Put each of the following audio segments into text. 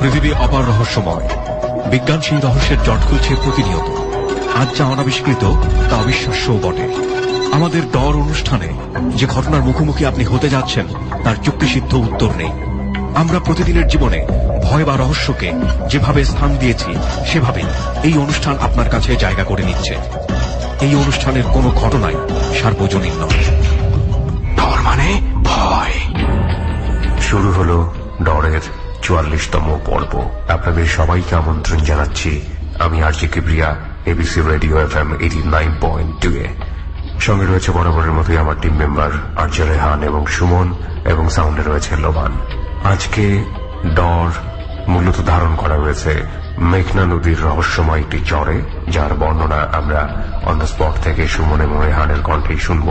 পৃথিবী অপার রহস্যময়। বিজ্ঞান সেই রহস্যের জট খুলছে প্রতিনিয়ত। আজ যা অনাবিষ্কৃত তা অবিশ্বাস্যও বটে। আমাদের ডর অনুষ্ঠানে যে ঘটনার মুখোমুখি আপনি হতে যাচ্ছেন তার যুক্তিসিদ্ধ উত্তর নেই। আমরা প্রতিদিনের জীবনে ভয় বা রহস্যকে যেভাবে স্থান দিয়েছি সেভাবেই এই অনুষ্ঠান আপনার কাছে জায়গা করে নিচ্ছে। এই অনুষ্ঠানের কোনো ঘটনাই সার্বজনীন নয়। ডর মানে ভয়। শুরু হলো ডরের 44তম পর্ব। আপনাদের সবাইকে আমন্ত্রণ জানাচ্ছি। আমি RJ Kibria, ABC radio FM 89.2 এ। সঙ্গে রয়েছে বরাবরের মতোই আমার টিম মেম্বার আরজে রেহান এবং সুমন, এবং সাউন্ডে রয়েছে লোবান। আজকে ডর মূলত ধারণ করা হয়েছে মেঘনা নদীর রহস্যময় একটি চরে, যার বর্ণনা আমরা অন দ্য স্পট থেকে সুমন এবং রেহানের কণ্ঠেই শুনব।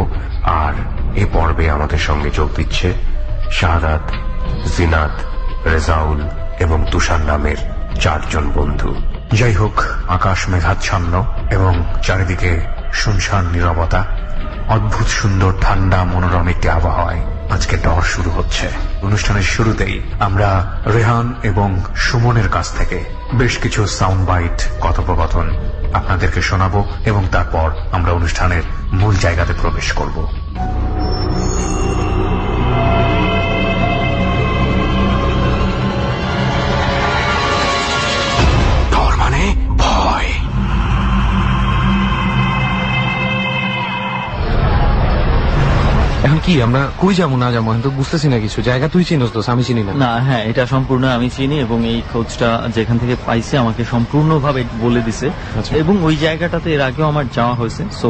আর এ পর্বে আমাদের সঙ্গে যোগ দিচ্ছে শাহাদাত, জিনাত, রেজাউল এবং তুষার নামের 4 জন বন্ধু। যাই হোক, আকাশ মেঘাচ্ছন্ন এবং চারিদিকে শুনশান নীরবতা, অদ্ভুত সুন্দর ঠান্ডা মনোরম একটি আবহাওয়ায় আজকে ডর শুরু হচ্ছে। অনুষ্ঠানের শুরুতেই আমরা রেহান এবং সুমনের কাছ থেকে বেশ কিছু সাউন্ড বাইট কথোপকথন আপনাদেরকে শোনাবো, এবং তারপর আমরা অনুষ্ঠানের মূল জায়গাতে প্রবেশ করব। ডর মানে ভয়। এখন কি আমরা কই যাবো না যাবো তো বুঝতেছি না কিছু। জায়গা তুই চিনিস তো, আমি চিনি না। না, হ্যাঁ, এটা সম্পূর্ণ আমি চিনি, এবং এই খোঁজটা যেখান থেকে পাইছে আমাকে সম্পূর্ণভাবে বলে দিছে। এবং ওই জায়গাটাতে এর আগেও আমার যাওয়া হয়েছে। সো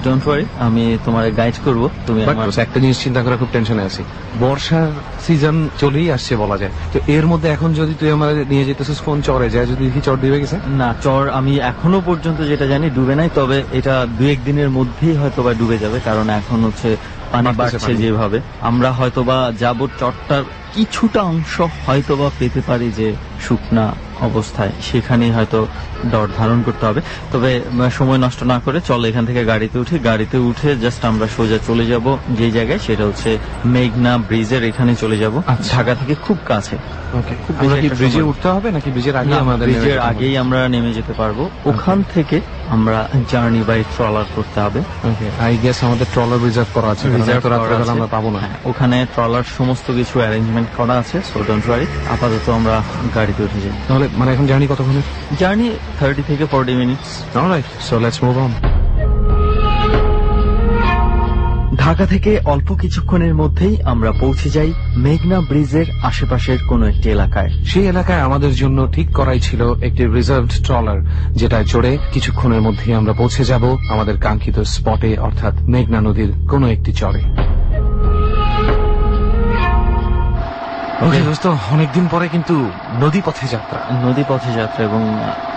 ডোন্ট ওয়ারি, আমি তোমার গাইড করব। তুমি একটা জিনিস চিন্তা করে খুব টেনশনে আছি। বর্ষার সিজন চলেই আসছে বলা যায়, তো এর মধ্যে এখন যদি তুই আমাদের নিয়ে যেতেছিস কোন চরে যায়, যদি দেখি চর ডুবে গেছে। না, চর আমি এখনো পর্যন্ত যেটা জানি ডুবে নাই, তবে এটা 2-1 দিনের মধ্যেই হয়তো বা ডুবে যাবে, কারণ এখন হচ্ছে পানি বাড়ছে যেভাবে। আমরা হয়তোবা যাব, চরটার কিছুটা অংশ হয়তোবা পেতে পারি যে শুকনা অবস্থায়, সেখানেই হয়তো ডর ধারণ করতে হবে। তবে সময় নষ্ট না করে চল এখান থেকে গাড়িতে উঠে জাস্ট আমরা সোজা চলে যাব যে জায়গায়, সেটা হচ্ছে মেঘনা ব্রিজের এখানে চলে যাব। ঢাকা থেকে খুব কাছে। ব্রিজে উঠতে হবে নাকি ব্রিজের আগে? আমাদের ব্রিজের আগেই আমরা নেমে যেতে পারবো। ওখান থেকে আমরা জার্নি বাই ট্রলার করতে হবে। আই গেস আমাদের ট্রলার রিজার্ভ করা আছে, আমরা পাবো না। ওখানে ট্রলার সমস্ত কিছু অ্যারেঞ্জমেন্ট করা আছে। সো ডোন্ট ওয়ারি, আপাতত আমরা গাড়িতে উঠে যাই। তাহলে মানে এখন জার্নি কতক্ষণে? জার্নি 30 থেকে 40 minutes. Alright, so let's move on. Dhaka থেকে অল্প কিছুক্ষণের মধ্যেই আমরা পৌঁছে যাই মেঘনা ব্রিজের আশেপাশের কোন একটি এলাকায়। সেই এলাকায় আমাদের জন্য ঠিক করাই ছিল একটি রিজার্ভড ট্রলার, যেটায় চড়ে কিছুক্ষণের মধ্যেই আমরা পৌঁছে যাব আমাদের কাঙ্ক্ষিত স্পটে, অর্থাৎ মেঘনা নদীর কোন একটি চরে। অনেকদিন পরে কিন্তু নদী পথে যাত্রা, এবং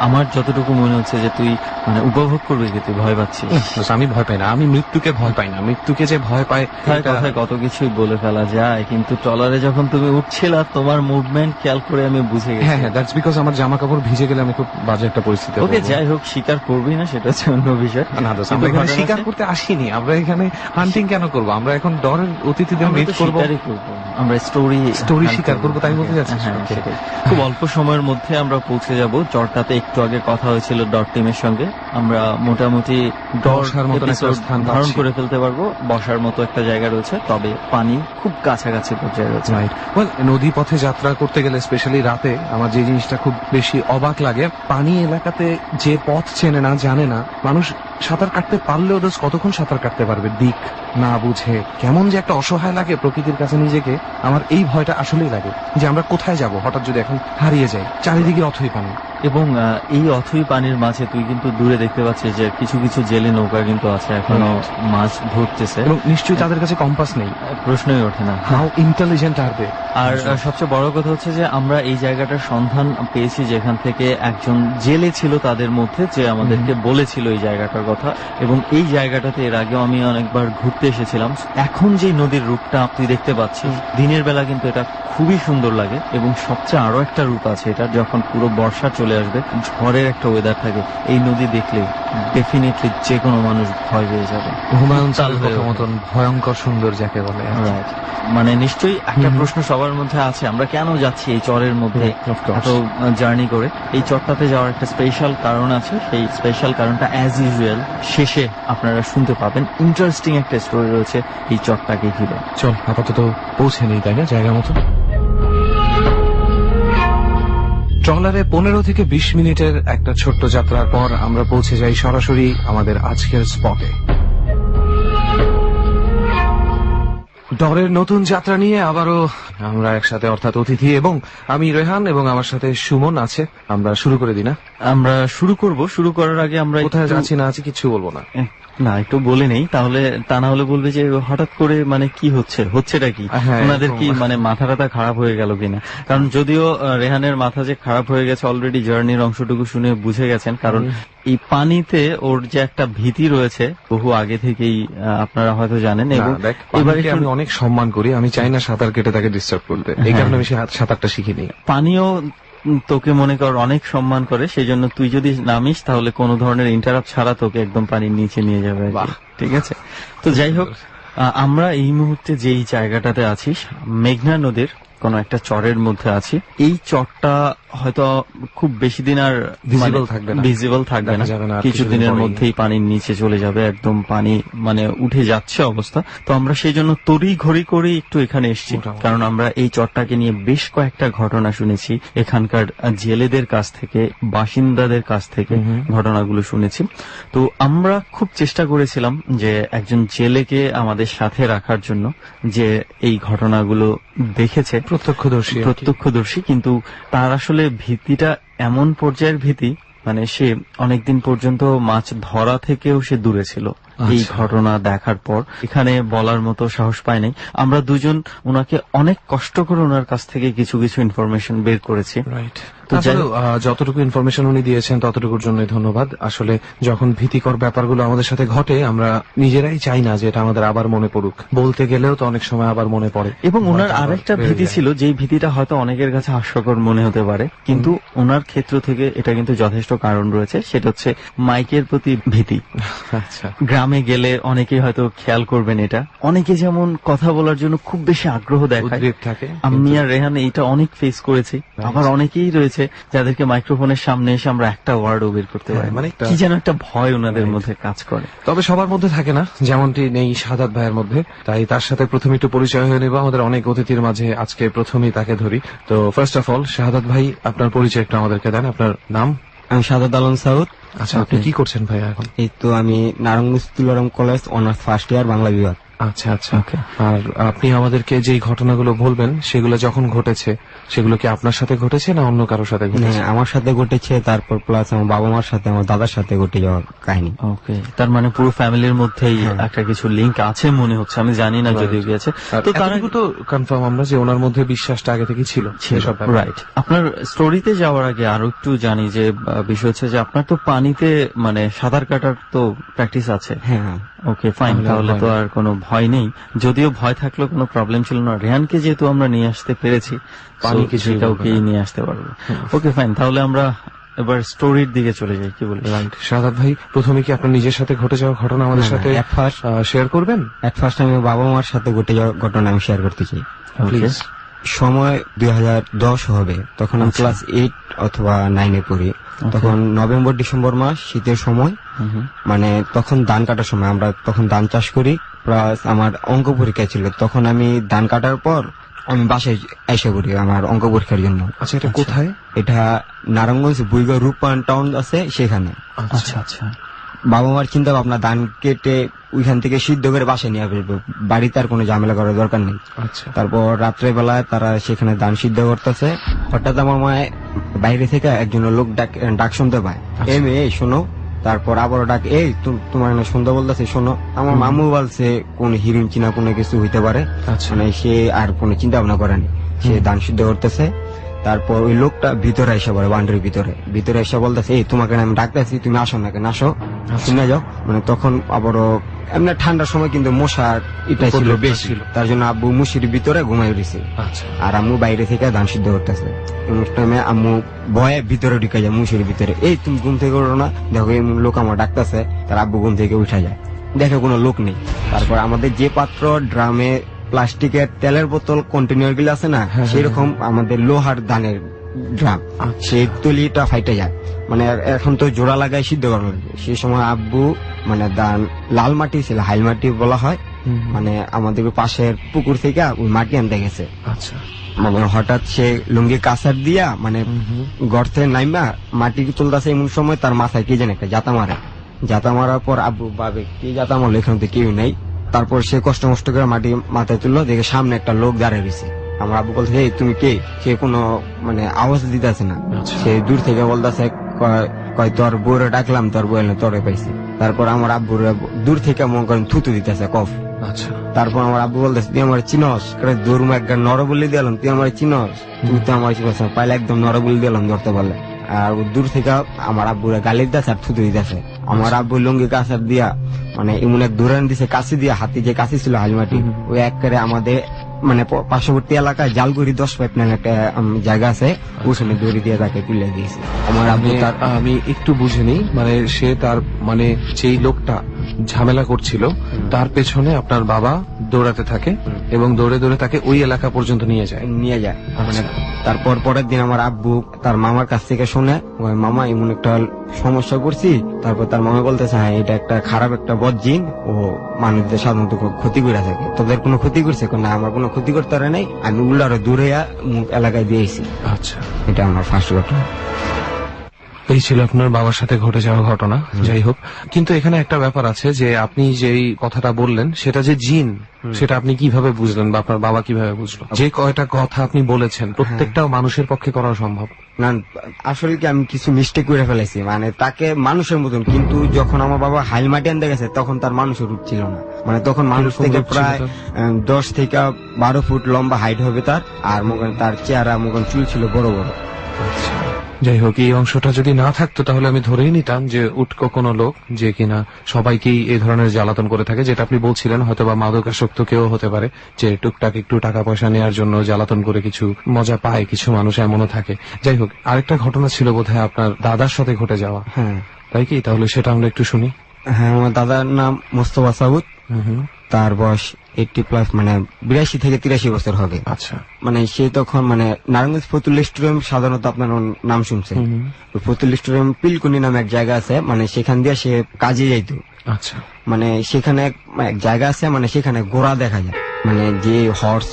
আমার যতটুকু মনে হচ্ছে যে তুই মানে উপভোগ করবি, যে তুই ভয় পাচ্ছিস। আমি ভয় পাই না, আমি মৃত্যুকে ভয় পাই না। মৃত্যুকে যে ভয় পায় কথায় কত কিছুই বলে ফেলা যায়, কিন্তু ট্রলারে যখন তুমি উঠছিলা তোমার মুভমেন্ট খেয়াল করে আমি বুঝে গেছি। হ্যাঁ, দ্যাটস বিকজ আমার জামা কাপড় ভিজে গেলে আমি খুব বাজে একটা পরিস্থিতি। ওকে, যাই হোক, স্বীকার করবি না সেটা হচ্ছে অন্য বিষয়। না দোস্ত, আমরা এখানে শিকার করতে আসিনি। আমরা এখানে হান্টিং কেন করবো? আমরা এখন ডরের অতিথিদের মিট করবো, আমরা স্টোরি শিকার করবো, তাই বলতে যাচ্ছি। খুব অল্প সময়ের মধ্যে আমরা পৌঁছে যাব চরটাতে। একটু আগে কথা হয়েছিল ডর টিমের সঙ্গে, আমরা মোটামুটি ধারণ করে ফেলতে পারবো। বসার মতো একটা জায়গা রয়েছে, তবে পানি খুব কাছাকাছি পর্যায়ে রয়েছে। নদী পথে যাত্রা করতে গেলে স্পেশালি রাতে আমার যে জিনিসটা খুব বেশি অবাক লাগে, পানি এলাকাতে যে পথ চেনে না, জানে না, মানুষ সাঁতার কাটতে পারলেও দোষ কতক্ষণ সাঁতার কাটতে পারবে দিক না বুঝে? কেমন যে একটা অসহায় লাগে প্রকৃতির কাছে নিজেকে। আমার এই ভয়টা আসলেই লাগে যে আমরা কোথায় যাব হঠাৎ যদি এখন হারিয়ে যাই। চারিদিকে অথই পানি, এবং এই অথই পানির মাঝে তুই কিন্তু দূরে দেখতে পাচ্ছিস যে কিছু কিছু জেলে নৌকা কিন্তু আছে, এখনো মাছ ধরতেছে, এবং নিশ্চয়ই তাদের কাছে কম্পাস নেই। প্রশ্নই ওঠে না হাউ ইন্টেলিজেন্ট আর দে। আর সবচেয়ে বড় কথা হচ্ছে যে আমরা এই জায়গাটার সন্ধান পেয়েছি যেখান থেকে একজন জেলে ছিল তাদের মধ্যে, যে আমাদেরকে বলেছিল এই জায়গাটার কথা। এবং এই জায়গাটাতে এর আগেও আমি অনেকবার ঘুরতে এসেছিলাম। এখন যে নদীর রূপটা তুই দেখতে পাচ্ছিস, দিনের বেলা কিন্তু এটা খুবই সুন্দর লাগে। এবং সবচেয়ে আরো একটা রূপ আছে এটা, যখন পুরো বর্ষা চলে আসবে, ঝড়ের একটা ওয়েদার থাকে, এই নদী দেখলে ডেফিনেটলি যে কোনো মানুষ ভয় পেয়ে যাবে। হুমায়ুন চাল চালের হয়ে কথা ওঠে। মতন ভয়ঙ্কর সুন্দর যাকে বলে। Right. মানে নিশ্চয়ই একটা প্রশ্ন সবার মধ্যে আছে, আমরা কেন যাচ্ছি এই চরের মধ্যে Of course. এত জার্নি করে? এই চরটাতে যাওয়ার একটা স্পেশাল কারণ আছে, সেই স্পেশাল কারণটা অ্যাজ ইউজুয়াল শেষে আপনারা শুনতে পাবেন। ইন্টারেস্টিং একটা স্টোরি রয়েছে এই চরটাকে ঘিরে। চল আপাতত পৌঁছে নেই, তাই না, জায়গা মতো। ট্রলারে 15 থেকে 20 মিনিটের একটা ছোট্ট যাত্রার পর আমরা পৌঁছে যাই সরাসরি আমাদের আজকের স্পটে। ডরের নতুন যাত্রা নিয়ে আবারও আমরা একসাথে, অর্থাৎ অতিথি এবং আমি রেহান এবং আমার সাথে সুমন আছে। আমরা শুরু করে দিই না? আমরা শুরু করব। শুরু করার আগে আমরা কোথায় একটু- যাচ্ছি না আছি কিচ্ছু বলবো না। না, একটু বলে নেই, তাহলে তা না হলে বলবে যে হঠাৎ করে মানে কি হচ্ছেটা কি, হ্যাঁ, ওনাদের কি এরকম। মানে মাথা টাথা খারাপ হয়ে গেল কিনা। কারণ যদিও রেহানের মাথা যে খারাপ হয়ে গেছে অলরেডি জার্নির অংশটুকু শুনে বুঝে গেছেন, কারণ এই পানিতে ওর যে একটা ভীতি রয়েছে বহু আগে থেকেই, আপনারা হয়তো জানেন। এবং না, দেখ, এবার পানিকে আমি অনেক সম্মান করি, আমি চাই না সাঁতার কেটে তাকে ডিস্টার্ব করতে, এই কারণে আমি সাঁতারটা শিখিনি। পানিও তোকে মনে কর অনেক সম্মান করে, সেই জন্য তুই যদি নামিস তাহলে কোনো ধরনের ইন্টারাপ্ট ছাড়া তোকে একদম পানির নিচে নিয়ে যাবে আর কি। বাহ। ঠিক আছে, তো যাই হোক, আমরা এই মুহূর্তে যেই জায়গাটাতে আছি, মেঘনা নদীর কোন একটা চরের মধ্যে আছি। এই চরটা হয়তো খুব বেশি দিন আর Visible থাকবে না। ভিজিবল থাকবে না, দেখা যাবে না আর কিছুদিনের কিছুদিন পরেই। মধ্যেই পানির নিচে চলে যাবে, একদম পানি মানে উঠে যাচ্ছে অবস্থা। তো আমরা সেই জন্য তড়ি ঘড়ি করে একটু এখানে এসেছি, মোটামুটি। কারণ আমরা এই চরটাকে নিয়ে বেশ কয়েকটা ঘটনা শুনেছি এখানকার জেলেদের কাছ থেকে, বাসিন্দাদের কাছ থেকে ঘটনাগুলো শুনেছি। তো আমরা খুব চেষ্টা করেছিলাম যে একজন জেলেকে আমাদের সাথে রাখার জন্য, যে এই ঘটনাগুলো দেখেছে, প্রত্যক্ষদর্শী, কিন্তু তার আসলে ভীতিটা এমন পর্যায়ের ভীতি, মানে সে অনেকদিন পর্যন্ত মাছ ধরা থেকেও সে দূরে ছিল এই ঘটনা দেখার পর। এখানে বলার মতো সাহস পায় নাই। আমরা দুজন ওনাকে অনেক কষ্ট করে ওনার কাছ থেকে কিছু কিছু ইনফরমেশন বের করেছি। রাইট। তো যাই হোক, যতটুকু ইনফরমেশন উনি দিয়েছেন ততটুকুর জন্য ধন্যবাদ। আসলে যখন ভীতিকর ব্যাপারগুলো আমাদের সাথে ঘটে, আমরা নিজেরাই চাই না যে এটা আমাদের আবার মনে পড়ুক। বলতে গেলেও তো অনেক সময় আবার মনে পড়ে। এবং ওনার হয়তো আরেকটা আবার ভীতি বেড়ে ছিল, যেই ভীতিটা হয়তো অনেকের কাছে হাস্যকর মনে হতে পারে, কিন্তু ওনার ক্ষেত্র থেকে এটা কিন্তু যথেষ্ট কারণ রয়েছে। সেটা হচ্ছে মাইকের প্রতি ভীতি। যায়। আচ্ছা, গ্রামে গেলে অনেকেই হয়তো খেয়াল করবেন এটা, অনেকে যেমন কথা বলার জন্য খুব বেশি আগ্রহ দেখায়, উদ্বেগ থাকে। আমি আর রেহান এইটা অনেক ফেস করেছি। আবার অনেকেই রয়েছে যাদেরকে মাইক্রোফোনের সামনে এসে আমরা একটা ওয়ার্ডও বের করতে পারি, হ্যাঁ, মানে কি যেন একটা ভয় ওনাদের মধ্যে কাজ করে। তবে সবার মধ্যে থাকে না, যেমনটি নেই শাহাদাত ভাইয়ের মধ্যে। তাই তার সাথে প্রথমে একটু পরিচয় হয়ে নেব। আমাদের অনেক অতিথির মাঝে আজকে প্রথমেই তাকে ধরি। তো ফার্স্ট অফ অল, শাহাদাত ভাই, আপনার পরিচয় একটু আমাদেরকে দেন। আপনার নাম? আমি সাদাত আলম সাউদ। আচ্ছা, আপনি কি করছেন ভাই এখন? এই তো আমি Narayanganj Tularam college honours first year Bangla বিভাগ। আচ্ছা আচ্ছা। আর আপনি আমাদেরকে যেই ঘটনাগুলো বলবেন সেগুলো যখন ঘটেছে, সেগুলো কি আপনার সাথে ঘটেছে না অন্য কারোর সাথে ঘটেছে? হ্যাঁ, আমার সাথে ঘটেছে, তারপর প্লাস আমার বাবা মার সাথে, আমার দাদার সাথে ঘটে যাওয়ার কাহিনী। ওকে, তার মানে পুরো ফ্যামিলির মধ্যেই একটা কিছু লিংক আছে মনে হচ্ছে, আমি জানি না যদিও গিয়েছে। তো তার তো কনফার্ম আমরা যে ওনার মধ্যে বিশ্বাসটা আগে থেকে ছিল সেসব ব্যাপারে। রাইট। আপনার স্টোরিতে যাওয়ার আগে আরো একটু জানি যে বিষয় হচ্ছে যে আপনার তো পানিতে মানে সাঁতার কাটার তো প্র্যাকটিস আছে। হ্যাঁ, ওকে, ফাইন, তাহলে তো আর কোনো ভয় নেই। যদিও ভয় থাকলেও কোনো প্রবলেম ছিল না, রেহানকে যেহেতু আমরা নিয়ে আসতে পেরেছি, পানি so কিছুই কাউকে বলবে না। নিয়ে আসতে পারবো। ওকে, ফাইন, তাহলে আমরা এবার স্টোরির দিকে চলে যাই, কি বলি? রাইট। শাহাদাত ভাই, প্রথমে কি আপনার নিজের সাথে ঘটে যাওয়া ঘটনা আমাদের সাথে at first- শেয়ার করবেন? এট ফার্স্ট আমি বাবা মার সাথে ঘটে যাওয়ার ঘটনা আমি শেয়ার করতে চাই। প্লিজ। সময় 2010 হবে, তখন আমি আচ্ছা। ক্লাস 8 অথবা 9 পড়ি। তখন নভেম্বর ডিসেম্বর মাস, শীতের সময়, মানে তখন ধান কাটার সময়। আমরা তখন ধান চাষ করি, প্লাস আমার অঙ্ক পরীক্ষা ছিল। তখন আমি ধান কাটার পর আমি বাসায় এসে পড়ি আমার অঙ্ক পরীক্ষার জন্য। আচ্ছা, এটা কোথায়? এটা নারায়ণগঞ্জ বুইগা রূপবান টাউন আছে সেখানে। আচ্ছা আচ্ছা। বাবা মার চিন্তা ভাবনা, ধান কেটে ওইখান থেকে সিদ্ধ করে বাসায় নিয়ে আসবে, বাড়িতে আর কোনো ঝামেলা করার দরকার নেই। আচ্ছা। তারপর রাত্রে বেলায় তারা সেখানে ধান সিদ্ধ করতেছে, হঠাৎ আমার মায় বাইরে থেকে একজন লোক ডাক শুনতে পায়, এই মেয়ে এই শোনো। তারপর আবারও ডাক, এই তোমার না শুনতে বলতেছে, শোনো। আমার মামু বলছে কোন হিরিন চিনা কোনো কিছু হইতে পারে, আচ্ছা। মানে সে আর কোনো চিন্তা ভাবনা করেনি, সে ধান সিদ্ধ করতেছে। তারপর ওই লোকটা ভিতরে এসে পড়ে, বান্ডারির ভিতরে এসে বলতেছে, এই তোমাকে আমি ডাকতেছি, তুমি আসো না কেন, আসো, শুনে যাও। মানে তখন আবারও এমনি ঠান্ডার সময় কিন্তু মশার এটা ছিল উপদ্রবটা বেশি, ছিল। তার জন্য আব্বু মুশির ভিতরে ঘুমাই রয়েছে, আচ্ছা আর আম্মু বাইরে থেকে ধান সিদ্ধ করতেছে। এমন টাইমে আম্মু ভয়ে ভিতরে ঢুকে যায় মুশির ভিতরে, এই তুমি ঘুম থেকে ওঠো না, দেখো এমন লোক আমার ডাকতেছে। তার আব্বু ঘুম থেকে উঠে যায়, দেখে কোনো লোক নেই। তারপর আমাদের যে পাত্র ড্রামে প্লাস্টিকের তেলের বোতল কন্টেনার গুলো আছে না, সেরকম আমাদের লোহার দানের ড্রাম, সেই তলিটা ফাইটে যায়। মানে এখন তো জোড়া লাগাই সিদ্ধ করা লাগে। সেই সময় আব্বু মানে দান লাল মাটি ছিল, হাইল মাটি বলা হয়, মানে আমাদের পাশের পুকুর থেকে ওই মাটি আনতে গেছে। আচ্ছা মানে হঠাৎ সে লুঙ্গি কাছার দিয়া মানে গর্তে নাইমা মাটি তুলতেছে, এমন সময় তার মাথায় কি জানে একটা জাতা মারে। জাতা মারার পর আব্বু ভাবে কি জাতা মারলো, এখানে তো কেউ নেই। তারপর সে কষ্ট মষ্ট করে মাটি মাথায় তুললো, দেখে সামনে একটা লোক দাঁড়িয়ে রয়েছে। আমার আব্বু বলছে, এই তুমি কে? সে কোনো মানে আওয়াজ দিতেছে না, সে দূর থেকে বলতেছে কয় তোর বউরে ডাকলাম, তোর বউ এলে তোরে পাইছি। তারপর আমার আব্বুর দূর থেকে মনে করেন থুতু দিতেছে কফ। আচ্ছা তারপর আমার আব্বু বলতেছে, তুই আমার চিনস? দৌড় একটা নরবলি দিলাম, তুই আমার চিনস? তুই তো আমার চিনস না। পাইলে একদম নরবলি দিলাম ধরতে পারলে। আর দূর থেকে আমার আব্বুরা গালি দিতেছে আর থুতু দিতেছে। আমার আব্বু লুঙ্গি কাছার দিয়া মানে এমন এক দূরান দিছে কাশি দিয়া, হাতি যে কাশি ছিল হালমাটি, ওই এক করে আমাদের মানে পার্শ্ববর্তী এলাকায় জালগুড়ি 10 পাইপ নামে একটা জায়গা আছে, ওখানে দড়ি দিয়ে তাকে তুলে দিয়েছে। আমার আব্বু তার আমি একটু বুঝিনি, মানে সে তার মানে যেই লোকটা ঝামেলা করছিল তার পেছনে আপনার বাবা দৌড়াতে থাকে এবং দৌড়ে দৌড়ে তাকে ওই এলাকা পর্যন্ত নিয়ে যায়। মানে তারপর পরের দিন আমার আব্বু তার মামার কাছ থেকে শুনে, ওই মামা এমন একটা সমস্যা করছি। তারপর তার মামা বলতেছে, হ্যাঁ এটা একটা খারাপ একটা বদজিন, ও মানুষদের সাধারণত ক্ষতি করে থাকে। তোদের কোনো ক্ষতি করছে? না, আমার কোনো ক্ষতি করতে পারে নাই, আমি উল্লারে দূরে মুখ এলাকায় দিয়েছি। আচ্ছা এটা আমার ফার্স্ট ঘটনা। এই ছিল আপনার বাবার সাথে ঘটে যাওয়া ঘটনা। যাই হোক, কিন্তু এখানে একটা ব্যাপার আছে যে আপনি যেই কথাটা বললেন সেটা যে জিন, সেটা আপনি কিভাবে বুঝলেন বা আপনার বাবা কিভাবে বুঝলো? যে কয়টা কথা আপনি বলেছেন প্রত্যেকটাও মানুষের পক্ষে করা সম্ভব না, আসলে কি আমি কিছু মিস্টেক করে ফেলেছি, মানে তাকে মানুষের মতন, কিন্তু যখন আমার বাবা হাইলমাটি আনতে গেছে তখন তার মানুষের রূপ ছিল না। মানে তখন মানুষ কিরকম থেকে রূপ ছিল প্রায় তার? 10 থেকে 12 ফুট লম্বা হাইট হবে তার, আর তার চেহারা চুল ছিল বড় বড়। যাই হোক, এই অংশটা যদি না থাকতো তাহলে আমি ধরেই নিতাম যে উটকো কোনো লোক যে কিনা সবাইকেই এই ধরনের জ্বালাতন করে থাকে, যেটা আপনি বলছিলেন হয়তো বা মাদকাসক্ত কেউ হতে পারে, যে টুকটাক একটু টাকা পয়সা নেওয়ার জন্য জ্বালাতন করে কিছু মজা পায়, কিছু মানুষ এমনও থাকে। যাই হোক, আরেকটা ঘটনা ছিল বোধহয় আপনার দাদার সাথে ঘটে যাওয়া, হ্যাঁ তাই কি? তাহলে সেটা আমরা একটু শুনি। হ্যাঁ, আমার দাদার নাম মোস্তফা সাউদ, তার বয়স 80+, মানে 82 থেকে 83 বছর হবে। আচ্ছা, মানে সে তখন মানে নারায়ণগঞ্জ ফতুল স্টেডিয়াম, সাধারণত আপনার নাম শুনছে, ফতুল স্টেডিয়াম পিলকুনি নামে এক জায়গা আছে, মানে সেখান দিয়ে সে কাজে যাইতো। আচ্ছা, মানে সেখানে এক জায়গা আছে, মানে সেখানে ঘোড়া দেখা যায়, মানে যে হর্স,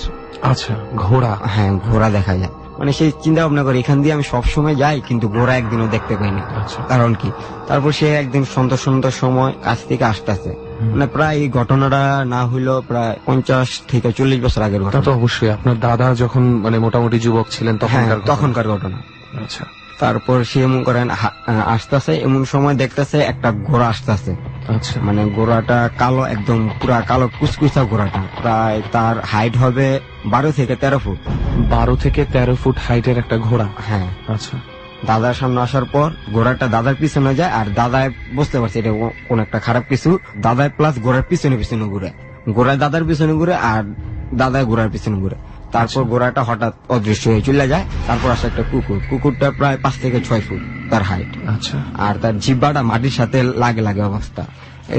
আচ্ছা, ঘোড়া, হ্যাঁ ঘোড়া দেখা যায়। মানে সেই চিন্তা ভাবনা করে এখান দিয়ে আমি সবসময় যাই, কিন্তু ঘোড়া একদিনও দেখতে পাইনি। আচ্ছা, কারণ কি? তারপর সে একদিন সন্ধ্যার সময় কাছ থেকে আসতেছে, মানে প্রায় এই ঘটনাটা না হইলো প্রায় 50 থেকে 40 বছর আগের তা ঘটনা। তো অবশ্যই আপনার দাদা যখন মানে মোটামুটি যুবক ছিলেন হ্যাঁ, তখনকার ঘটনা। তখনকার ঘটনা। আচ্ছা, তারপর সে এমন করেন আসতেছে, এমন সময় দেখতেছে একটা ঘোড়া আসতেছে। আচ্ছা, মানে ঘোড়াটা কালো, একদম পুরা কালো কুচকুচা ঘোড়াটা, প্রায় তার হাইট হবে 12 থেকে 13 ফুট। 12 থেকে 13 ফুট হাইটের একটা ঘোড়া। হ্যাঁ, আচ্ছা, দাদার সামনে আসার পর ঘোড়াটা দাদার পিছনে যায়, আর দাদায় বুঝতে পারছে এটা কোন একটা খারাপ কিছু। দাদায় প্লাস ঘোড়ার পিছনে পিছনে ঘুরে, ঘোড়ায় দাদার পিছনে ঘুরে, আর দাদায় ঘোড়ার পিছনে ঘুরে। তারপর ঘোড়াটা হঠাৎ অদৃশ্য হয়ে চলে যায়। তারপর আসে একটা কুকুর, কুকুরটা প্রায় 5 থেকে 6 ফুট তার হাইট, আচ্ছা, আর তার জিব্বাটা মাটির সাথে লাগে লাগে অবস্থা।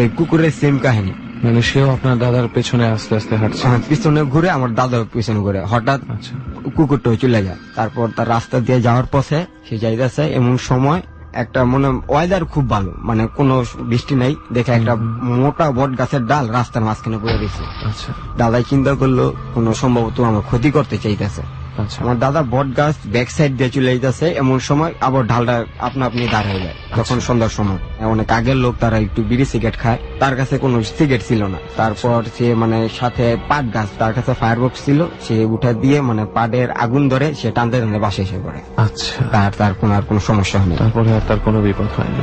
এই কুকুরের সেম কাহিনী, মানে সেও আপনার দাদার পেছনে আস্তে আস্তে হাঁটছে। পিছনে ঘুরে, আমার দাদার পিছনে ঘুরে, হঠাৎ আচ্ছা, কুকুরটা চলে যায়। তারপর তার রাস্তা দিয়ে যাওয়ার পথে সে যাইতেছে, এমন সময় একটা মনে ওয়েদার খুব ভালো, মানে কোনো বৃষ্টি নাই, দেখে একটা মোটা বট গাছের ডাল রাস্তার মাঝখানে পড়ে গেছে। আচ্ছা, দাদাই চিন্তা করলো কোনো সম্ভবত আমার ক্ষতি করতে চাইতেছে। আচ্ছা, আমার দাদা বট গাছ ব্যাক সাইড দিয়ে চলে যাইতেছে, এমন সময় আবার ঢালটা আপনা আপনি দাঁড় হয়ে যায়। তখন সন্ধ্যার সময় অনেক আগের লোক, তারা একটু বিড়ি সিগারেট খায়, তার কাছে কোনো সিগারেট ছিল না। তারপর সে মানে সাথে পাট গাছ, তার কাছে ফায়ার বক্স ছিল, সে উঠে দিয়ে মানে পাটের আগুন ধরে সে টানতে টানতে বাসে এসে পড়ে। আচ্ছা, তার কোনো সমস্যা হয়নি। তারপরে আর তার কোনো বিপদ হয়নি।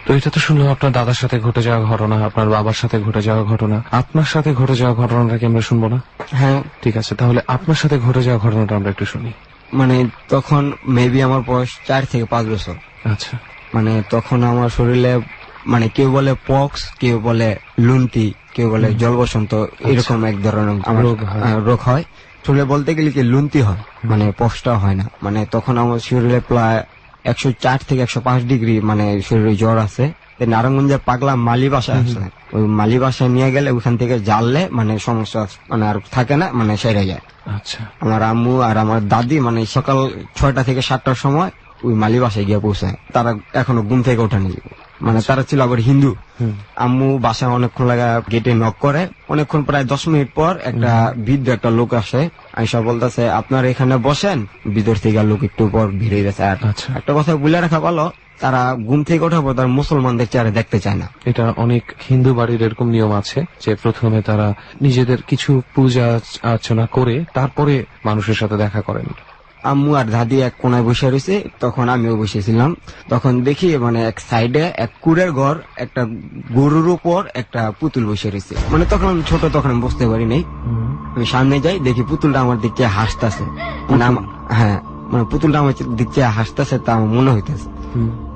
তো এটা তো শুনলাম আপনার দাদার সাথে ঘটে যাওয়া ঘটনা, আপনার বাবার সাথে ঘটে যাওয়া ঘটনা। আপনার সাথে ঘটে যাওয়া ঘটনাটাকে আমরা শুনবো না? হ্যাঁ, ঠিক আছে, তাহলে আপনার সাথে ঘটে যাওয়া ঘটনাটা আমরা একটু শুনি। মানে তখন মেবি আমার বয়স 4 থেকে 5 বছর। আচ্ছা, মানে তখন আমার শরীরে মানে কেউ বলে পক্স, কেউ বলে লুন্তি, কেউ বলে জল বসন্ত, এরকম এক ধরনের আমার রোগ হয়। শরীরে বলতে গেলে কি লুন্তি হয়, মানে পক্সটা হয় না। মানে তখন আমার শরীরে প্রায় 104 থেকে 105 ডিগ্রি মানে শরীরে জ্বর আছে। নারায়ণগঞ্জের পাগলা মালি বাসায় আসলে ওই মালি বাসায় নিয়ে গেলে ওখান থেকে জানলে মানে সমস্যা মানে আর থাকে না, মানে সেরে যায়। আচ্ছা, আমার আম্মু আর আমার দাদি মানে সকাল 6টা থেকে 7টার সময় ওই মালি বাসায় গিয়ে পৌঁছায়। তারা এখনো ঘুম থেকে ওঠেনি, মানে তারা ছিল আবার হিন্দু। আম্মু বাসায় অনেকক্ষণ লাগা গেটে নক করে, অনেকক্ষণ প্রায় 10 মিনিট পর একটা বৃদ্ধ একটা লোক আসে, আইসা বলতেছে আপনার এখানে বসেন। ভিতর থেকে লোক একটু পর ভিড়ে গেছে। আর একটা কথা বলে রাখা ভালো, তারা ঘুম থেকে ওঠার পর তারা মুসলমানদের চেহারা দেখতে চায় না। এটা অনেক হিন্দু বাড়ির এরকম নিয়ম আছে যে প্রথমে তারা নিজেদের কিছু পূজা অর্চনা করে তারপরে মানুষের সাথে দেখা করেন। আম্মু আর দাদি এক কোনায় বসে রয়েছে, তখন আমিও বসেছিলাম। তখন দেখি মানে এক সাইডে এক কুড়ের ঘর, একটা গরুর উপর একটা পুতুল বসে রয়েছে। মানে তখন আমি ছোট, তখন আমি বুঝতে পারি নাই। আমি সামনে যাই, দেখি পুতুলটা আমার দিকে হাসতেছে। মানে হ্যাঁ, মানে পুতুলটা আমার দিকে হাসতেছে, তা আমার মনে হইতেছে।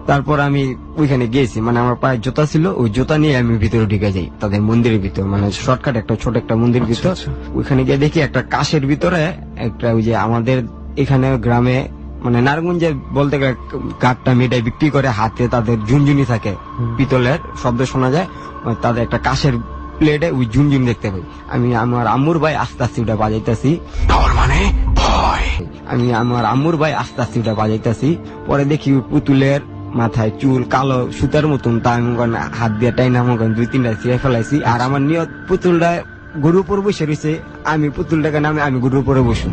তারপর আমি ওইখানে গিয়েছি, মানে আমার পায়ে জুতা ছিল, ওই জুতা নিয়ে আমি ভিতরে ঢুকে যাই তাদের মন্দিরের ভিতর, মানে শর্টকাট একটা ছোট একটা মন্দির ভিতর। ওইখানে গিয়ে দেখি একটা কাশের ভিতরে একটা ওই যে আমাদের এখানে গ্রামে মানে নারায়ণগঞ্জে বলতে গেলে কাঠটা মেটাই বিক্রি করে, হাতে তাদের ঝুনঝুনি থাকে পিতলের, শব্দ শোনা যায়। তাদের একটা কাশের প্লেটে ওই ঝুনঝুনি দেখতে পাই। আমি আমার আম্মুর ভাই আস্তে আস্তে ওটা বাজাইতেছি। ডর মানে ভয়। আমি আমার আম্মুর ভাই আস্তে আস্তে ওটা বাজাইতেছি। পরে দেখি ওই পুতুলের মাথায় চুল কালো সুতার মতন, তা আমি হাত দিয়ে টাইনা আমার 2-3টা ছিঁড়ে ফেলাইছি। আর আমার নিয়ত পুতুলটা গরুর উপর বসে রয়েছে, আমি পুতুলটাকে নামে আমি গরুর উপরে বসুন।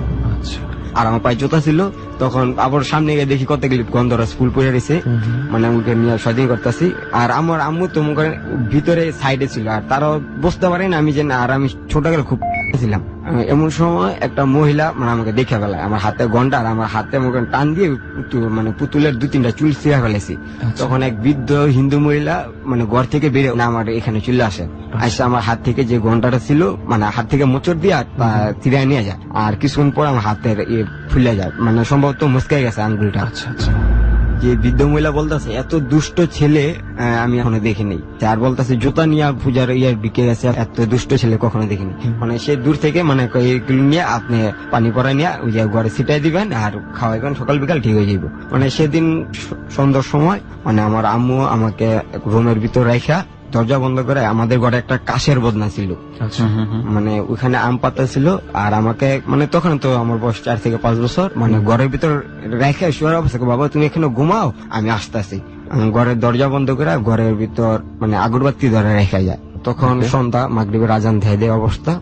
আর আমার পায়ে জুতা ছিল। তখন আবার সামনে গিয়ে দেখি কতগুলি গন্ধরাজ ফুল পড়ে রয়েছে, মানে আমি নিয়ে স্বাধীন করতেছি। আর আমার আম্মু তো মনে করেন ভিতরে সাইডে ছিল, আর তারাও বুঝতে পারে না আমি যে না। আর আমি ছোটবেলা খুব ছিলাম, এমন সময় একটা মহিলা মানে আমাকে দেখে ফেলায়, আমার হাতে গন্ডা আর আমার হাতে মনে করেন টান দিয়ে মানে পুতুলের 2-3টা চুল ছিঁড়ে ফেলেছি। তখন এক বৃদ্ধ হিন্দু মহিলা মানে ঘর থেকে বেরিয়ে না আমার এখানে চলে আসে, আসে আমার হাত থেকে যে ঘন্টাটা ছিল মানে হাত থেকে মোচড় দিয়ে ছিঁড়ে নিয়ে যায়। আর কিছুক্ষণ পর আমার হাতের ফুলে যায়, মানে সম্ভবত মুচকে গেছে আঙ্গুলটা। আচ্ছা আচ্ছা। যে বৃদ্ধ মহিলা বলতেছে এত দুষ্ট ছেলে আমি এখনো দেখিনি। আর বলতেছে জুতা নিয়ে পূজার ঢুকে গেছে, এত দুষ্ট ছেলে কখনো দেখিনি। মানে সে দূর থেকে মানে এইগুলো নিয়ে আপনি পানি পরা নিয়ে ওই যে ঘরে ছিটাই দিবেন আর খাওয়াইবেন, সকাল বিকাল ঠিক হয়ে যাবে। মানে সেদিন সন্ধ্যার সময় মানে আমার আম্মু আমাকে রুমের ভিতর রাখা দরজা বন্ধ করে, আমাদের ঘরে একটা কাশের বদনা ছিল, মানে ওখানে আম পাতা ছিল। আর আমাকে মানে তখন তো আমার বয়স 4 থেকে 5 বছর, মানে ঘরের ভিতর রেখে শোয়ার অবস্থা, বাবা তুমি এখানে ঘুমাও আমি আসতেছি। ঘরের দরজা বন্ধ করে ঘরের ভিতর মানে আগরবাতি ধরে রেখে যায়। তখন সন্ধ্যা মাগরিবের আজান ধেয়ে দেয় অবস্থা,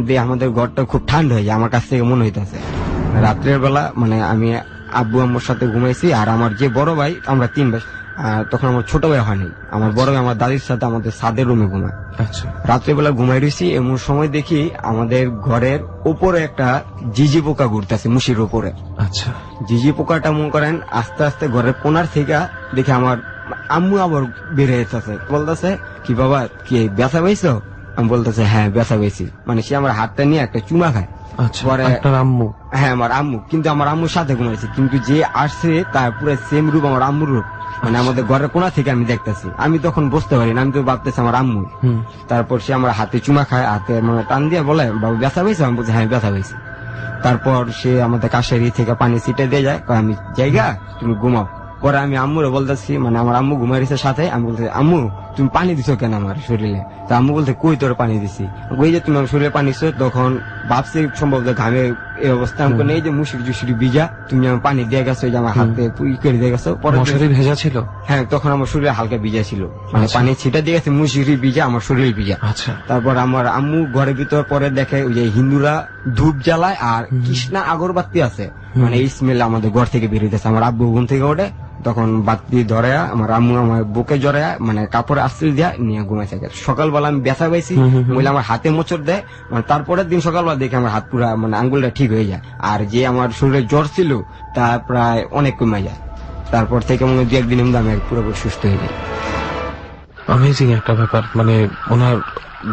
দিয়ে আমাদের ঘরটা খুব ঠান্ডা হয়ে যায়। আমার কাছ থেকে মনে হইতেছে রাত্রের বেলা মানে আমি আব্বু আম্মুর সাথে ঘুমাইছি। আর আমার যে বড় ভাই, আমরা 3 ভাই, তখন আমার ছোট ভাই হয়নি। আমার বড় ভাই আমার দাদির সাথে আমাদের ছাদের রুমে ঘুমায়। রাত্রেবেলা ঘুমাই রয়েছি, এমন সময় দেখি আমাদের ঘরের উপরে একটা জিজি পোকা ঘুরতেছে মুশির উপরে। আচ্ছা, জিজি পোকাটা মনে করেন আস্তে আস্তে ঘরের কোনার থেকে দেখে আমার আম্মু আবার বের হয়েছে, বলতেছে কি বাবা কি ব্যথা পাইছো? আমি বলতেছে হ্যাঁ ব্যথা পাইছি। মানে সে আমার হাতটা নিয়ে একটা চুমা খায়। পরে আম্মু, হ্যাঁ আমার আম্মু, কিন্তু আমার আম্মুর সাথে ঘুমাইছে, কিন্তু যে আসছে তার পুরো সেম রূপ আমার আম্মুর রূপ, মানে আমাদের ঘরের কোনা থেকে আমি দেখতেছি। আমি তখন বুঝতে পারি না, আমি তো ভাবতেছি আমার আম্মু। তারপর সে আমার হাতে চুমা খায়, হাতে মানে টান দিয়ে বলে বাবু ব্যথা পাইছো? আমি বলছি হ্যাঁ ব্যথা পাইছি। তারপর সে আমাদের কাশের থেকে পানি ছিটে দিয়ে যায়, আমি জায়গা তুমি ঘুমাও। পরে আমি আম্মুরে বলতেছি, মানে আমার আম্মু ঘুমাই রয়েছে সাথে, আমি বলতেছি আম্মু তুমি পানি দিছো কেন আমার শরীরে? তা আম্মু বলতে কই তোর পানি দিছি? ওই যে তুমি আমার শরীরে পানি দিছো। তখন ভাবছি সম্ভবত ঘামে এই অবস্থা, আমি এই যে মুসুরি জুসুরি ভিজা, তুমি আমার পানি দিয়ে গেছো, যে আমার হাতে পুই করে দিয়ে গেছো। পরে শরীর ভেজা ছিল? হ্যাঁ, তখন আমার শরীরে হালকা ভিজা ছিল, মানে পানি ছিটা দিয়ে গেছে, মুসুরি ভিজা, আমার শরীর ভিজা। আচ্ছা। তারপর আমার আম্মু ঘরের ভিতর পরে দেখে ওই যে হিন্দুরা ধূপ জ্বালায় আর কৃষ্ণা আগরবাতি আছে, মানে এই স্মেল আমাদের ঘর থেকে বেরিয়েছে। আমার আব্বু ঘুম থেকে ওঠে, তখন বাতি ধরে আমার আম্মু আমার বুকে জড়ে মানে কাপড়ে আশ্রিল দিয়া নিয়ে ঘুমাই থাকে। সকালবেলা আমি ব্যথা পাইছি, মহিলা আমার হাতে মোচড় দেয়, মানে তারপরের দিন সকালবেলা দেখে আমার হাত পুরা মানে আঙ্গুলটা ঠিক হয়ে যায়। আর যে আমার শরীরে জ্বর ছিল তা প্রায় অনেক কমে যায়। তারপর থেকে মনে হয় 2-1 দিনের মধ্যে আমি পুরোপুরি সুস্থ হয়ে যাই। অ্যামেজিং একটা ব্যাপার, মানে ওনার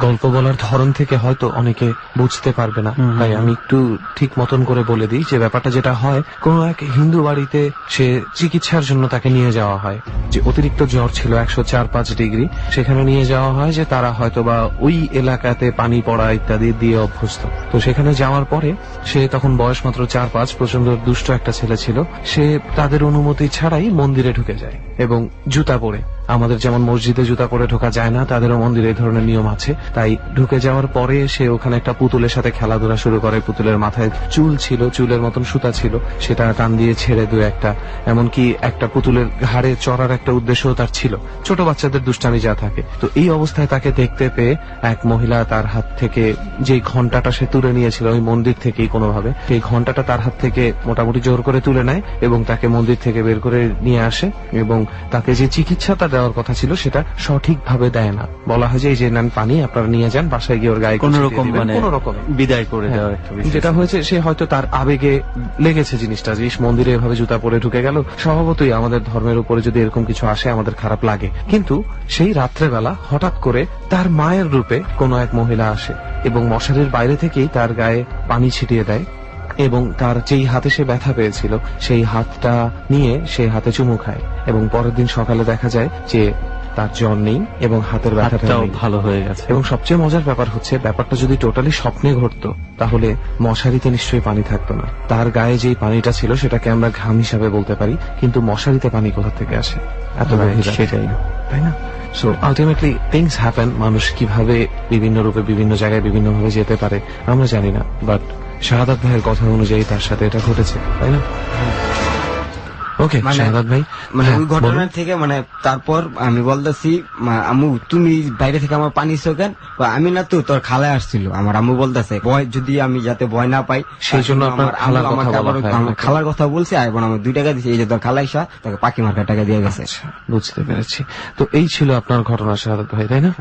গল্প বলার ধরন থেকে হয়তো অনেকে বুঝতে পারবে না, তাই আমি একটু ঠিক মতন করে বলে দিই যে ব্যাপারটা যেটা হয়, কোনো এক হিন্দু বাড়িতে সে চিকিৎসার জন্য তাকে নিয়ে যাওয়া হয়, যে অতিরিক্ত জ্বর ছিল 104-5 ডিগ্রি, সেখানে নিয়ে যাওয়া হয় যে তারা হয়তো বা ওই এলাকাতে পানি পড়া ইত্যাদি দিয়ে অভ্যস্ত। তো সেখানে যাওয়ার পরে সে তখন বয়স মাত্র 4-5, প্রচন্ড দুষ্ট একটা ছেলে ছিল, সে তাদের অনুমতি ছাড়াই মন্দিরে ঢুকে যায় এবং জুতা পরে, আমাদের যেমন মসজিদে জুতা পরে ঢোকা যায় না, তাদেরও মন্দিরে এই ধরনের নিয়ম আছে। তাই ঢুকে যাওয়ার পরে সে ওখানে একটা পুতুলের সাথে খেলাধুলা শুরু করে। পুতুলের মাথায় চুল ছিল, চুলের মতন সুতা ছিল, সেটা টান দিয়ে ছেড়ে দু একটা, এমনকি একটা পুতুলের ঘাড়ে চড়ার একটা উদ্দেশ্যও তার ছিল, ছোট বাচ্চাদের দুষ্টামি যা থাকে। তো এই অবস্থায় তাকে দেখতে পেয়ে এক মহিলা তার হাত থেকে যে ঘন্টাটা সে তুলে নিয়েছিল ওই মন্দির থেকেই কোনোভাবে, সেই ঘন্টাটা তার হাত থেকে মোটামুটি জোর করে তুলে নেয় এবং তাকে মন্দির থেকে বের করে নিয়ে আসে এবং তাকে যে চিকিৎসাটা দেওয়ার কথা ছিল সেটা সঠিকভাবে দেয় না। বলা হয় যে এই যে নেন পানি, আপনারা নিয়ে যান, বাসায় গিয়ে ওর গায়ে কোন রকম মানে কোন রকম বিদায় করে দেওয়ার একটা বিষয়। যেটা হয়েছে, সে হয়তো তার আবেগে লেগেছে জিনিসটা, যে ইস, মন্দিরে এভাবে জুতা পরে ঢুকে গেল। স্বভাবতই আমাদের ধর্মের উপরে যদি এরকম কিছু আসে আমাদের খারাপ লাগে, কিন্তু সেই রাত্রেবেলা হঠাৎ করে তার মায়ের রূপে কোনো এক মহিলা আসে এবং মশারির বাইরে থেকেই তার গায়ে পানি ছিটিয়ে দেয় এবং তার যেই হাতে সে ব্যথা পেয়েছিল সেই হাতটা নিয়ে সে হাতে চুমু খায় এবং পরের দিন সকালে দেখা যায় যে তার জ্বর নেই এবং হাতের ব্যথাটাও ভালো হয়ে গেছে। এবং সবচেয়ে মজার ব্যাপার হচ্ছে, ব্যাপারটা যদি টোটালি স্বপ্নে ঘটতো তাহলে মশারিতে নিশ্চয়ই পানি থাকতো না। তার গায়ে যেই পানিটা ছিল সেটাকে আমরা ঘাম হিসাবে বলতে পারি, কিন্তু মশারিতে পানি কোথা থেকে আসে? এত গভীর, সেটাই, তাই না? So ultimately things happen. মানুষ কিভাবে বিভিন্ন রূপে বিভিন্ন জায়গায় বিভিন্ন ভাবে যেতে পারে আমরা জানি না, বাট শাহাদাত ভাইয়ের কথা অনুযায়ী তার সাথে এটা ঘটেছে, তাই না? ওকে শাহাদাত ভাই, মানে হ্যাঁ, ওই ঘটনার থেকে মানে তারপর আমি বলতেছি, আম্মু তুমি বাইরে থেকে আমার পানি কেন? আমি না, তো তোর খালায় আসছিল। আমার আম্মু বলতেছে ভয়, যদি আমি যাতে ভয় না পাই সেই জন্য আপনার খালার কথা বলা হয়। আমার খালার কথা বলছে, এবং আমার 2 টাকা দিচ্ছে, এই যে তোর খালাই সা তাকে পাখি মার্কা টাকা দিয়ে গেছে। বুঝতে পেরেছি। তো এই ছিল আপনার ঘটনা শাহাদাত ভাই, তাই না?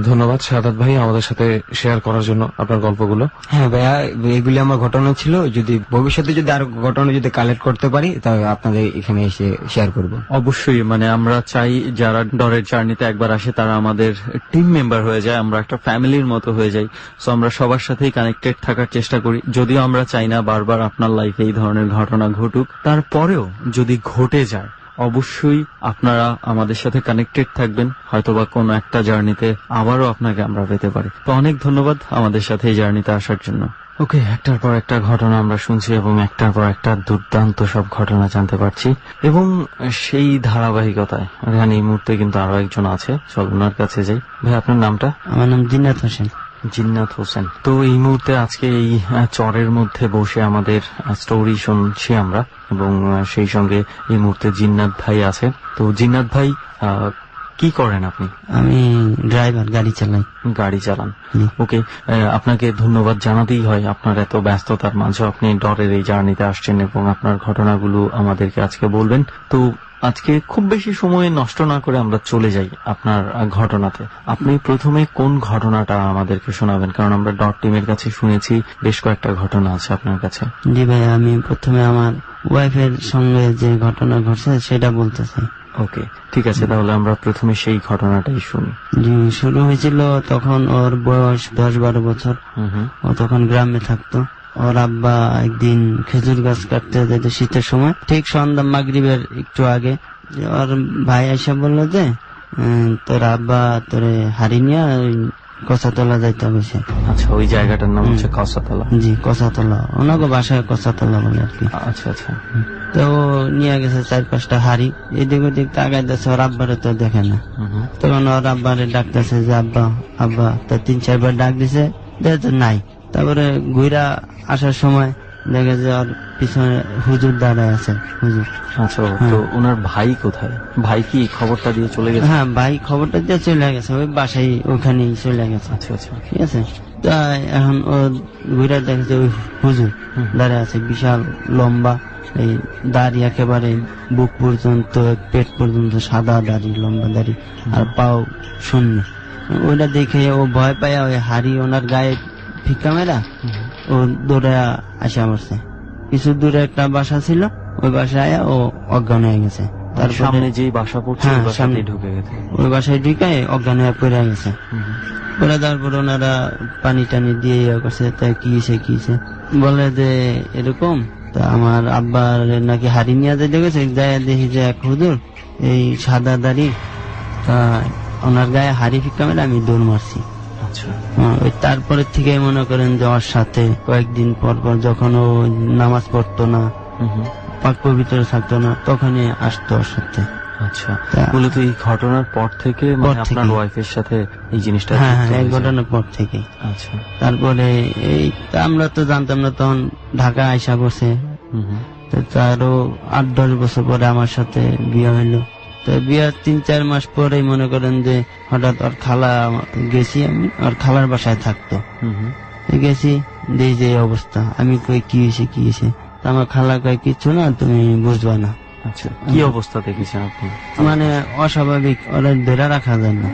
ধন্যবাদ শাহাদাত ভাই আমাদের সাথে শেয়ার করার জন্য আপনার গল্পগুলো। হ্যাঁ ভাইয়া, এগুলি আমার ঘটনা ছিল। যদি ভবিষ্যতে যদি আরো ঘটনা যদি কালেক্ট করতে পারি তাহলে আপনাদের এখানে এসে শেয়ার করব। অবশ্যই, মানে আমরা চাই যারা ডরের জার্নিতে একবার আসে তারা আমাদের টিম মেম্বার হয়ে যায়, আমরা একটা ফ্যামিলির মতো হয়ে যাই। সো আমরা সবার সাথেই কানেক্টেড থাকার চেষ্টা করি, যদিও আমরা চাই না বারবার আপনার লাইফে এই ধরনের ঘটনা ঘটুক। তারপরেও যদি ঘটে যায় অবশ্যই আপনারা আমাদের সাথে কানেক্টেড থাকবেন, হয়তোবা কোনো একটা জার্নিতে আবারও আপনাকে আমরা পেতে পারি। তো অনেক ধন্যবাদ আমাদের সাথে এই জার্নিতে আসার জন্য। ওকে, একটার পর একটা ঘটনা আমরা শুনছি এবং একটার পর একটা দুর্দান্ত সব ঘটনা জানতে পারছি, এবং সেই ধারাবাহিকতায় এখানে এই মুহূর্তে কিন্তু আরো একজন আছে, চল ওনার কাছে যাই। ভাই আপনার নামটা? আমার নাম জিন্নাত হোসেন। জিন্নাত হোসেন। তো এই মুহূর্তে আজকে এই চরের মধ্যে বসে আমাদের স্টোরি শুনছি আমরা, এবং সেই সঙ্গে এই মুহূর্তে জিন্নাত ভাই আছে। তো জিন্নাত ভাই কি করেন আপনি? আমি ড্রাইভার, গাড়ি চালাই। গাড়ি চালান, ওকে। আপনাকে ধন্যবাদ জানাতেই হয়, আপনার এত ব্যস্ততার মাঝে আপনি ডরের এই জার্নিতে আসছেন এবং আপনার ঘটনাগুলো আমাদেরকে আজকে বলবেন। তো আজকে খুব বেশি সময় নষ্ট না করে আমরা চলে যাই আপনার ঘটনাতে। আপনি প্রথমে কোন ঘটনাটা আমাদেরকে শোনাবেন? কারণ আমরা ডট টিমের কাছে শুনেছি বেশ কয়েকটা ঘটনা আছে আপনার কাছে। জি ভাই, আমি প্রথমে আমার ওয়াইফের সঙ্গে যে ঘটনা ঘটছে সেটা বলতেছি। ওকে, ঠিক আছে, তাহলে আমরা প্রথমে সেই ঘটনাটাই শুনি। জি, শুরু হয়েছিল তখন ওর বয়স 10-12 বছর। ও তখন গ্রামে থাকতো। ওর আব্বা একদিন খেজুর গাছ কাটতে যেত শীতের সময়, ঠিক সন্ধ্যা মাগরিবের একটু আগে। ওর ভাই এসে বললো যে তোর আব্বা তোরে হারি নিয়ে কসাতলা যাইতে হবে। আচ্ছা, ওই জায়গাটার নাম হচ্ছে কসাতলা? জি, কসাতলা, ওনাকে বাসায় কসাতলা বলে আর কি। আচ্ছা আচ্ছা। তো নিয়ে গেছে 4-5টা হাড়ি, এদিক ওদিক তাকাইতেছে, ওর আব্বারে তো দেখে না। তখন ওর আব্বারে ডাকতেছে যে আব্বা আব্বা, তো 3-4 বার ডাক দিছে, দেখে নাই। তারপরে ঘুরা আসার সময় দেখে যে ওর পিছনে হুজুর দাঁড়ায় আছে, হুজুর। আচ্ছা, তো ওনার ভাই কোথায়? ভাই কি খবরটা দিয়ে চলে গেছে? হ্যাঁ, ভাই খবরটা দিয়ে চলে গেছে, ওই বাসায় ওখানেই চলে গেছে। আচ্ছা আচ্ছা, ঠিক আছে। তাই এখন ও ঘুরে দেখেছে ওই হুজুর দাঁড়ায় আছে, বিশাল লম্বা, এই দাড়ি একেবারে বুক পর্যন্ত, পেট পর্যন্ত, সাদা দাড়ি, লম্বা দাড়ি, আর পাও শূন্য। ওইটা দেখে ও ভয় পায়, ওই হাড়ি ওনার গায়ে ফিক্কা মেরা ও দৌড়ে আসে পড়ছে। কিছু দূরে একটা বাসা ছিল, ওই বাসায় ও অজ্ঞান হয়ে গেছে। তারপরে সামনে যেই বাসা পড়ছে হ্যাঁ, ওই বাসাতেই সামনে। ঢুকে গেছে। ওই বাসায় ঢুকে অজ্ঞান হয়ে পড়ে গেছে। পরে তারপর ওনারা পানি টানি দিয়ে ইয়ে করছে, তাই কি হয়েছে বলে যে এরকম। তা আমার আব্বার নাকি হাড়ি নিয়ে যেতে গেছে, যায় দেখি যে এক হুজুর এই সাদা দাড়ি, তা ওনার গায়ে হাড়ি ফিক্কা মেরে আমি দৌড় মারছি। আচ্ছা ওই তারপরে থেকে মনে করেন যে ওর সাথে কয়েকদিন পর পর যখন ও নামাজ পড়তো না, পাক পবিত্র থাকতো না, তখনই আসতো ওর সাথে। আচ্ছা, তা- মূলত এই ঘটনার পর থেকে মানে পর আপনার থেকে। ওয়াইফের সাথে এই জিনিসটা হ্যাঁ যুক্ত হ্যাঁ, এই হয়েছে। ঘটনার পর থেকে। আচ্ছা তারপরে এই আমরা তো জানতাম না, তখন ঢাকা আইসা বসে। তো তারও 8-10 বছর পরে আমার সাথে বিয়ে হইলো। তো বিয়ার 3-4 মাস পরেই মনে করেন যে হঠাৎ ওর খালা গেছি, আমি ওর খালার বাসায় থাকতো। গেছি, দেখি যে এই অবস্থা। আমি কই কি হয়েছে। তা আমার খালা কয় কিছু না, তুমি বুঝবা না। আচ্ছা, কি অবস্থা দেখেছেন আপনি? মানে অস্বাভাবিক, ওরা ধরে রাখা যায় না।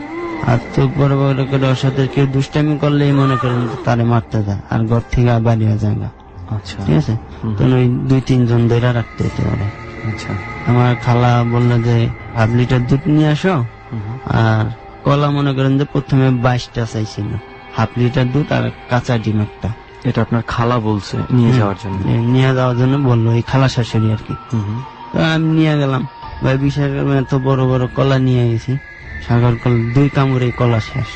আর চোখ বড় বড় করে ওর সাথে কেউ দুষ্টামি করলেই মনে করেন যে তারে মারতে যায়, আর ঘর থেকে বাড়িয়ে যায় না। আচ্ছা ঠিক আছে, তো ওই 2-3 জন ধরে রাখতে হতো ওরা। আচ্ছা আমার খালা বললো যে 1/2 লিটার দুধ নিয়ে আসো, আর কলা মনে করেন যে প্রথমে 22টা চাইছিল, 1/2 লিটার দুধ আর কাঁচা ডিম একটা। এটা আপনার খালা বলছে নিয়ে যাওয়ার জন্য? নিয়ে যাওয়ার জন্য বললো, এই খালা শাশুড়ি আর কি। তো আমি নিয়ে গেলাম, ভাই বিশাল এত বড় বড় কলা নিয়ে গেছি, সাগর কলা 2 কামড়ে কলা শেষ।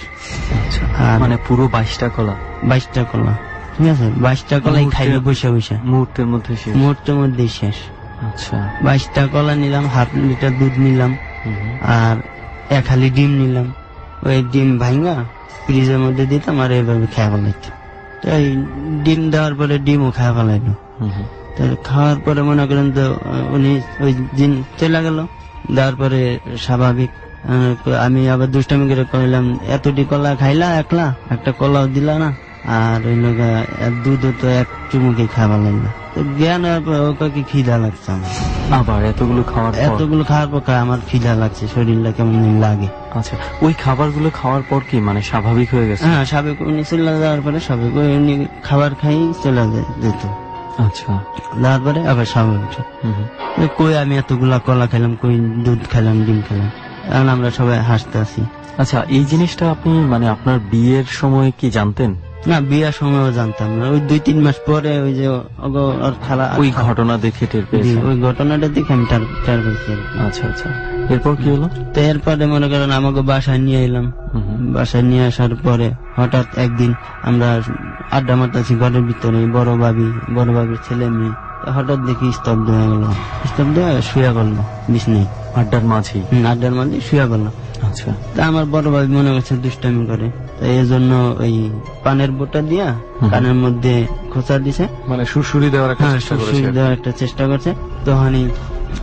আচ্ছা, আর মানে পুরো 22টা কলা? 22টা কলা, ঠিক আছে, 22টা কলাই খাইবে বসে বসে, মুহূর্তের মধ্যে শেষ? মুহূর্তের মধ্যেই শেষ। আচ্ছা 22টা কলা নিলাম, 1/2 লিটার দুধ নিলাম, আর 1 হালি ডিম নিলাম। ওই ডিম ভাঙা ফ্রিজের মধ্যে দিতাম আর এইভাবে খেয়ে ফেলাইতো। তো এই ডিম দেওয়ার পরে ডিমও খেয়ে ফেলাইলো। তো খাওয়ার পরে মনে করেন তো উনি ওই দিন চলে গেল। দেওয়ার পরে স্বাভাবিক আমি আবার দুষ্টামি করে কইলাম, এতটি কলা খাইলা একলা, একটা কলাও দিলা না, আর ওই লোক দুধও তো এক চুমুকে খাওয়া লাগলো। তো জ্ঞান হওয়ার পর ওকে খিদা লাগছে আমার। আবার এতগুলো খাওয়ার পর? এতগুলো খাওয়ার পর আমার খিদা লাগছে, শরীরটা কেমন জানি লাগে। আচ্ছা, ওই খাবারগুলো খাওয়ার পর কি মানে স্বাভাবিক হয়ে গেছে? হ্যাঁ, স্বাভাবিক। উনি চলে যাওয়ার পরে স্বাভাবিক, উনি খাবার খাই চলে যেত। আচ্ছা, যাওয়ার পরে আবার স্বাভাবিক। কই আমি এতগুলা কলা খেলাম, কই দুধ খেলাম, ডিম খেলাম, এখন আমরা সবাই হাসতে আছি। আচ্ছা, এই জিনিসটা আপনি মানে আপনার বিয়ের সময় কি জানতেন? না, বিয়ার সময়ও জানতাম না। ওই 2-3 মাস পরে ওই যে ওর খালা ওই ঘটনা দেখে টের পেয়েছেন? ওই ঘটনাটা দেখে আমি টের পেয়েছি আর কি। আচ্ছা আচ্ছা, এরপর কি হলো? তো এরপরে মনে করেন আমাকে বাসায় নিয়ে এলাম। বাসায় নিয়ে আসার পরে হঠাৎ একদিন আমরা আড্ডা মারতেছি ঘরের ভিতরে, বড় ভাবির ছেলে মেয়ে। হঠাৎ দেখি স্তব্ধ হয়ে গেল, স্তব্ধ হয়ে শুয়ে গেল বিছনায়, আড্ডার মাঝে? আড্ডার মাঝে শুয়ে গেল। আচ্ছা, তা আমার বড় ভাই মনে করছে দুষ্টামি করে, তাই এই জন্য ওই পানের বোটা দিয়া কানের মধ্যে খোঁচা দিছে, মানে সুরসুরি দেওয়ার একটা হ্যাঁ, চেষ্টা করেছে। সুরসুরি দেওয়ার একটা চেষ্টা করছে। তখনই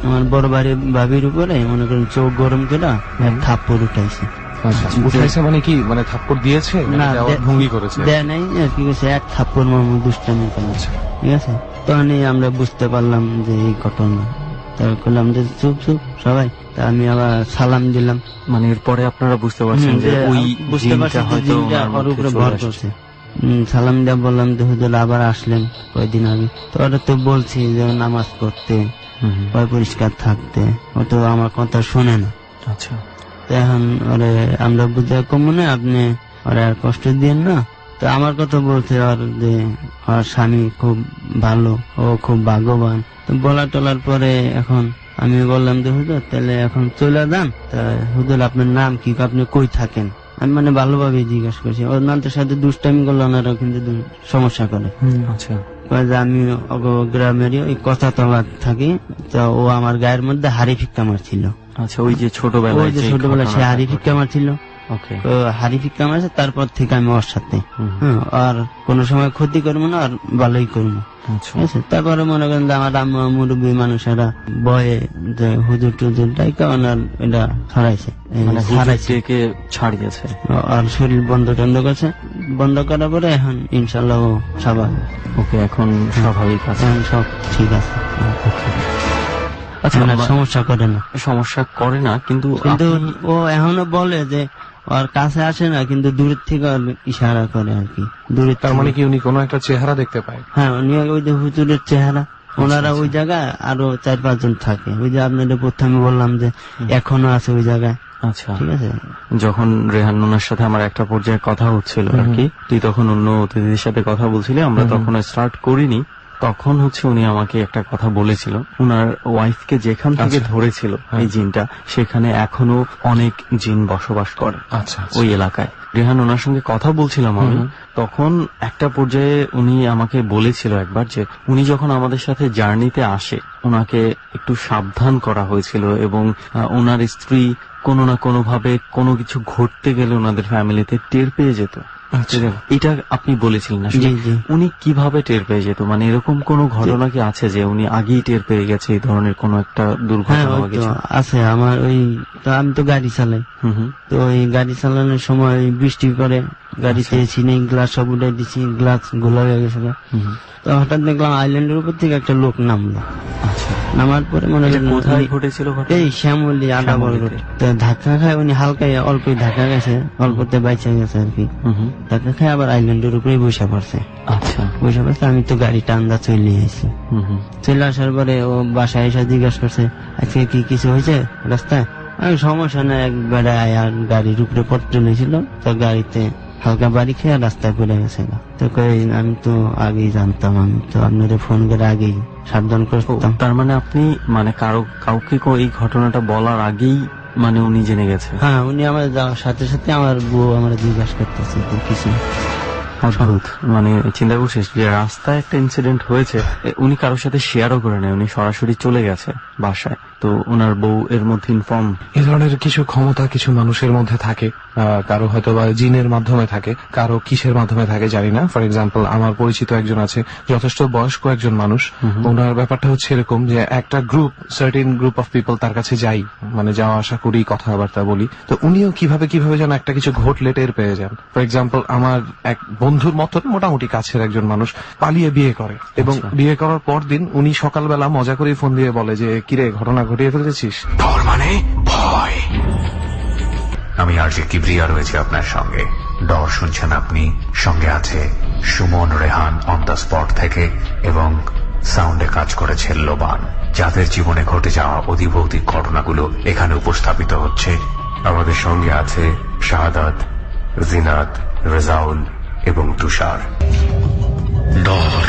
আমার বড় ভাবির উপরে মনে করেন চোখ গরম করে এক থাপ্পড় উঠাইছে। আচ্ছা, উঠাইছে মানে কি, মানে থাপ্পড় দিয়েছে না, দেওয়ার ভঙ্গি করেছে? দেয় নাই আর কি করছে, এক থাপ্পড় মামু দুষ্টামি করেছে। ঠিক আছে, তখনই আমরা বুঝতে পারলাম যে এই ঘটনা। তারপর করলাম যে চুপ সবাই। তা আমি আবার সালাম দিলাম। মানে এরপরে আপনারা বুঝতে পারছেন যে ওই বুঝতে পারছি জিনটা যে হয়তো জিনটা ওনার ওর মধ্যে উপরে চলে ভর আসছে। করছে। সালাম দিয়ে বললাম যে হুজুর আবার আসলেন কয়েকদিন আগে, তো ওরা তো বলছি যে নামাজ পড়তে, পরিষ্কার থাকতে, ও তো আমার কথা শোনে না। আচ্ছা, তো এখন ওরে আমরা বুঝে কম না, আপনি ওরা আর কষ্ট দিয়েন না। তো আমার কথা বলছে ওর যে ওর স্বামী খুব ভালো, ও খুব ভাগ্যবান। তো বলা টলার পরে এখন আমি বললাম যে হুজুর তাহলে এখন চলে যান। তা হুজুর আপনার নাম কি, আপনি কই থাকেন? আমি মানে ভালোভাবে জিজ্ঞাসা করছি। ওর নামটার সাথে দুষ্টামি করলে ওনারা কিন্তু সমস্যা করে। আচ্ছা, যে আমি গ্রামেরই ওই কথা তলা থাকি, তো ও আমার গায়ের মধ্যে হাড়ি ফিক্কা মারছিল। আচ্ছা, ওই যে ছোটবেলায় ওই যে ছোটবেলায় সে হাড়ি ফিক্কা মারছিল, ওকে, হাড়ি ফিক্কা মারছে। তারপর থেকে আমি ওর সাথে আর কোন সময় ক্ষতি করবো না, আর ভালোই করবো। আচ্ছা, ঠিক আছে, তারপরে মনে করেন যে আমার আম্মা মুরব্বী মানুষেরা বয়ে যে হুজুর টুজুর ডাইকা ওনার এটা ছড়াইছে, মানে ছাড়াইছে, হুজুরকে ছাড়িয়েছে। আর শরীর বন্ধ টন্ধ করছে। বন্ধ করার পরে এখন ইনশাল্লাহ ও স্বাভাবিক, ওকে, এখন স্বাভাবিক আছে, এখন সব ঠিক আছে। আচ্ছা, মানে সমস্যা করে না, সমস্যা করে না, কিন্তু কিন্তু ও এখনো বলে যে ওর কাছে আসে না, কিন্তু দূরের থেকে ওর ইশারা করে আর কি, দূরের। তার মানে কি উনি কোনো একটা চেহারা দেখতে পায়? হ্যাঁ, উনি ওই যে হুজুরের চেহারা ওনারা ওই জায়গায় আরো 4-5 জন থাকে, ওই যে আপনাদের প্রথমে বললাম যে এখনো আছে ওই জায়গায়। আচ্ছা, ঠিক আছে। যখন রেহান ওনার সাথে আমার একটা পর্যায়ে কথা হচ্ছিল আর কি, তুই তখন অন্য অতিথিদের সাথে কথা বলছিলি, আমরা তখন স্টার্ট করিনি, তখন উনি আমাকে একটা কথা বলেছিল, উনার ওয়াইফকে যেখান থেকে ধরেছিল এই জিনটা, সেখানে এখনো অনেক জিন বসবাস করে আচ্ছা ওই এলাকায়। রেহান ওনার সঙ্গে কথা বলছিলাম আমি, তখন একটা পর্যায়ে উনি আমাকে বলেছিল একবার যে উনি যখন আমাদের সাথে জার্নিতে আসে ওনাকে একটু সাবধান করা হয়েছিল, এবং ওনার স্ত্রী কোনো না কোনো ভাবে কোনো কিছু ঘটতে গেলে ওনাদের ফ্যামিলিতে টের পেয়ে যেত। এটা আপনি বলেছিলেন না, উনি কিভাবে টের পেয়ে যেত? মানে এরকম কোন ঘটনা কি আছে যে উনি আগেই টের পেয়ে গেছে এই ধরনের কোন একটা দুর্ঘটনা? আছে আমার, ওই তো আমি তো গাড়ি চালাই, তো ওই গাড়ি চালানোর সময় বৃষ্টি করে, গাড়িতে চিনি গ্লাস সব উঠে দিচ্ছি, গ্লাস গোলা হয়ে গেছে, তো হঠাৎ দেখলাম আইল্যান্ডের উপর থেকে একটা লোক নামলো। নামার পরে মনে হয় কোথায় ঘটেছিল? এই শ্যামলী আদা বড় রোড। তো ধাক্কা খায় উনি, হালকা অল্প ধাক্কা গেছে, অল্পতে বাইচে গেছে আর কি। ধাক্কা খায় আবার আইল্যান্ডের উপরে বসে পড়ছে। আচ্ছা, বসে পড়ছে, আমি তো গাড়ি টান্দা চলে আসছি। চলে আসার পরে ও বাসায় এসে জিজ্ঞাসা করছে আজকে কি কিছু হয়েছে রাস্তায়? আমি সমস্যা না, একবারে আর গাড়ির উপরে পড়তে নিয়েছিল, তো গাড়িতে হালকা বাড়ি খেয়ে রাস্তায় পড়ে গেছে। তো আমি তো আগেই জানতাম, আমি তো আপনাদের ফোন করে আগেই সাবধান করতাম। তার মানে আপনি কাউকে এই ঘটনাটা বলার আগেই মানে উনি জেনে গেছে? হ্যাঁ, উনি আমার যাওয়ার সাথে সাথে আমার বউ আমার জিজ্ঞাসা করতেছে কিছু। অদ্ভুত, মানে চিন্তা করছিস যে রাস্তায় একটা ইনসিডেন্ট হয়েছে, উনি কারোর সাথে শেয়ারও করে নেয়, উনি সরাসরি চলে গেছে বাসায়, তো ওনার বউ এর মধ্যে ইনফর্ম। এই ধরনের কিছু ক্ষমতা কিছু মানুষের মধ্যে থাকে, কারো হয়তো বা জিনের মাধ্যমে থাকে, কারো কিসের মাধ্যমে থাকে জানি না। ফর এক্সাম্পল, আমার পরিচিত একজন আছে, যথেষ্ট বয়স্ক একজন মানুষ, ওনার ব্যাপারটা হচ্ছে এরকম যে একটা সার্টেন গ্রুপ অফ পিপল তার কাছে যাই, মানে যাওয়া আসা করি, কথাবার্তা বলি, তো উনিও কিভাবে যেন একটা কিছু ঘটলে টের পেয়ে যান। ফর এক্সাম্পল, আমার এক বন্ধুর মতন মোটামুটি কাছের একজন মানুষ পালিয়ে বিয়ে করে, এবং বিয়ে করার পর দিন উনি সকালবেলা মজা করে ফোন দিয়ে বলে যে কিরে, ঘটনা ঘটিয়ে ফেলেছিস। ডর মানে ভয়। আমি আর যে কিবরিয়া রয়েছে আপনার সঙ্গে। ডর শুনছেন আপনি, সঙ্গে আছে Suman, Rehan on the spot থেকে, এবং সাউন্ডে কাজ করেছে লোবান, যাদের জীবনে ঘটে যাওয়া অধিভৌতিক ঘটনাগুলো এখানে উপস্থাপিত হচ্ছে। আমাদের সঙ্গে আছে শাহাদাত, জিনাত, রেজাউল এবং তুষার। ডর।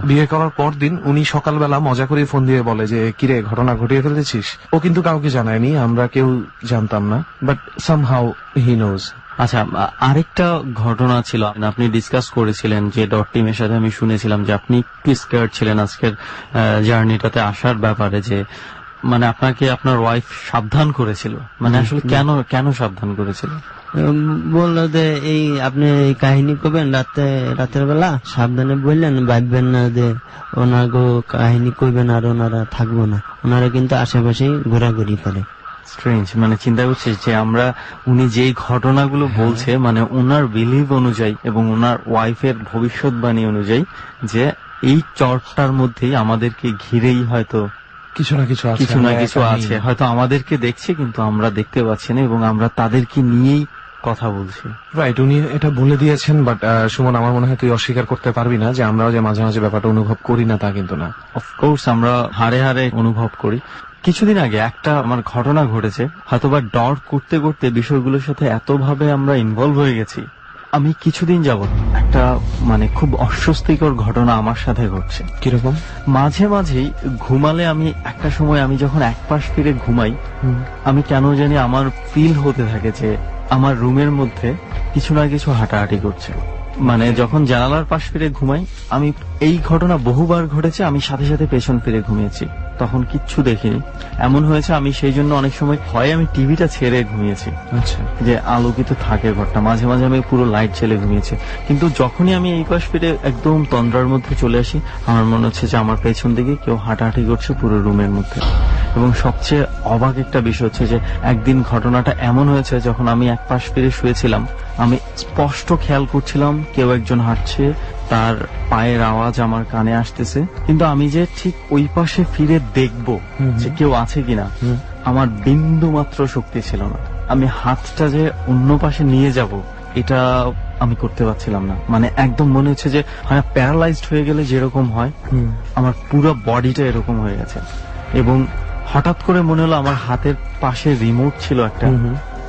বিয়ে করার পর দিন উনি সকালবেলা মজা করে ফোন দিয়ে বলে যে কিরে, ঘটনা ঘটিয়ে ফেলেছিস। ও কিন্তু কাউকে জানায়নি, আমরা কেউ জানতাম না, বাট সামহাউ হি নোজ। আচ্ছা, আরেকটা ঘটনা ছিল আপনি ডিসকাস করেছিলেন যে ডট টিমের সাথে, আমি শুনেছিলাম যে আপনি একটু স্কেয়ার্ড ছিলেন আজকের জার্নিটাতে আসার ব্যাপারে, যে মানে আপনাকে আপনার ওয়াইফ সাবধান করেছিল, মানে আসলে কেন সাবধান করেছিল? বললো যে এই আপনি এই কাহিনী করবেন রাতের বেলা, সাবধানে বললেন, ভাববেন না যে ওনাকে কাহিনী করবেন আর ওনারা থাকবো না, ওনারা কিন্তু আশেপাশেই ঘোরাঘুরি করে। স্ট্রেঞ্জ, মানে চিন্তা করছিস যে উনি যেই ঘটনাগুলো বলছে, মানে ওনার বিলিভ অনুযায়ী এবং ওনার ওয়াইফের ভবিষ্যৎবাণী অনুযায়ী, যে এই চরটার মধ্যেই আমাদেরকে ঘিরেই হয়তো কিছু না কিছু আছে, হয়তো আমাদেরকে দেখছে কিন্তু আমরা দেখতে পাচ্ছি না, এবং আমরা তাদেরকে নিয়েই কথা বলছি। রাইট, উনি এটা বলে দিয়েছেন, বাট সুমন, আমার মনে হয় তুই অস্বীকার করতে পারবি না যে আমরাও যে মাঝে মাঝে ব্যাপারটা অনুভব করি না, তা কিন্তু না। অফকোর্স আমরা হাড়ে হাড়ে অনুভব করি। কিছুদিন আগে একটা আমার ঘটনা ঘটেছে, হয়তোবা ডর করতে করতে বিষয়গুলোর সাথে এতভাবে আমরা ইনভলভ হয়ে গেছি, আমি কিছুদিন যাবত একটা মানে খুব অস্বস্তিকর ঘটনা আমার সাথে ঘটছে। কিরকম? মাঝে মাঝেই ঘুমালে আমি একটা সময় আমি যখন এক পাশ ফিরে ঘুমাই, আমি কেন জানি আমার ফিল হতে থাকে যে আমার রুমের মধ্যে কিছু না কিছু হাঁটাহাঁটি করছে। মানে যখন জানালার পাশ ফিরে ঘুমাই, আমি এই ঘটনা বহুবার ঘটেছে, আমি সাথে সাথে পেছন ফিরে ঘুমিয়েছি, তখন কিচ্ছু দেখিনি। এমন হয়েছে আমি সেই জন্য অনেক সময় আমি টিভিটা ছেড়ে ঘুমিয়েছি, আচ্ছা, যে আলোকিত থাকে ঘরটা, মাঝে মাঝে আমি পুরো লাইট ছেড়ে ঘুমিয়েছি। কিন্তু যখনই আমি এই পাশ ফিরে একদম তন্দ্রার মধ্যে চলে আসি, আমার মনে হচ্ছে যে আমার পেছন দিকে কেউ হাঁটাহাঁটি করছে পুরো রুমের মধ্যে। এবং সবচেয়ে অবাক একটা বিষয় হচ্ছে যে একদিন ঘটনাটা এমন হয়েছে, যখন আমি এক পাশ ফিরে শুয়েছিলাম, আমি স্পষ্ট খেয়াল করছিলাম কেউ একজন হাঁটছে, তার পায়ের আওয়াজ আমার কানে আসতেছে, কিন্তু আমি যে ঠিক ওই পাশে ফিরে দেখবো যে কেউ আছে কিনা, আমার বিন্দু মাত্র শক্তি ছিল না। আমি হাতটা যে অন্য পাশে নিয়ে যাব এটা আমি করতে পারছিলাম না, মানে একদম মনে হচ্ছে যে হয় প্যারালাইজড হয়ে গেলে যেরকম হয় আমার পুরো বডিটা এরকম হয়ে গেছে। এবং হঠাৎ করে মনে হলো আমার হাতের পাশে রিমোট ছিল একটা,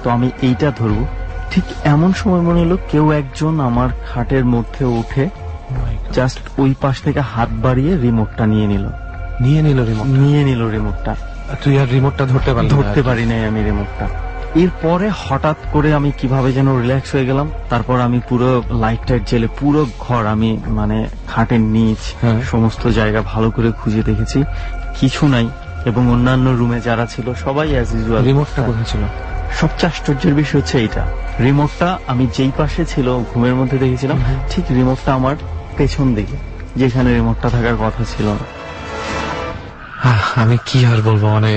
তো আমি এইটা ধরবো, ঠিক এমন সময় মনে হলো কেউ একজন আমার খাটের মধ্যে উঠে জাস্ট ওই পাশ থেকে হাত বাড়িয়ে রিমোটটা নিয়ে নিল রিমোটটা। তুই আর রিমোটটা ধরতে পারি নাই আমি রিমোটটা। এরপরে হঠাৎ করে আমি কিভাবে যেন রিল্যাক্স হয়ে গেলাম। তারপর আমি পুরো লাইট টাইট জেলে পুরো ঘর আমি মানে খাটের নিচ সমস্ত জায়গা ভালো করে খুঁজে দেখেছি, কিছু নাই। এবং অন্যান্য রুমে যারা ছিল সবাই অ্যাজ ইউজুয়াল। রিমোটটা কোথায় ছিল? সবচেয়ে আশ্চর্যের বিষয় হচ্ছে এইটা, রিমোটটা আমি যেই পাশে ছিল ঘুমের মধ্যে দেখেছিলাম, ঠিক রিমোটটা আমার পেছন দিকে, যেখানে রিমোটটা থাকার কথা ছিল না। আমি কি আর বলবো, মানে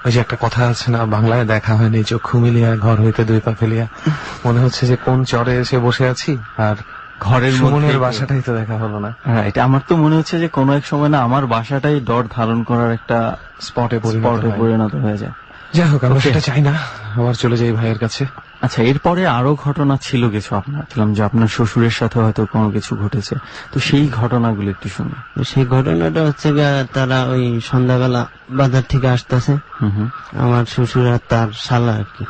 ওই যে একটা কথা আছে না, বাংলায় দেখা হয়নি চক্ষু মিলিয়া ঘর হইতে দুই পা ফেলিয়া। মনে হচ্ছে যে কোন চরে এসে বসে আছি আর ঘরের মনের বাসাটাই তো দেখা হলো না। এটা আমার তো মনে হচ্ছে যে কোনো এক সময় না আমার বাসাটাই ডর ধারণ করার একটা স্পটে পরিণত হয়ে যায়। যাই হোক, আমরা সেটা চাই না, আবার চলে যাই ভাইয়ের কাছে। আচ্ছা, এরপরে আরো ঘটনা ছিল কিছু, আপনার দেখলাম যে আপনার শ্বশুরের সাথে হয়তো কোনো কিছু ঘটেছে, তো সেই ঘটনাগুলো একটু শুনি। সেই ঘটনাটা হচ্ছে তারা ওই সন্ধ্যাবেলা বাজার থেকে আসতেছে, আমার শ্বশুর আর তার শালা আর কি,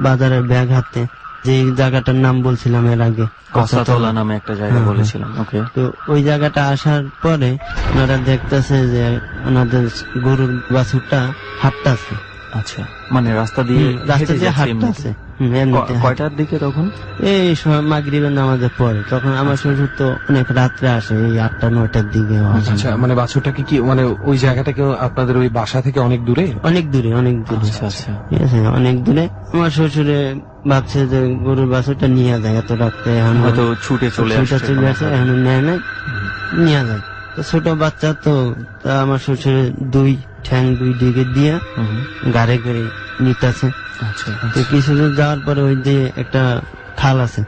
বাজারের ব্যাগ হাতে, যে জায়গাটার নাম বলছিলাম এর আগে, কসাতলা নামে একটা জায়গা বলেছিলাম। ওকে, তো ওই জায়গাটা আসার পরে ওনারা দেখতেছে যে ওনাদের গরুর বাছুরটা হাঁটতেছে। আচ্ছা, মানে রাস্তা দিয়ে হাঁটতেছে। কয়টার দিকে তখন? এই মাগরিবের নামাজের পরে। তখন আমার শ্বশুর তো অনেক রাত্রে আসে, এই 8টা-9টার দিকে। আচ্ছা, মানে বাছুরটা কি মানে ওই জায়গাটা কি আপনাদের ওই বাসা থেকে অনেক দূরে? অনেক দূরে। আচ্ছা, ঠিক আছে, অনেক দূরে। আমার শ্বশুরে ভাবছে যে গরুর বাছুরটা নিয়ে যায়, এত রাত্রে হয়তো ছুটে চলে আসে, এখন নেয় নাই, নিয়ে যায়। ছোট বাচ্চা তো, আমার শ্বশুরে দুই ঠ্যাং দুই দিকে দিয়ে গাড়ে করে নিতেছে। তো কিছুদিন যাওয়ার পরে ওই যে একটা খাল আছে,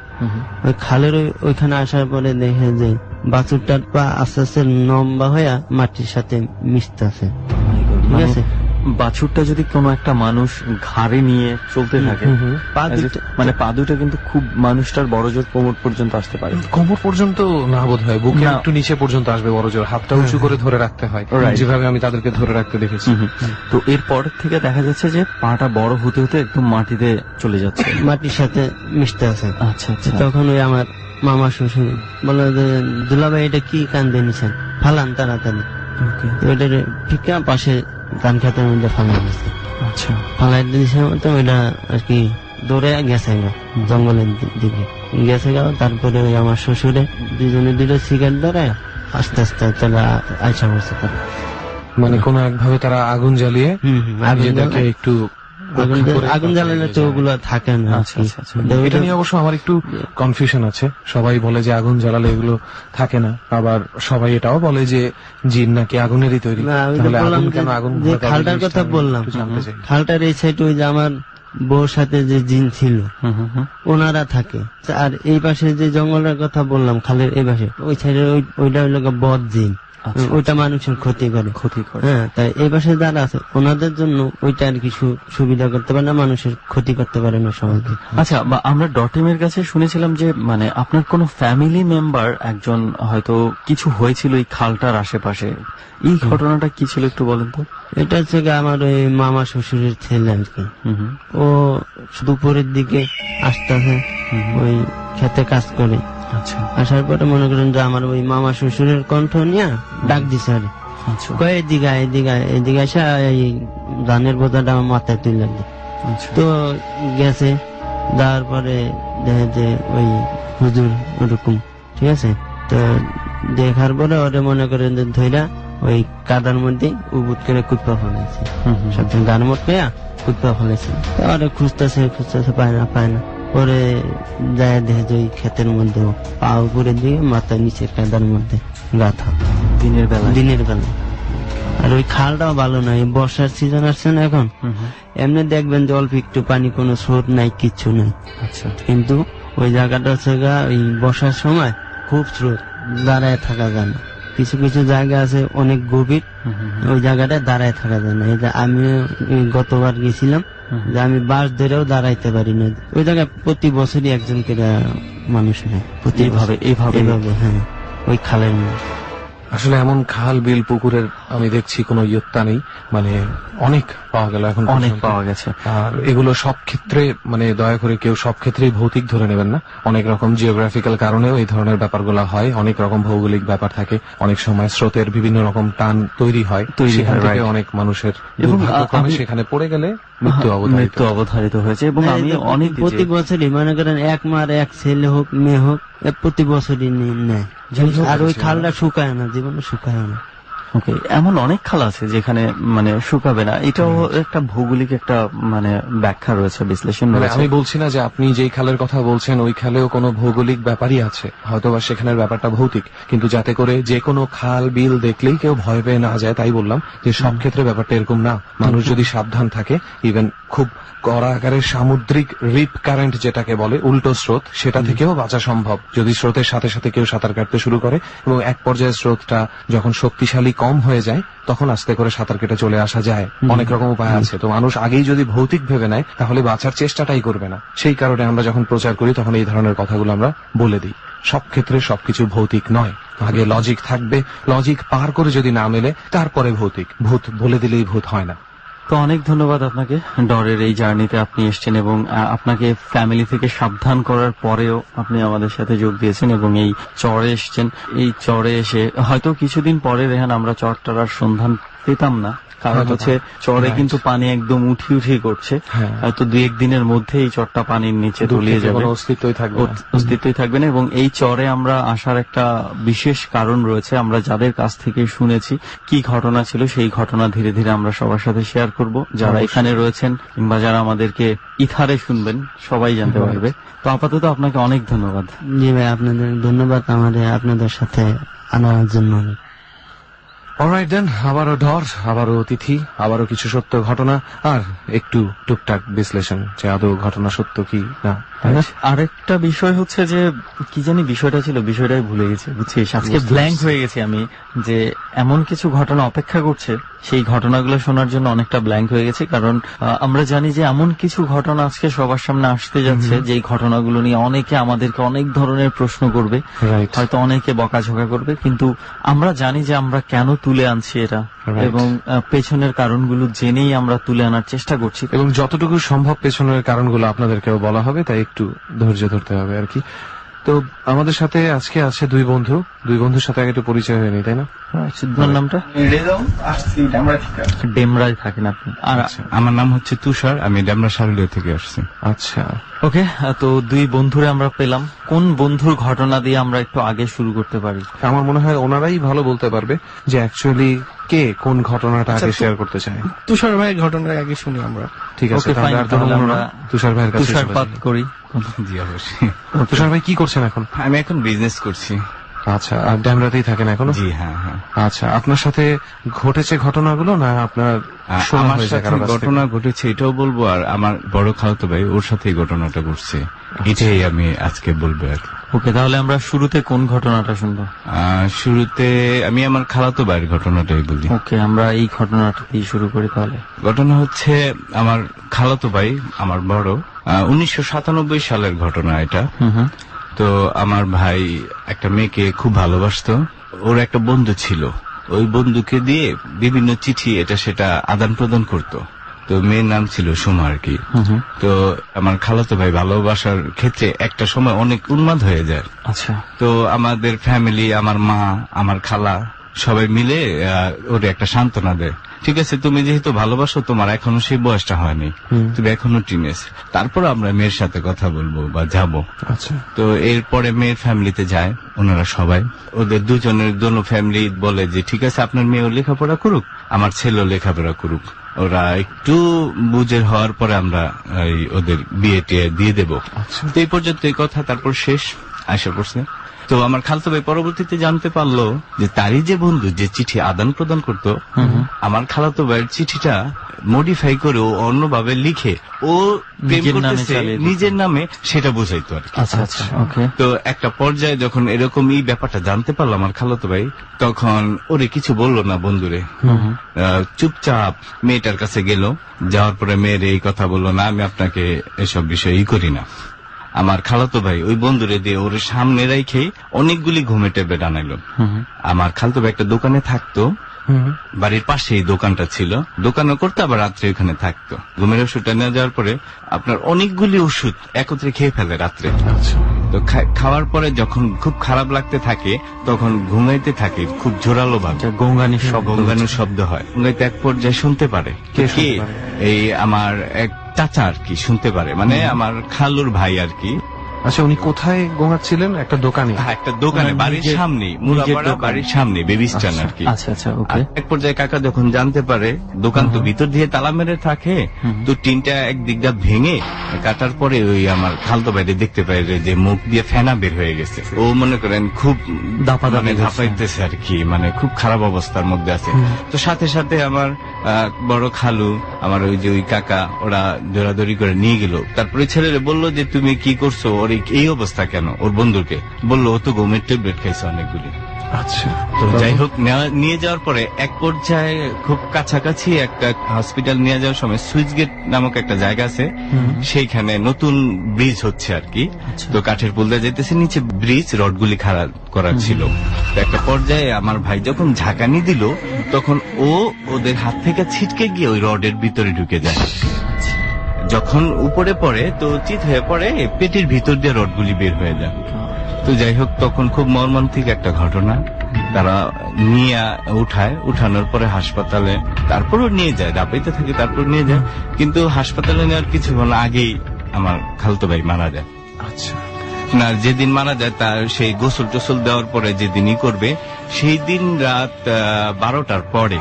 ওই খালের ওইখানে আসার পরে দেখে যে বাছুরটার পা আস্তে আস্তে লম্বা হয়ে মাটির সাথে মিশতেছে। ঠিক আছে, বাছুরটা যদি কোনো একটা মানুষ ঘাড়ে নিয়ে চলতে থাকে, মানে পা দুটো কিন্তু খুব মানুষটার বড় জোর কোমর পর্যন্ত আসতে পারে। কোমর পর্যন্ত না বোধ হয়, বুকে একটু নিচে পর্যন্ত আসবে বড় জোর, হাতটা উঁচু করে ধরে রাখতে হয়, যেভাবে আমি তাদেরকে ধরে রাখতে দেখেছি। তো এরপর থেকে দেখা যাচ্ছে যে পাটা বড় হতে হতে একদম মাটিতে চলে যাচ্ছে, মাটির সাথে মিশতে আছে। আচ্ছা, তখন ওই আমার মামা শ্বশুর বলে যে দুলাভাই এটা কি কান্দে নিছেন, ফালান তাড়াতাড়ি। ওইটা ঠিক পাশে ধান খেতের মধ্যে ফালাই দিচ্ছে। আচ্ছা, ফালাই দিয়েছে মতো ওইটা আর কি দৌড়ে গেছে জঙ্গলের দিকে গেছে গেল। তারপরে ওই আমার শ্বশুরে দুজনে দুটো সিগারেট ধরে আস্তে আস্তে তারা আইসা পড়ছে। তারা মানে কোন একভাবে তারা আগুন জ্বালিয়ে একটু আগুন জ্বালালে তো ওগুলো থাকে না। এটা নিয়ে অবশ্য আমার একটু কনফিউশন আছে। সবাই বলে যে আগুন জ্বালালে এগুলো থাকে না, আবার সবাই এটাও বলে যে জিন নাকি আগুনেরই তৈরি। যে খালটার কথা বললাম, খালটার এই সাইড ওই যে আমার বউর সাথে যে জিন ছিল ওনারা থাকে। আর এই পাশে যে জঙ্গলের কথা বললাম খালের এই পাশে, ওই সাইডে ওইটা হইল বদ জিন, ওইটা মানুষের ক্ষতি করে। হ্যাঁ, তাই এই পাশে যারা আছে ওনাদের জন্য ওইটা আর কিছু সুবিধা করতে পারে না, মানুষের ক্ষতি করতে পারে না সবাইকে। আচ্ছা, আমরা ডটিমের কাছে শুনেছিলাম যে মানে আপনার কোন ফ্যামিলি মেম্বার একজন হয়তো কিছু হয়েছিল এই খালটার আশেপাশে, এই ঘটনাটা কি ছিল একটু বলেন তো? এটা হচ্ছে আমার ওই মামা শ্বশুরের ছেলে আর কি। ও দুপুরের দিকে আসতেছে, ওই খেতে কাজ করে। আচ্ছা, আসার পরে মনে করেন যে আমার ওই মামা শ্বশুরের কণ্ঠ নিয়ে ডাক দিছে আরে, এদিকে আসা এই ধানের বোঝাটা আমার মাথায় তুলে লাগবে। তো গেছে, যাওয়ার পরে দেখে যে ওই হুজুর ওরকম, ঠিক আছে। তো দেখার পরে ওরে মনে করেন যে ধৈরা ওই কাদার মধ্যে উবুত করে কুপ্পা ফেলেছে, সবদিন গান মোট পেয়া কুপ্পা ফেলেছে। ওরে খুঁজতেছে পায় না। পরে যায় দেখে যে ওই ক্ষেতের মধ্যে পা উপরের দিকে মাথা নিচের কাদার মধ্যে গাথা, দিনের বেলা। আর ওই খালটাও ভালো নয়, বর্ষার সিজন আসছে না এখন, এমনি দেখবেন যে অল্প একটু পানি, কোনো স্রোত নাই, কিচ্ছু নাই। আচ্ছা, কিন্তু ওই জায়গাটা হচ্ছে ওই বর্ষার সময় খুব স্রোত, দাঁড়ায় থাকা যায় না। কিছু কিছু জায়গা আছে অনেক গভীর, ওই জায়গাটা দাঁড়ায় থাকা যায় না। এই যে আমি গতবার গেছিলাম, যে আমি বাস ধরেও দাঁড়াইতে পারি না। ওই জায়গায় প্রতি বছরই একজন করে মানুষ নেয়, প্রতি এইভাবে হ্যাঁ, ওই খালের মধ্যে। আসলে এমন খাল বিল পুকুরের আমি দেখছি কোনো ইয়ত্তা নেই, মানে অনেক পাওয়া গেল এখন অনেক পর্যন্ত। পাওয়া গেছে। আর এগুলো সব ক্ষেত্রে মানে দয়া করে কেউ সব ক্ষেত্রেই ভৌতিক ধরে নেবেন না। অনেক রকম জিওগ্রাফিক্যাল কারণেও এই ধরনের ব্যাপারগুলো হয়, অনেক রকম ভৌগোলিক ব্যাপার থাকে, অনেক সময় স্রোতের বিভিন্ন রকম টান তৈরি হয়, সেখান থেকে অনেক মানুষের এবং দুর্ভাগ্যক্রমে সেখানে পড়ে গেলে মৃত্যু অবধারিত হয়েছে। এবং হ্যাঁ, আমি এই যে অনেক প্রতি বছরই মনে করেন এক মার এক ছেলে হোক মেয়ে হোক, প্রতি বছরই নেয়। আর ওই খালটা শুকায় না, জীবনে শুকায় না। ওকে, এমন অনেক খাল আছে যেখানে মানে শুকাবে না। এটাও একটা ভৌগোলিক একটা মানে ব্যাখ্যা রয়েছে, বিশ্লেষণ মানে রয়েছে। আমি বলছি না যে আপনি যেই খালের কথা বলছেন ওই খালেও কোনো ভৌগোলিক ব্যাপারই আছে, হয়তোবা সেখানের ব্যাপারটা ভৌতিক, কিন্তু যাতে করে যে কোনো খাল বিল দেখলেই কেউ ভয় পেয়ে না যায় তাই বললাম যে সব ক্ষেত্রে ব্যাপারটা এরকম না। মানুষ যদি সাবধান থাকে, ইভেন খুব কড়া আকারের সামুদ্রিক রিপ কারেন্ট যেটাকে বলে, উল্টো স্রোত, সেটা থেকেও বাঁচা সম্ভব যদি স্রোতের সাথে সাথে কেউ সাঁতার কাটতে শুরু করে। এবং এক পর্যায়ে স্রোতটা যখন শক্তিশালী কম হয়ে যায় তখন আস্তে করে সাঁতার কেটে চলে আসা যায়। অনেক রকম উপায় আছে। তো মানুষ আগেই যদি ভৌতিক ভেবে নেয় তাহলে বাঁচার চেষ্টাটাই করবে না। সেই কারণে আমরা যখন প্রচার করি তখন এই ধরনের কথাগুলো আমরা বলে দিই। সব ক্ষেত্রে সবকিছু ভৌতিক নয়, আগে লজিক থাকবে, লজিক পার করে যদি না মেলে তারপরে ভৌতিক। ভূত বলে দিলেই ভূত হয় না। তো অনেক ধন্যবাদ আপনাকে, ডরের এই জার্নিতে আপনি এসেছেন এবং আপনাকে ফ্যামিলি থেকে সাবধান করার পরেও আপনি আমাদের সাথে যোগ দিয়েছেন এবং এই চরে এসেছেন। এই চরে এসে হয়তো কিছুদিন পরে রেহান আমরা চরটার আর সন্ধান পেতাম না, কারণ হচ্ছে চরে কিন্তু পানি একদম উঠি করছে। হয়তো 2-1 দিনের মধ্যে এই চরটা পানির নিচে তলিয়ে যাবে, অস্তিত্বই থাকবে না। এবং এই চরে আমরা আসার একটা বিশেষ কারণ রয়েছে। আমরা যাদের কাছ থেকে শুনেছি কি ঘটনা ছিল, সেই ঘটনা ধীরে ধীরে আমরা সবার সাথে শেয়ার করব। যারা এখানে রয়েছেন কিংবা যারা আমাদেরকে ইথারে শুনবেন সবাই জানতে পারবে। তো আপাতত আপনাকে অনেক ধন্যবাদ। জি ভাই, আপনাদের ধন্যবাদ আমাদের আপনাদের সাথে আনার জন্য। অলরাইট দেন, আবারও ডর, আবারও অতিথি, আবারও কিছু সত্য ঘটনা, আর একটু টুকটাক বিশ্লেষণ যে আদৌ ঘটনা সত্য কি না। আরেকটা বিষয় হচ্ছে যে কি জানি বিষয়টা ছিল, বিষয়টাই ভুলে গেছি, বুঝছিস। আজকে ব্ল্যাঙ্ক হয়ে গেছি আমি, যে এমন কিছু ঘটনা অপেক্ষা করছে, সেই ঘটনাগুলো শোনার জন্য অনেকটা ব্ল্যাঙ্ক হয়ে গেছে। কারণ আমরা জানি যে এমন কিছু ঘটনা আজকে সবার সামনে আসতে যাচ্ছে, যে ঘটনাগুলো নিয়ে অনেকে আমাদেরকে অনেক ধরনের প্রশ্ন করবে, হয়তো অনেকে বকাঝকা করবে, কিন্তু আমরা জানি যে আমরা কেন তুলে আনছি এটা, এবং পেছনের কারণগুলো জেনেই আমরা তুলে আনার চেষ্টা করছি। এবং যতটুকু সম্ভব পেছনের কারণগুলো আপনাদেরকেও বলা হবে, তাই একটু ধৈর্য ধরতে হবে আর কি। তো আমাদের সাথে আজকে আছে দুই বন্ধুর সাথে আগে একটু পরিচয় হয়নি, তাই না? আপনার নামটা? ডেমরায় থাকেন আপনি? আর আমার নাম হচ্ছে তুষার, আমি ডেমরা শারুলিয়া থেকে আসছি। আচ্ছা, ওকে। তো দুই বন্ধুরে আমরা পেলাম। কোন বন্ধুর ঘটনা দিয়ে আমরা একটু আগে শুরু করতে পারি? আমার মনে হয় ওনারাই ভালো বলতে পারবে যে অ্যাকচুয়ালি কে কোন ঘটনাটা আগে শেয়ার করতে চায়। তুষার ভাইয়ের ঘটনার আগে শুনি আমরা। ঠিক আছে, Okay, fine, তাহলে আমরা তুষার ভাইয়ের কাছে তুষারপাত করি। জি অবশ্যই। তুষার ভাই কি করছেন এখন? আমি এখন বিজনেস করছি। আচ্ছা, আর ড্যামরাতেই থাকেন এখনো? জি হ্যাঁ হ্যাঁ। আচ্ছা, আপনার সাথে ঘটেছে ঘটনাগুলো না আপনার শোনা আমার হয়েছে সাথে কারো কাছ থেকে? ঘটনা ঘটেছে এটাও বলবো, আর আমার বড় খালাতো ভাই ওর সাথে ঘটনাটা ঘটছে, এটাই আমি আজকে বলবো আর কি। ওকে, তাহলে আমরা শুরুতে কোন ঘটনাটা শুনবো? শুরুতে আমি আমার খালাতো ভাইয়ের ঘটনাটাই বলি। ওকে, আমরা এই ঘটনাটা দিয়ে শুরু করি তাহলে। ঘটনা হচ্ছে আমার খালাতো ভাই, আমার বড়, 1997 সালের ঘটনা এটা। তো আমার ভাই একটা মেয়েকে খুব ভালোবাসতো। ওর একটা বন্ধু ছিল, ওই বন্ধুকে দিয়ে বিভিন্ন চিঠি এটা সেটা আদান প্রদান করতো। তো মেয়ের নাম ছিল সুমা আর কি। তো আমার খালাতো ভাই ভালোবাসার ক্ষেত্রে একটা সময় অনেক উন্মাদ হয়ে যায়। আচ্ছা। তো আমাদের ফ্যামিলি, আমার মা, আমার খালা সবাই মিলে ওর একটা সান্ত্বনা দেয়, ঠিক আছে তুমি যেহেতু ভালোবাসো, তোমার এখনো সেই বয়সটা হয়নি, তুমি এখনো টিনেজ, তারপর আমরা মেয়ের সাথে কথা বলবো বা যাবো। আচ্ছা। তো এরপরে মেয়ের ফ্যামিলিতে যায় ওনারা সবাই, ওদের দুজনের ফ্যামিলি বলে যে ঠিক আছে আপনার মেয়েও লেখাপড়া করুক, আমার ছেলেও লেখাপড়া করুক। ওরা একটু বুঝের হওয়ার পরে আমরা ওদের বিয়ে টিয়ে দিয়ে দেবো। তো এই পর্যন্ত এই কথা, তারপর শেষ। আশা করছে। তো আমার খালতো ভাই পরবর্তীতে জানতে পারলো যে তারই যে বন্ধু যে চিঠি আদান প্রদান করতো, আমার খালাতো ভাইয়ের চিঠিটা মডিফাই করে ও অন্যভাবে লিখে ও প্রেম নিজের নামে করতেছে চালিয়ে দিত। নিজের নামে, সেটা বোঝাইতো আর কি। আচ্ছা আচ্ছা, ওকে। তো একটা পর্যায়ে যখন এরকম এই ব্যাপারটা জানতে পারলো আমার খালাতো ভাই, তখন ওরে কিছু বললো না বন্ধুরে, চুপচাপ মেয়েটার কাছে গেল। যাওয়ার পরে মেয়ের এই কথা বললো, না আমি আপনাকে এসব বিষয় করি না। আমার খালাতো ভাই ওই বন্ধুরে দিয়ে ওর সামনে রেখেই অনেকগুলি ঘুমে ট্যাবলেট আনাইলো। আমার খালাতো ভাই একটা দোকানে থাকতো, বাড়ির পাশে এই দোকানটা ছিল, দোকানও করতো আবার রাত্রে ওখানে থাকতো। ঘুমের ওষুধটা নিয়ে যাওয়ার পরে আপনার অনেকগুলি ওষুধ একত্রে খেয়ে ফেলে রাত্রে। তো খাওয়ার পরে যখন খুব খারাপ লাগতে থাকে তখন ঘুমাইতে থাকে খুব জোরালো ভাবে, গঙ্গানির শব্দ হয়। ঘুমাইতে এক পর্যায়ে শুনতে পারে কে কি শুনতে পারে? এই আমার এক চাচা আর কি শুনতে পারে, মানে আমার খালুর ভাই আর কি। আচ্ছা, উনি কোথায় ঘুমাচ্ছিলেন? একটা দোকানে? একটা দোকানে, বাড়ির সামনে, মুরাপাড়া বাড়ির সামনে, বেবি স্ট্যান্ড আর কি। আচ্ছা আচ্ছা, ওকে। আর এক পর্যায়ে কাকা যখন জানতে পারে, দোকান তো ভিতর দিয়ে তালা মেরে থাকে, তো টিনটা একদিক দিয়ে ভেঙে কাটার পরে ওই আমার খালতো বাইরে দেখতে পাই যে মুখ দিয়ে ফেনা বের হয়ে গেছে। ও মনে করেন খুব ধাপাইতেছে আর কি, মানে খুব খারাপ অবস্থার মধ্যে আছে। তো সাথে সাথে আমার বড় খালু, আমার ওই যে ওই কাকা, ওরা দৌড়াদৌড়ি করে নিয়ে গেল। তারপরে ছেলেরে বললো যে তুমি কি করছো, ওর এই অবস্থা কেন? ওর বন্ধুকে বললো ও তো ঘুমের ট্যাবলেট খাইছে অনেকগুলি। আচ্ছা, তো যাই হোক নিয়ে যাওয়ার পরে এক পর্যায়ে খুব কাছাকাছি একটা হসপিটাল নিয়ে যাওয়ার সময় সুইচ গেট নামক একটা জায়গা আছে, সেইখানে নতুন ব্রিজ হচ্ছে আর কি। তো কাঠের পুল দিয়ে যেতেছে, নিচে ব্রিজ রডগুলি খাড়া করা ছিল। তো একটা পর্যায়ে আমার ভাই যখন ঝাঁকানি দিল, তখন ও ওদের হাত থেকে ছিটকে গিয়ে ওই রডের ভিতরে ঢুকে যায়। যখন উপরে পড়ে তো চিত হয়ে পড়ে, পেটের ভিতর দিয়ে রডগুলি বের হয়ে যায়। তো যাই হোক, তখন খুব মর্মান্তিক একটা ঘটনা। তারা নিয়ে উঠানোর পরে হাসপাতালে, তারপরও নিয়ে যায়, দাপাইতে থাকে, তারপর নিয়ে যায়। কিন্তু হাসপাতালে নেওয়ার কিছুক্ষণ আগেই আমার খালতো ভাই মারা যায়। আচ্ছা, না, যেদিন মারা যায় তার সেই গোসল টোসল দেওয়ার পরে যেদিনই করবে, সেই দিন রাত 12টার পরে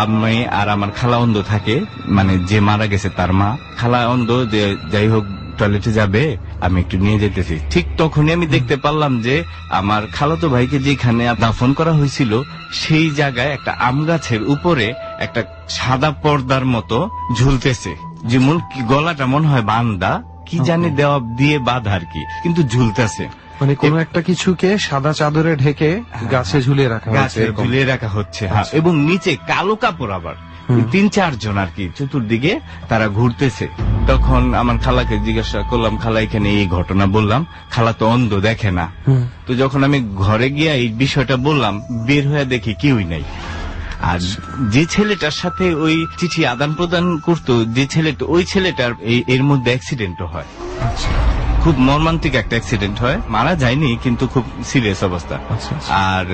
আমি আর আমার খালা অন্ধ থাকে, মানে যে মারা গেছে তার মা। খালা অন্ধ, যে যাই হোক টয়লেটে যাবে, আমি একটু নিয়ে যেতেছি। ঠিক তখনই আমি দেখতে পারলাম যে আমার খালাতো ভাইকে যেখানে দাফন করা হয়েছিল সেই জায়গায় একটা আম গাছের উপরে একটা সাদা পর্দার মতো ঝুলতেছে, যেমন কি গলাটা মনে হয় বান্দা, কি জানি দেওয়া দিয়ে বাঁধা আর কি, কিন্তু ঝুলতেছে। মানে কোন একটা কিছুকে সাদা চাদরে ঢেকে গাছে ঝুলিয়ে রাখা হয়েছে, গাছে এরকম। ঝুলিয়ে রাখা হচ্ছে, হ্যাঁ। এবং নিচে কালো কাপড়, আবার 3-4 জন আর কি চতুর্দিকে তারা ঘুরতেছে। তখন আমার খালাকে জিজ্ঞাসা করলাম, খালা এখানে এই ঘটনা বললাম, খালা তো অন্ধ, দেখে না। তো যখন আমি ঘরে গিয়ে এই বিষয়টা বললাম, বের হয়ে দেখি কেউই নাই। আর যে ছেলেটার সাথে ওই চিঠি আদান প্রদান করতো, যে ছেলেটা, ওই ছেলেটার এর মধ্যে অ্যাক্সিডেন্টও হয়। খুব মর্মান্তিক একটা অ্যাক্সিডেন্ট হয়, মারা যায়নি কিন্তু খুব সিরিয়াস অবস্থা। আর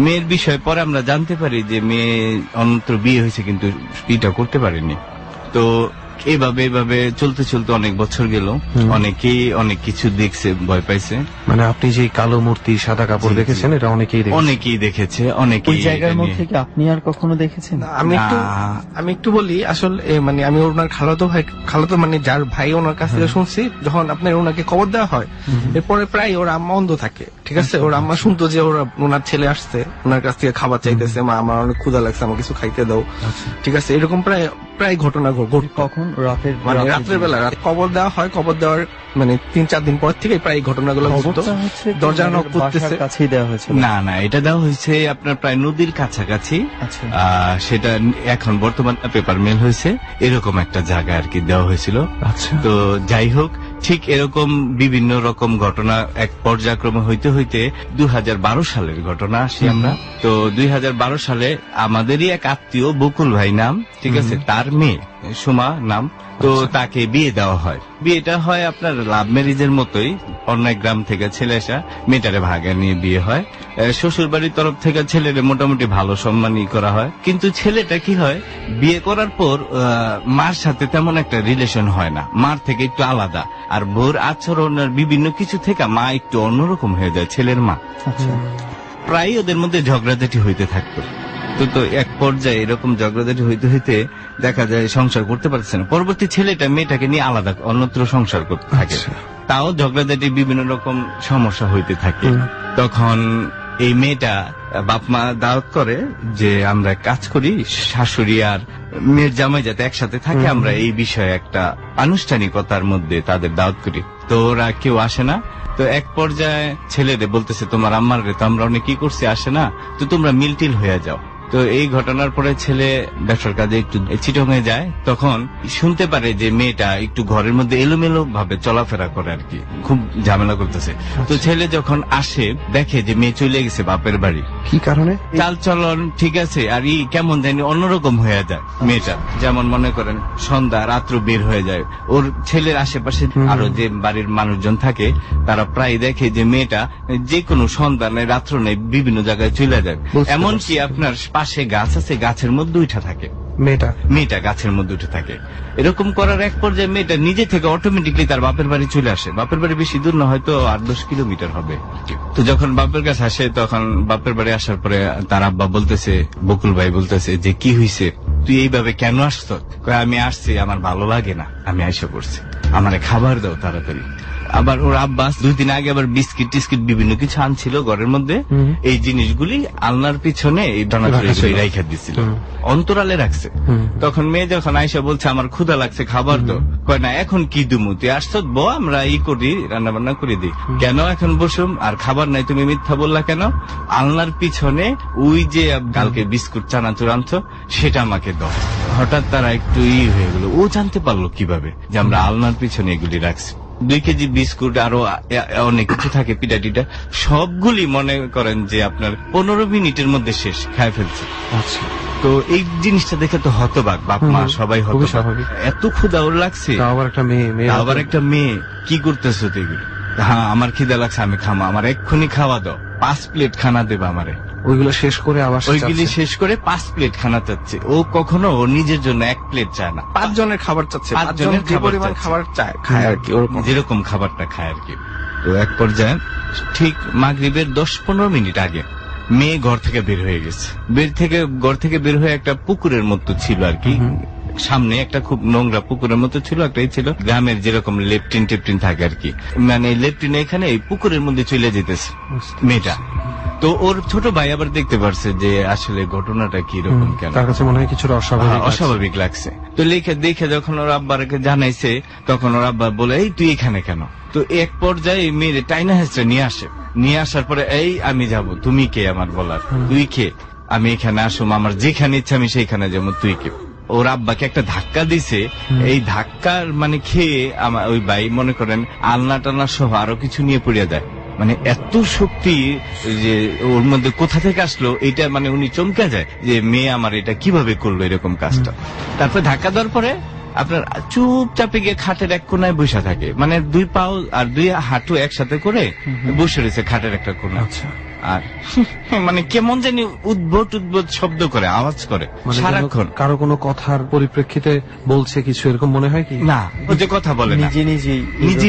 মেয়ের বিষয়ে পরে আমরা জানতে পারি যে মেয়ে অন্যত্র বিয়ে হয়েছে কিন্তু বিয়েটা করতে পারেনি। তো এভাবে চলতে চলতে অনেক বছর গেল, অনেকেই অনেক কিছু দেখছে, ভয় পাইছে। মানে আপনি যে কালো মূর্তি সাদা কাপড় দেখেছেন, এটা অনেকেই দেখেছে, অনেকেই। ওই জায়গার মধ্যে কি আপনি আর কখনো দেখেছেন? আমি একটু বলি, আসলে মানে আমি ওনার খালাতো মানে যার ভাই ওনার কাছ থেকে শুনছি, যখন আপনার ওনাকে খবর দেওয়া হয়, এরপরে প্রায় ওর আম্মা অন্ধ থাকে, ঠিক আছে। ওর আম্মা শুনতো যে ওনার ছেলে আসছে, ওনার কাছ থেকে খাবার চাইতেছে, মা আমার অনেক ক্ষুধা লাগছে, আমার কিছু খাইতে দাও, ঠিক আছে। এরকম প্রায় ঘটনা ঘটতো। কখন? রাতের রাত্রের বেলা খবর দেওয়া হয়, খবর দেওয়ার মানে 3-4 দিন পর থেকে প্রায় ঘটনাগুলো ঘটতো। দরজা নক করতেছে, কাছেই দেওয়া হয়েছে? না, এটা দেওয়া হয়েছে আপনার প্রায় নদীর কাছাকাছি। সেটা এখন বর্তমান পেপার মেল হয়েছে, এরকম একটা জায়গা আর কি দেওয়া হয়েছিল। তো যাই হোক, ঠিক এরকম বিভিন্ন রকম ঘটনা এক পর্যায়ক্রমে হইতে হইতে 2012 সালের ঘটনা আসি আমরা। তো 2012 সালে আমাদেরই এক আত্মীয় বকুল ভাই নাম, ঠিক আছে, তার মেয়ে সুমা নাম, তো তাকে বিয়ে দেওয়া হয়। বিয়েটা হয় আপনার লাভ ম্যারেজের মতোই, অন্য এক গ্রাম থেকে ছেলে আসা, মেয়েটারে ভাগে নিয়ে বিয়ে হয়। শ্বশুর বাড়ির তরফ থেকে ছেলেরে মোটামুটি ভালো সম্মানই করা হয়। কিন্তু ছেলেটা কি হয়, বিয়ে করার পর মার সাথে তেমন একটা রিলেশন হয় না, মার থেকে একটু আলাদা। আর বোর আচরণের বিভিন্ন কিছু থেকে মা একটু অন্যরকম হয়ে যায়, ছেলের মা। প্রায় ওদের মধ্যে ঝগড়াঝাটি হইতে থাকতো। তো এক পর্যায়ে এরকম ঝগড়াঝাটি হইতে হইতে দেখা যায় সংসার করতে পারছে না। পরবর্তী ছেলেটা মেয়েটাকে নিয়ে আলাদা অন্যত্র সংসার করতে থাকে। তাও ঝগড়াঝাটি বিভিন্ন রকম সমস্যা হইতে থাকে। তখন এই মেয়েটা বাপ মা দাওয়াত করে যে আমরা কাজ করি, শাশুড়ি আর মেয়ের জামাই যাতে একসাথে থাকে, আমরা এই বিষয়ে একটা আনুষ্ঠানিকতার মধ্যে তাদের দাওয়াত করি। তো ওরা কেউ আসে না। তো এক পর্যায়ে ছেলেরে বলতেছে তোমার আম্মার রে তো আমরা অনেক কি করছি, আসে না, তো তোমরা মিলটিল হয়ে যাও। তো এই ঘটনার পরে ছেলে ব্যবসার কাজে একটু চিটং হয়ে যায়। তখন শুনতে পারে যে মেয়েটা একটু ঘরের মধ্যে এলোমেলো ভাবে চলাফেরা করে আর কি, খুব ঝামেলা করতেছে। তো ছেলে যখন আসে দেখে যে মেয়ে চলে গেছে বাপের বাড়ি। কি কারণে? চাল চলন ঠিক আছে, আর ই কেমন জানি অন্যরকম হয়ে যায় মেয়েটা। যেমন মনে করেন সন্ধ্যা রাত্র বের হয়ে যায়। ওর ছেলের আশেপাশে আরো যে বাড়ির মানুষজন থাকে তারা প্রায় দেখে যে মেয়েটা যে কোনো সন্ধ্যা নেই রাত্র নেই বিভিন্ন জায়গায় চলে যায়। এমনকি আপনার পাশে গাছ আছে, গাছের মধ্যে উঠা থাকে মেয়েটা গাছের মধ্যে উঠে থাকে। এরকম করার এক পর্যায়ে মেয়েটা নিজে থেকে অটোমেটিকলি তার বাপের বাড়ি চলে আসে। বাপের বাড়ি বেশি দূর না, হয়তো 8-10 কিলোমিটার হবে। তো যখন বাপের কাছে আসে তখন বাপের বাড়ি আসার পরে তার আব্বা বলতেছে, বকুল ভাই বলতেছে যে কি হয়েছে, তুই এইভাবে কেন আসছ? আমি আসছি, আমার ভালো লাগে না, আমি আইসা করছি, আমারে খাবার দাও তাড়াতাড়ি। আবার ওর আব্বা 2 দিন আগে আবার বিস্কিট টিস্কিট বিভিন্ন কিছু আনছিল ঘরের মধ্যে। এই জিনিসগুলি আলনার পিছনে এই রাইখা দিছিল, অন্তরালে রাখছে। তখন মেয়ে যখন আইসা বলছে আমার ক্ষুধা লাগছে, খাবার দাও, কয় না এখন কি দুমু, তুই আসছ বউ, আমরা ই করি, রান্না বান্না করে দিই। কেন এখন বসুম আর খাবার নাই, তুমি মিথ্যা বললা কেন? আলনার পিছনে ওই যে কালকে বিস্কুট চানাচুর আনছো সেটা আমাকে দাও। হঠাৎ তারা একটু হয়ে গেল, ও জানতে পারলো কিভাবে যে আমরা আলনার পিছনে এগুলি রাখছি। 2 কেজি বিস্কুট আরো অনেক কিছু থাকে, পিঠা টিটা, সবগুলি মনে করেন যে আপনার 15 মিনিটের মধ্যে শেষ খায় ফেলছে। আচ্ছা। তো এই জিনিসটা দেখে তো হতবাক বাপ মা সবাই হতবাক, এত ক্ষুধা ওর লাগছে, আবার একটা মেয়ে কি করতেছো তো এগুলো? হ্যাঁ আমার খিদা লাগছে, আমি খামা, আমার এক্ষুনি খাওয়া দাও, 5 প্লেট খানা দেবা আমারে। ওইগুলো শেষ করে আবার ওইগুলি শেষ করে 5 প্লেট খানা চাচ্ছে। ও কখনো ওর নিজের জন্য 1 প্লেট চায় না, 5 জনের খাবার চাচ্ছে, 5 জনের যে পরিমাণ খাবার চায় খায় আর কি, ওরকম যেরকম খাবারটা খায় আর কি। তো এক পর্যায়ে ঠিক মাগরিবের 10-15 মিনিট আগে মেয়ে ঘর থেকে বের হয়ে গেছে। ঘর থেকে বের হয়ে একটা পুকুরের মতো ছিল আর কি, সামনে একটা খুব নোংরা পুকুরের মতো ছিল, একটাই ছিল গ্রামের যেরকম লেপটিন টেপটিন থাকে আর কি, মানে লেপটিন এখানে এই পুকুরের মধ্যে চলে যেতেছে মেয়েটা। তো ওর ছোট ভাই আবার দেখতে পারছে যে আসলে ঘটনাটা কি রকম, কেন তার কাছে মনে হয় কিছুটা অস্বাভাবিক লাগছে। তো দেখে যখন ওর আব্বাকে জানাইছে তখন ওর আব্বা বলে এই তুই এখানে কেন? তো এক পর্যায়ে মেয়ের টাইনা হেসটা নিয়ে আসার পরে এই আমি যাব, তুমি কে আমার বলার, তুই কে, আমি এখানে আসুম, আমার যেখানে ইচ্ছা আমি সেইখানে যাবো, তুই কে? ওর আব্বাকে একটা ধাক্কা দিছে। এই ধাক্কার মানে খেয়ে আমার ওই ভাই মনে করেন আলনা টালনা সহ আরো কিছু নিয়ে পড়িয়া যায়। মানে এত শক্তি যে ওর মধ্যে কোথা থেকে আসলো এটা, মানে উনি চমকে যায় যে মেয়ে আমার এটা কিভাবে করলো এরকম কাজটা। তারপর ধাক্কা দেওয়ার পরে আপনার চুপচাপে গিয়ে খাটের এক কোনায় বসে থাকে, মানে 2 পাও আর 2 হাঁটু একসাথে করে বসে রয়েছে খাটের একটা কোনায়। আর মানে কেমন জানি উদ্ভট শব্দ করে, আওয়াজ করে সারাক্ষণ। কারো কোনো কথার পরিপ্রেক্ষিতে বলছে কিছু, এরকম মনে হয় কি? না, ও যে কথা বলে না,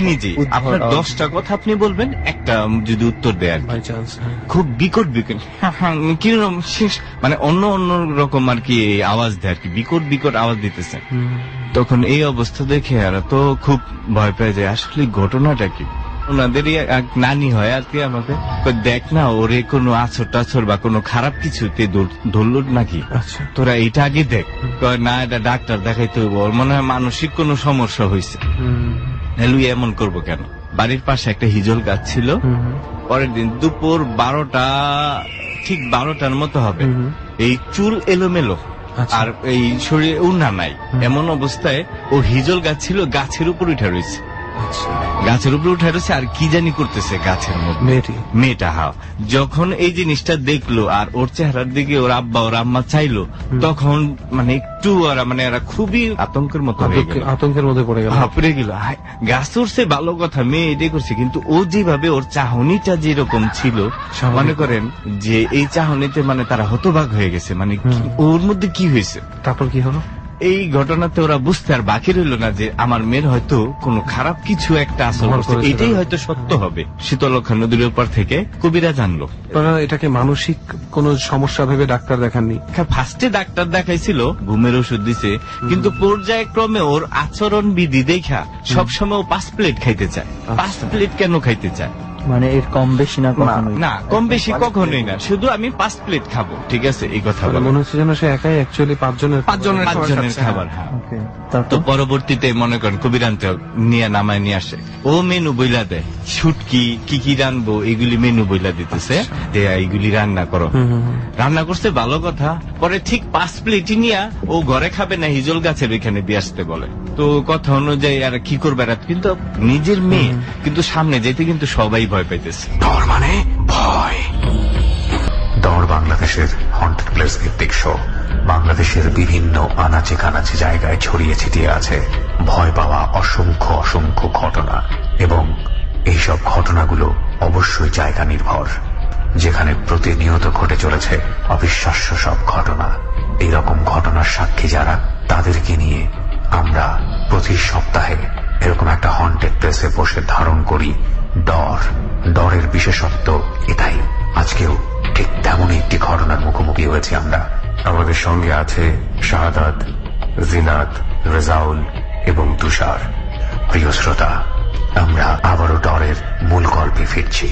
নিজে আপনার 10টা কথা আপনি বলবেন, একটা যদি উত্তর দেয় আর খুব বিকট কিরকম মানে অন্য রকম আর কি আওয়াজ দেয় আর কি, বিকট আওয়াজ দিতেছে। তখন এই অবস্থা দেখে আর তো খুব ভয় পেয়ে যায়, আসলে ঘটনাটা কি। ওনাদেরই এক নানি হয় আর কি, আমাকে দেখ না ওরে কোনো আছর টাছর বা কোনো খারাপ কিছুতে ধরল নাকি, তোরা এইটা আগে দেখ। না এটা ডাক্তার দেখাইতে হইব, ওর মনে হয় মানসিক কোনো সমস্যা হয়েছে, লুই এমন করবো কেন। বাড়ির পাশে একটা হিজল গাছ ছিল। পরের দিন দুপুর 12টা, ঠিক 12টার মতো হবে, এই চুল এলোমেলো আর এই শরীরে উন্না নাই, এমন অবস্থায় ও হিজল গাছ ছিল, গাছের উপর উঠে রয়েছে, গাছের উপরে উঠে রয়েছে আর কি জানি করতেছে গাছের মধ্যে মেয়েটা। যখন এই জিনিসটা দেখলো আর ওর চেহারার দিকে ওর আব্বা ওর আম্মা চাইলো, তখন মানে একটু ওরা মানে এরা খুবই আতঙ্কের মতো আতঙ্কের মধ্যে পড়ে গেল। গাছ উঠছে ভালো কথা, মেয়ে এটাই করছে, কিন্তু ও যেভাবে ওর চাহনিটা যেরকম ছিল মনে করেন যে এই চাহনিতে মানে তারা হতবাক হয়ে গেছে, মানে ওর মধ্যে কি হয়েছে। তারপর কি হলো? এই ঘটনাতে ওরা বুঝতে আর বাকি রইল না যে আমার মেয়ের হয়তো কোনো খারাপ কিছু একটা আসল ভর করছে, করেছে এটাই তারা। হয়তো সত্য হবে। শীতলক্ষা নদীর উপর থেকে কবিরা জানলো। আপনারা এটাকে মানসিক কোনো সমস্যা ভেবে ডাক্তার দেখাননি? ফার্স্টে ডাক্তার দেখাইছিল, ঘুমের ওষুধ দিছে, কিন্তু পর্যায়ক্রমে ওর আচরণ বিধি দেখা সবসময় ও 5 প্লেট খাইতে চায়। 5 প্লেট কেন খাইতে চায়? মানে এর কম বেশি না কখনোই? না, কম বেশি কখনোই না, শুধু আমি 5 প্লেট খাবো, ঠিক আছে, এই কথা বলে। মনে হচ্ছে যেন সে একাই অ্যাকচুয়ালি 5 জনের খাবার, হ্যাঁ। ওকে, তো তারপর পরবর্তীতে মনে করেন কবিরান্তে নিয়ে নামায় নিয়ে আসে, ও মেনু বইলা দেয়, শুটকি কি কি রানবো এগুলি মেনু বইলা দিতেছে, যে এইগুলি রান্না করো। রান্না করছে, ভালো কথা। পরে ঠিক 5 প্লেটই নিয়ে ও ঘরে খাবে না, হিজল গাছের ওইখানে দিয়ে আসতে বলে। তো কথা অনুযায়ী আর কি করবে, কিন্তু নিজের মেয়ে, কিন্তু সামনে যেতে কিন্তু সবাই ভয় পাইতেছে। ডর মানে ভয়। ডর বাংলাদেশের হন্টেড প্লেস ভিত্তিক শো। বাংলাদেশের বিভিন্ন আনাচে কানাচে জায়গায় ছড়িয়ে ছিটিয়ে আছে ভয় পাওয়া অসংখ্য অসংখ্য ঘটনা, এবং এইসব ঘটনাগুলো অবশ্যই জায়গা নির্ভর, যেখানে প্রতিনিয়ত ঘটে চলেছে অবিশ্বাস্য সব ঘটনা। এইরকম ঘটনার সাক্ষী যারা, তাদেরকে নিয়ে আমরা প্রতি সপ্তাহে এরকম একটা হন্টেড প্লেসে বসে ধারণ করি ডর। ডরের বিশেষত্ব এটাই। আজকেও ঠিক তেমনই একটি ঘটনার মুখোমুখি হয়েছি আমরা। আমাদের সঙ্গে আছে শাহাদাত, জিনাত, রেজাউল এবং তুষার। প্রিয় শ্রোতা, আমরা আবারও ডরের মূল গল্পে ফিরছি।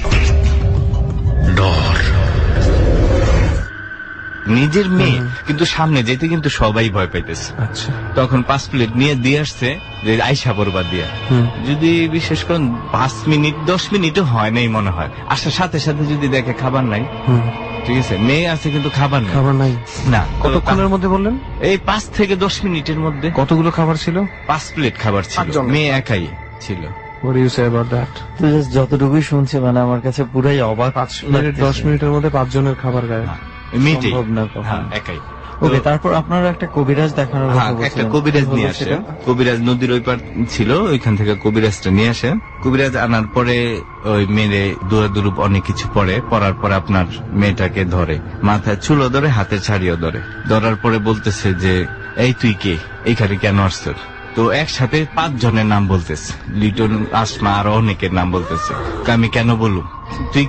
ডর। নিজের মেয়ে, কিন্তু সামনে যেতে কিন্তু সবাই ভয় পাইতেছে। আচ্ছা, তখন 5 প্লেট নিয়ে দিয়ে আসছে, যে আইসা পড়বা দিয়া। যদি বিশেষ করেন 5 মিনিট 10 মিনিটও হয় নাই মনে হয়, আসার সাথে সাথে যদি দেখে খাবার নাই, ঠিক আছে, মেয়ে আছে কিন্তু খাবার নাই, খাবার নাই। না, কতক্ষণের মধ্যে বললেন? এই 5 থেকে 10 মিনিটের মধ্যে। কতগুলো খাবার ছিল? 5 প্লেট খাবার ছিল, 5 জনের। মেয়ে একাই ছিল। What do you say about that? তো just যতটুকুই শুনছি মানে আমার কাছে পুরাই অবাক 5 মিনিট 10 মিনিটের মধ্যে 5 জনের খাবার গায়ে। মেয়েটাই, সম্ভব না কখনো। হ্যাঁ, একাই। ওকে, তারপর আপনারা একটা কবিরাজ দেখানোর কথা হ্যাঁ, একটা বলছিলেন। কবিরাজ কি হলো নিয়ে আসে। সেটা? কবিরাজ নদীর ওই পার ছিল, ওইখান থেকে কবিরাজটা নিয়ে আসে। কবিরাজ আনার পরে ওই মেরে দূরাদূরূপ অনেক কিছু পড়ার পরে আপনার মেয়েটাকে ধরে, মাথায় চুলো ধরে, হাতে ছাড়িয়ে ধরে। ধরার পরে বলতেছে যে, এই তুই কে, এইখানে কেন আসছিস? তো একসাথে 5 জনের নাম বলতেছে, লিটন, আসমা, আর অনেকের নাম বলতেছে। আমি কেন বলুম, তুই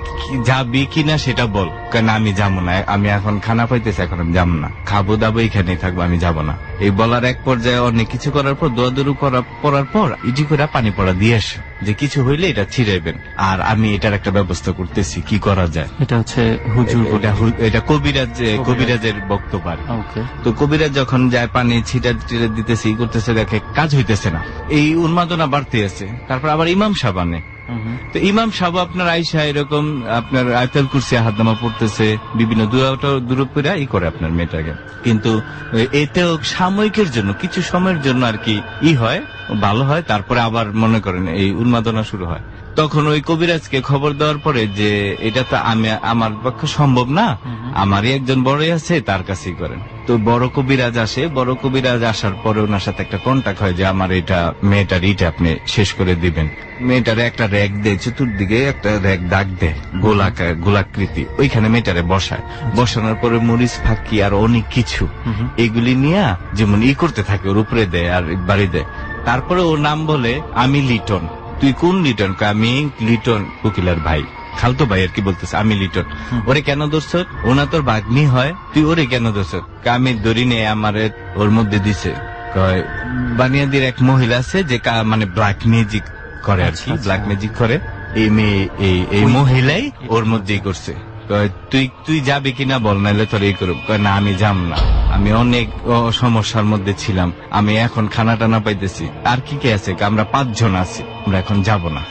যাবি কিনা সেটা বল। কেন আমি যাবো না, আমি এখন খানা পাইতেছি, এখন আমি যাবো না, খাবো দাবো এখানেই থাকবো, আমি যাবো না। এই বলার এক পর্যায়ে অনেক কিছু করার পর, দোয়াদুরু পড়ার পর ইটি করে পানি পড়া দিয়ে আসে, যে কিছু হইলে এটা ছিড়াইবেন, আর আমি এটার একটা ব্যবস্থা করতেছি, কি করা যায়। এটা হচ্ছে হুজুর এটা কবিরাজের বক্তব্য। ওকে, তো কবিরাজ যখন যায়, পানি ছিটা দিতেছে, ই করতেছে, দেখে কাজ হইতেছে না, এই উন্মাদনা বাড়তে আছে। তারপর আবার ইমাম সাহেব আনে। তো ইমাম সাহেব আপনার আইসা এরকম আপনার আয়াতুল কুরসি হাতনামা পড়তেছে, বিভিন্ন দূরপুরা ই করে আপনার মেয়েটাকে, কিন্তু এতেও সাময়িকের জন্য, কিছু সময়ের জন্য আর কি হয়, ভালো হয়। তারপরে আবার মনে করেন এই উন্মাদনা শুরু হয়। তখন ওই কবিরাজকে খবর দেওয়ার পরে যে এটা তো আমার পক্ষে সম্ভব না, আমারই একজন বড়ই আছে, তার কাছেই করেন। তো বড় কবিরাজ আসে, বড় কবিরাজ আসার পরে ওনার সাথে একটা কন্টাক্ট হয় যে আমার এটা মেয়েটার ইটা আপনি শেষ করে দিবেন। মেয়েটারে একটা র্যাক দেয়, চতুর্দিকে একটা র্যাক দাগ দেয়, গোলাকৃতি, ওইখানে মেয়েটারে বসায়। বসানোর পরে মরিচ ফাঁকি আর অনেক কিছু এগুলি নিয়ে যেমন ই করতে থাকে, ওর উপরে দেয় আর বাড়ি দেয়। তারপরে ওর নাম বলে, আমি লিটন। তুই কোন লিটন? আমি লিটন উকিলের ভাই, খালতো ভাই আর কি বলতেছে, আমি লিটন। ওরে কেন ধরছ? ওনা তোর বাগ্নি হয়, তুই ওরে কেন ধরছ? আমি ধরি নে, আমার ওর মধ্যে দিছে। বানিয়াদির এক মহিলা আছে যে মানে ব্ল্যাক ম্যাজিক করে আর কি, ব্ল্যাক ম্যাজিক করে, এই মেয়ে এই মহিলাই ওর মধ্যেই করছে। তুই যাবি কিনা বল, নাহলে তোর এই করুক। না, আমি যাব না, আমি অনেক সমস্যার মধ্যে ছিলাম, আমি এখন খানা টানা পাইতেছি। আর কি কে আছে? আমরা 5 জন আছি, আমরা এখন যাব না।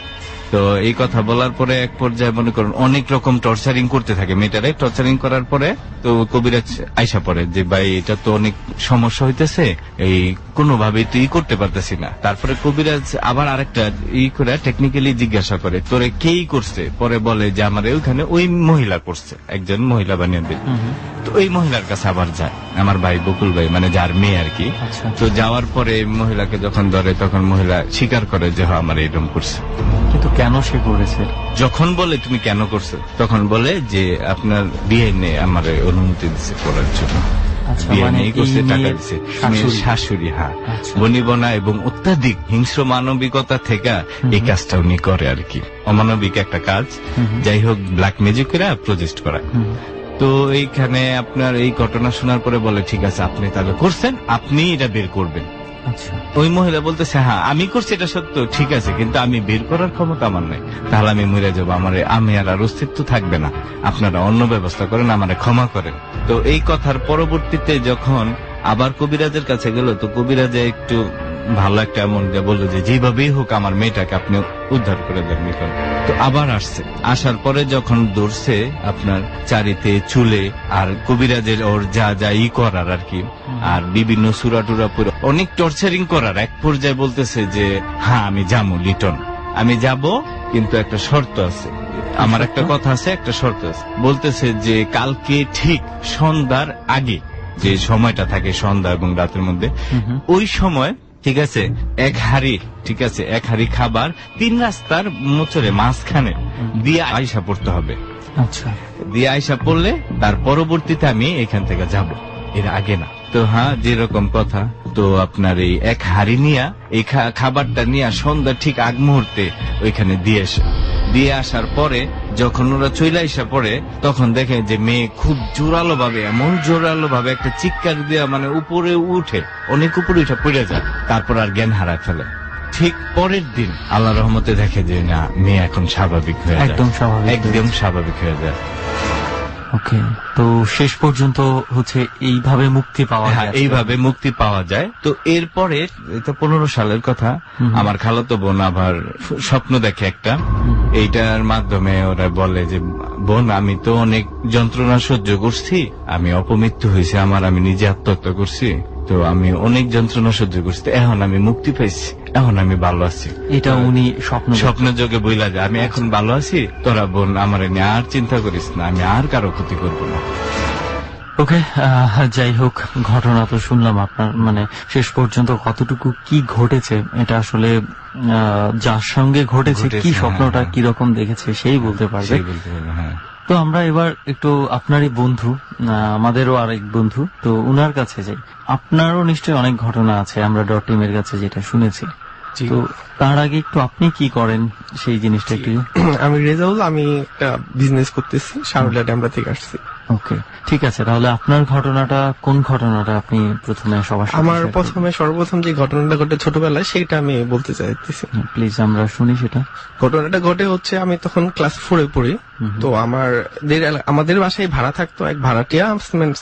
তো এই কথা বলার পরে এক পর্যায়ে মনে করুন অনেক রকম টর্চারিং করতে থাকে মেয়েটারে। টর্চারিং করার পরে তো কবিরাজ আইসা পড়ে যে, ভাই এটা তো অনেক সমস্যা হইতেছে, এই কোনোভাবে তুই করতে পারতেছি না। তারপরে কবিরাজ আবার আরেকটা করে টেকনিক্যালি জিজ্ঞাসা করে, তোরে কেই করছে? পরে বলে যে আমার ওইখানে ওই মহিলা করছে, একজন মহিলা বানিয়ে দিল। তো ওই মহিলার কাছে আবার যায় আমার ভাই বকুল ভাই, মানে যার মেয়ে আর কি। তো যাওয়ার পরে মহিলাকে যখন ধরে, তখন মহিলা স্বীকার করে যে আমার এরকম করছে। কিন্তু কেন সে করেছে? যখন বলে তুমি কেন করছো, তখন বলে যে আপনার বিয়ে নিয়ে আমার অনুমতি দিচ্ছে করার জন্য। আচ্ছা, বিয়ে মানে নেই এই করছে, টাকা মেয়ের দিছে শাশুড়ি। মেয়ের শাশুড়ি, হ্যাঁ। আচ্ছা। বনিবনা এবং অত্যাধিক হিংস্র মানবিকতা থেকে এই কাজটা উনি করে আর কি, অমানবিক একটা কাজ। যাই হোক, ব্ল্যাক ম্যাজিক করে প্রজেস্ট করা। তো এইখানে আপনার এই ঘটনা শোনার পরে বলে ঠিক আছে আপনি তাহলে করছেন, আপনি এটা বের করবেন। আচ্ছা, ওই মহিলা বলতেছে হ্যাঁ আমি করছি, এটা সত্য, ঠিক আছে, কিন্তু আমি বের করার ক্ষমতা আমার নাই, তাহলে আমি মরে যাবো, আমার আমি আর অস্তিত্ব থাকবে না, আপনারা অন্য ব্যবস্থা করেন, আমারে ক্ষমা করেন। তো এই কথার পরবর্তীতে যখন আবার কবিরাজের কাছে গেল, তো কবিরাজে একটু ভালো একটা এমন বললো যে যেভাবেই হোক আমার মেয়েটাকে আপনি উদ্ধার করে দেন নিকন। তো আবার আসছে, আসার পরে যখন ধরছে আপনার চারিতে চুলে, আর কবিরাজের ওর যা যা ই করার আর কি, আর বিভিন্ন সুরা টুরা পুরো অনেক টর্চারিং করার, এক পর্যায়ে বলতেছে যে হ্যাঁ আমি যাবো লিটন, আমি যাব, কিন্তু একটা শর্ত আছে, আমার একটা কথা আছে, একটা শর্ত আছে। বলতেছে যে কালকে ঠিক সন্ধ্যার আগে, যে সময়টা থাকে সন্ধ্যা এবং রাতের মধ্যে, ওই সময় ঠিক আছে এক হাড়ি, ঠিক আছে এক হাড়ি খাবার 3 রাস্তার মোচরে মাঝখানে দিয়ে আয়সা পড়তে হবে। আচ্ছা, দিয়ে আয়সা পড়লে তার পরবর্তীতে আমি এখান থেকে যাব, এর আগে না। তো হ্যাঁ যেরকম কথা, তো আপনার এই এক হাড়ি নিয়ে এই খাবারটা নিয়ে সন্ধ্যা ঠিক আগ মুহূর্তে ওইখানে দিয়ে আসার পরে যখন ওরা চলে আসা পড়ে, তখন দেখে যে মেয়ে খুব জোরালো ভাবে, এমন জোরালো ভাবে একটা চিৎকার দেওয়া, মানে উপরে উঠে, অনেক উপরে উঠে পড়ে যায়, তারপর আর জ্ঞান হারায় ফেলে। ঠিক পরের দিন আল্লাহ রহমতে দেখে যে না, মেয়ে এখন স্বাভাবিক হয়ে যায়, একদম স্বাভাবিক, একদম স্বাভাবিক হয়ে যায়। ওকে, তো শেষ পর্যন্ত হচ্ছে এইভাবে মুক্তি পাওয়া হ্যাঁ, যায়, এইভাবে মুক্তি পাওয়া যায়। তো এরপরে এটা 15 সালের কথা, আমার খালাতো বোন আবার স্বপ্ন দেখে একটা, এইটার মাধ্যমে ওরা বলে যে বোন আমি তো অনেক যন্ত্রণা সহ্য করছি, আমি অপমৃত্যু হয়েছে আমার, আমি নিজে আত্মহত্যা করছি, তো আমি অনেক যন্ত্রণা সহ্য করছি, এখন আমি মুক্তি পাইছি, এখন আমি ভালো আছি। এটা উনি স্বপ্ন যোগে বইলা যায় আমি এখন ভালো আছি, তোরা বোন আমার নিয়ে আর চিন্তা করিস না, আমি আর কারো ক্ষতি করবো না। ওকে, যাই হোক, ঘটনা তো শুনলাম আপনার, মানে শেষ পর্যন্ত কতটুকু কি ঘটেছে এটা আসলে যার সঙ্গে ঘটেছে, কি স্বপ্নটা হ্যাঁ। কিরকম দেখেছে সেই বলতে পারবে। সেই বলতে পারবে, হ্যাঁ। তো আমরা এবার একটু আপনারই বন্ধু, আমাদেরও আরেক বন্ধু, তো উনার কাছে যাই। আপনারও নিশ্চয়ই অনেক ঘটনা আছে আমরা ডট টিমের কাছে যেটা শুনেছি, তো তার আগে একটু আপনি কি করেন সেই জিনিসটা একটু। আমি রেজাউল, আমি একটা বিজনেস করতেছি, শারুলা ড্যামরা থেকে আসছি। ওকে, ঠিক আছে, তাহলে আপনার ঘটনাটা, কোন ঘটনাটা আপনি প্রথমে সবার সাথে আমার share করবেন? প্রথমে সর্বপ্রথম যে ঘটনাটা ঘটে ছোটবেলায়, সেটা আমি বলতে চাইতেছি। প্লিজ আমরা শুনি সেটা। ঘটনাটা ঘটে হচ্ছে আমি তখন ক্লাস 4-এ পড়ি। তো আমাদের বাসায় ভাড়া থাকতো এক ভাড়াটিয়া,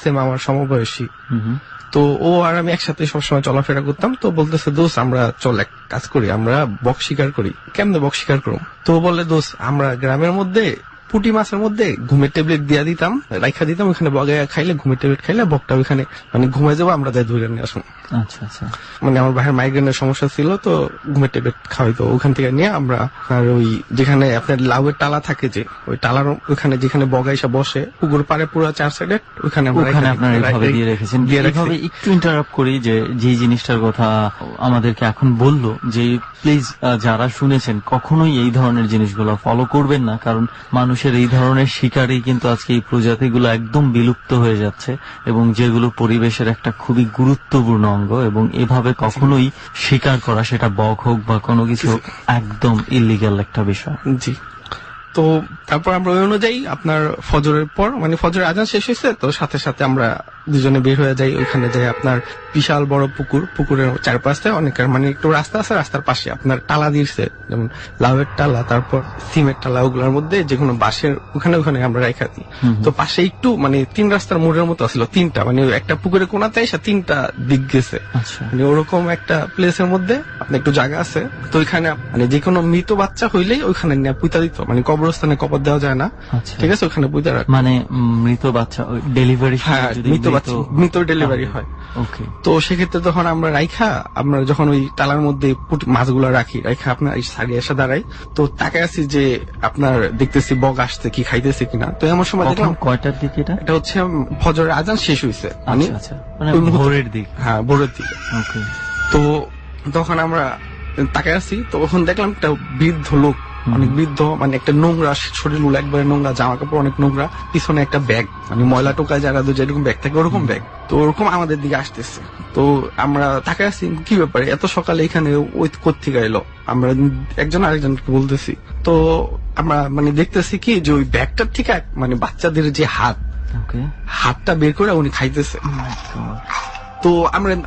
সেম আমার সমবয়সী। তো ও আর আমি একসাথে সবসময় চলাফেরা করতাম। তো বলতেছে দোস্ত আমরা চল এক কাজ করি, আমরা বক শিকার করি। কেমনে বক শিকার করব? তো বলে দোস্ত আমরা গ্রামের মধ্যে পুঁটি মাছের মধ্যে ঘুমের ট্যাবলেট দিয়া দিতাম, রাইখা দিতাম, ওখানে বগে খাইলে, ঘুমের ট্যাবলেট খাইলে বকটা ওইখানে মানে ঘুমে যাবো, আমরা যাই ধরে নিয়ে আসুন। আচ্ছা আচ্ছা, মানে আমার ভাইয়ের মাইগ্রেনের সমস্যা ছিল, তো ঘুমের ট্যাবলেট খাওয়াইতো, ওখান থেকে নিয়ে আমরা আর ওই যেখানে আপনার লাউয়ের টালা থাকে, যে ওই টালার ওখানে যেখানে বগাইসা বসে পুকুর পাড়ে পুরো 4 সাইডে, ওখানে আপনার এইভাবে দিয়ে রেখেছেন। এইভাবে একটু ইন্টারাপ্ট করি, যে জিনিসটার কথা আমাদেরকে এখন বললো, যে প্লিজ যারা শুনেছেন কখনোই এই ধরনের জিনিসগুলো ফলো করবেন না, কারণ মানুষের এই ধরনের শিকারই কিন্তু আজকে এই প্রজাতিগুলো একদম বিলুপ্ত হয়ে যাচ্ছে, এবং যেগুলো পরিবেশের একটা খুবই গুরুত্বপূর্ণ অঙ্গ, এবং এভাবে কখনোই শিকার করা, সেটা বক হোক বা কোনো কিছু, একদম ইলিগ্যাল একটা বিষয়। জি। তো তারপর আমরা ওই অনুযায়ী আপনার ফজরের পর, মানে ফজরের আজান শেষ হয়েছে, তো সাথে সাথে আমরা দুজনে বের হয়ে যাই। ওইখানে যাই আপনার বিশাল বড় পুকুর, পুকুরের চারপাশে অনেক মানে একটু রাস্তা আছে, রাস্তার পাশে আপনার টালা দিয়েছে, যেমন লাউয়ের টালা, তারপর সিমের টালা, ওগুলোর মধ্যে যে কোনো বাঁশের ওখানে আমরা রেখা দিই। তো পাশে একটু মানে 3 রাস্তার মোড়ের মতো ছিল, 3টা, মানে একটা পুকুরের কোনাতে এসে 3টা দিক গেছে, মানে ওরকম একটা প্লেসের মধ্যে আপনার একটু জায়গা আছে। তো ওইখানে মানে যে কোনো মৃত বাচ্চা হইলেই ওইখানে নিয়ে পুঁতা দিত, মানে কবরস্থানে কবর দেওয়া যায় না, ঠিক আছে, ওখানে পুঁতা রাখ, মানে মৃত বাচ্চা ডেলিভারি, হ্যাঁ মৃত ডেলিভারি হয়। ওকে। তো সেক্ষেত্রে তখন আমরা রাইখা, আমরা যখন ওই টালার মধ্যে মাছগুলো রাখি, রাইখা আপনার এই সারি এসে দাঁড়াই, তো তাকে আছি যে আপনার দেখতেছি বগ আসছে কি খাইতেছে কিনা। তো এমন সময় দেখলাম কয়টার দিকে, এটা হচ্ছে ফজরের আজান শেষ হয়েছে, মানে ভোরের দিক, হ্যাঁ ভোরের দিকে। তো তখন আমরা তাকে আছি, তো তখন দেখলাম একটা বৃদ্ধ লোক অনেক বৃদ্ধ, মানে একটা নোংরা শরীরগুলো একবারে নোংরা, জামা কাপড় অনেক নোংরা, পিছনে একটা ব্যাগ, মানে ময়লা টোকায় যারা যেরকম ব্যাগ থাকে ওরকম ব্যাগ। তো ওরকম আমাদের দিকে আসতেছে। তো আমরা তাকে আসছি কি ব্যাপারে এত সকালে এখানে, ওই কোত্থেকে এলো? আমরা একজন আরেকজনকে বলতেছি। তো আমরা মানে দেখতেছি কি যে ওই ব্যাগটার থেকে মানে বাচ্চাদের যে হাতটা বের করে উনি খাইতেছে। তো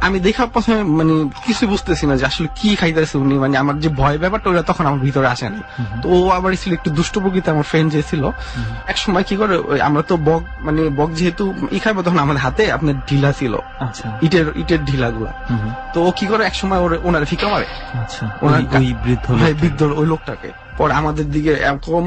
আমি দেখা প্রথমে মানে কিছু বুঝতেছি না যে আসলে কি খাইতেছে উনি, মানে আমার যে ভয় ব্যাপারটা ওটা তখন আমার ভিতরে আসেনি। তো ও আবার ছিল একটু দুষ্ট প্রকৃতি, আমার ফ্রেন্ড যে ছিল। এক সময় কি করে, আমরা তো বক যেহেতু খাইবো, তখন আমাদের হাতে আপনার ঢিলা ছিল, ইটের ঢিলা গুলা। তো ও কি করে এক সময় ওনার ফিকা মারে, বৃদ্ধ ওই লোকটাকে। পরে আমাদের দিকে এরকম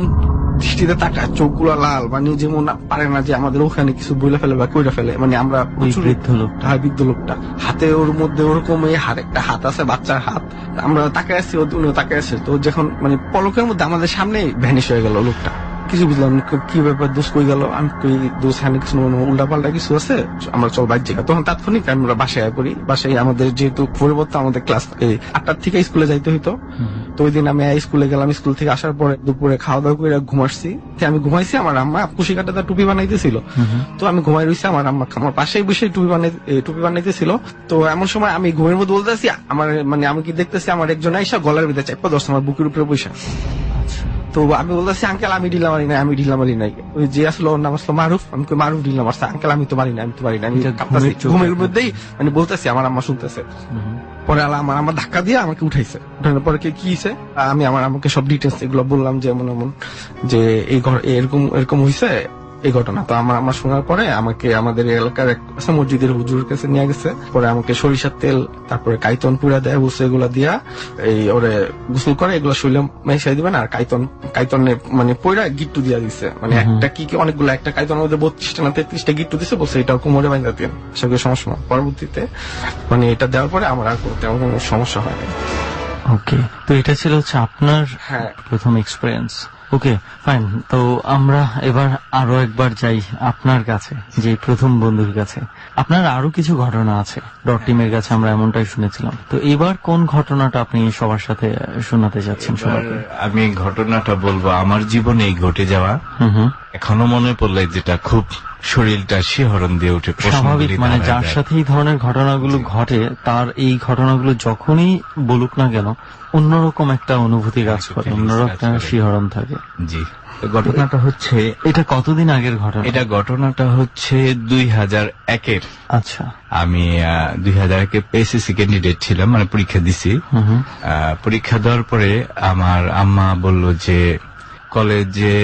দৃষ্টিতে তাকায়, চোখগুলো লাল, মানে যেমন পারে না যে আমাদের ওখানে কিছু বলে ফেলে বা কইরা ফেলে। মানে আমরা বৃদ্ধ লোকটা হাতে ওর মধ্যে ওরকম একটা হাত আছে, বাচ্চার হাত। আমরা তাকায় আসছি, উনিও তাকায় আসছে। তো যখন মানে পলকের মধ্যে আমাদের সামনে ভ্যানিশ হয়ে গেল লোকটা। কিছু বুঝলাম কি ব্যাপার, দোষ কই গেল? আমি কই দোষ হানি কিছু উল্টা পাল্টা কিছু আছে, আমরা চল বাইর জায়গা। তখন তাৎক্ষণিক আমরা বাসায় করি। বাসায় আমাদের যেহেতু পরিবর্তন, আমাদের ক্লাস 8টার থেকে স্কুলে যাইতে হইতো। তো ওই দিন আমি স্কুলে গেলাম, স্কুল থেকে আসার পরে দুপুরে খাওয়া দাওয়া করে ঘুমাচ্ছি। আমি ঘুমাইছি, আমার আম্মা কুশি কাটাতে টুপি বানাইতেছিল। তো আমি ঘুমাই রয়েছি, আমার আম্মা আমার পাশেই বসে টুপি বানাইতেছিল। তো এমন সময় আমি ঘুমের মধ্যে বলতেছি, আমার মানে আমি কি দেখতেছি আমার একজন আইসা গলার ভিতরে চাপা ধরছে আমার বুকের উপরে বসে। তো আমি বলতেছি, আঙ্কেল আমি ঢিলা মারি নাই, আমি ঢিলা মারি নাই। ওই যে আসলে ওর নাম আসলো মারুফ, আমি মারুফ ঢিলা মারছে। আঙ্কেল আমি তো মারি না, আমি তো মারি না। আমি ঘুমের মধ্যেই মানে বলতেছি, আমার আম্মা শুনতেছে। পরে আমার ধাক্কা দিয়ে আমাকে উঠাইছে। উঠানোর পরে কি হয়েছে, আমি আমাকে সব ডিটেলস এগুলো বললাম যে এমন এমন যে এই ঘর এরকম হয়েছে এই ঘটনা। তো আমার শোনার পরে আমাকে আমাদের এলাকার মসজিদের হুজুরের কাছে নিয়ে গেছে। পরে আমাকে সরিষার তেল, তারপরে কাইতন পুরা দেয়, বসে এগুলা দিয়া এই ওরে গোসল করে, এগুলো শরীরে মেশাই দিবেন। আর কাইতনে মানে পয়রা গিট্টু দিয়া দিচ্ছে, মানে একটা কি অনেকগুলো, একটা কাইতনের মধ্যে 32টা না 33টা গিট্টু দিচ্ছে, বলছে এটা কোমরে বাইন্ধা দিন, সেগুলো সমস্যা না। পরবর্তীতে মানে এটা দেওয়ার পরে আমার আর তেমন কোনো সমস্যা হয় না। ওকে, তো এটা ছিল হচ্ছে আপনার প্রথম এক্সপিরিয়েন্স। ওকে ফাইন, তো আমরা এবার আরো একবার যাই আপনার কাছে, যে প্রথম বন্ধুর কাছে। আপনার আরো কিছু ঘটনা আছে ডট টিমের কাছে, আমরা এমনটাই শুনেছিলাম। তো এবার কোন ঘটনাটা আপনি সবার সাথে শোনাতে যাচ্ছেন? আমি ঘটনাটা বলবো আমার জীবনে ঘটে যাওয়া, এখনো মনে পড়লে যেটা খুব শরীরটা শিহরণ দিয়ে উঠে। স্বাভাবিক, মানে যার সাথে এই ধরনের ঘটনাগুলো ঘটে তার এই ঘটনাগুলো যখনই বলুক না কেন অন্যরকম একটা অনুভূতি কাজ করে, অন্যরকম একটা শিহরণ থাকে। জি, ঘটনাটা হচ্ছে, এটা কতদিন আগের ঘটনা? এটা ঘটনাটা হচ্ছে 2001-এর। আচ্ছা, আমি 2001-এ এসএসসি ক্যান্ডিডেট ছিলাম, মানে পরীক্ষা দিছি। পরীক্ষা দেওয়ার পরে আমার আম্মা বলল যে কলেজে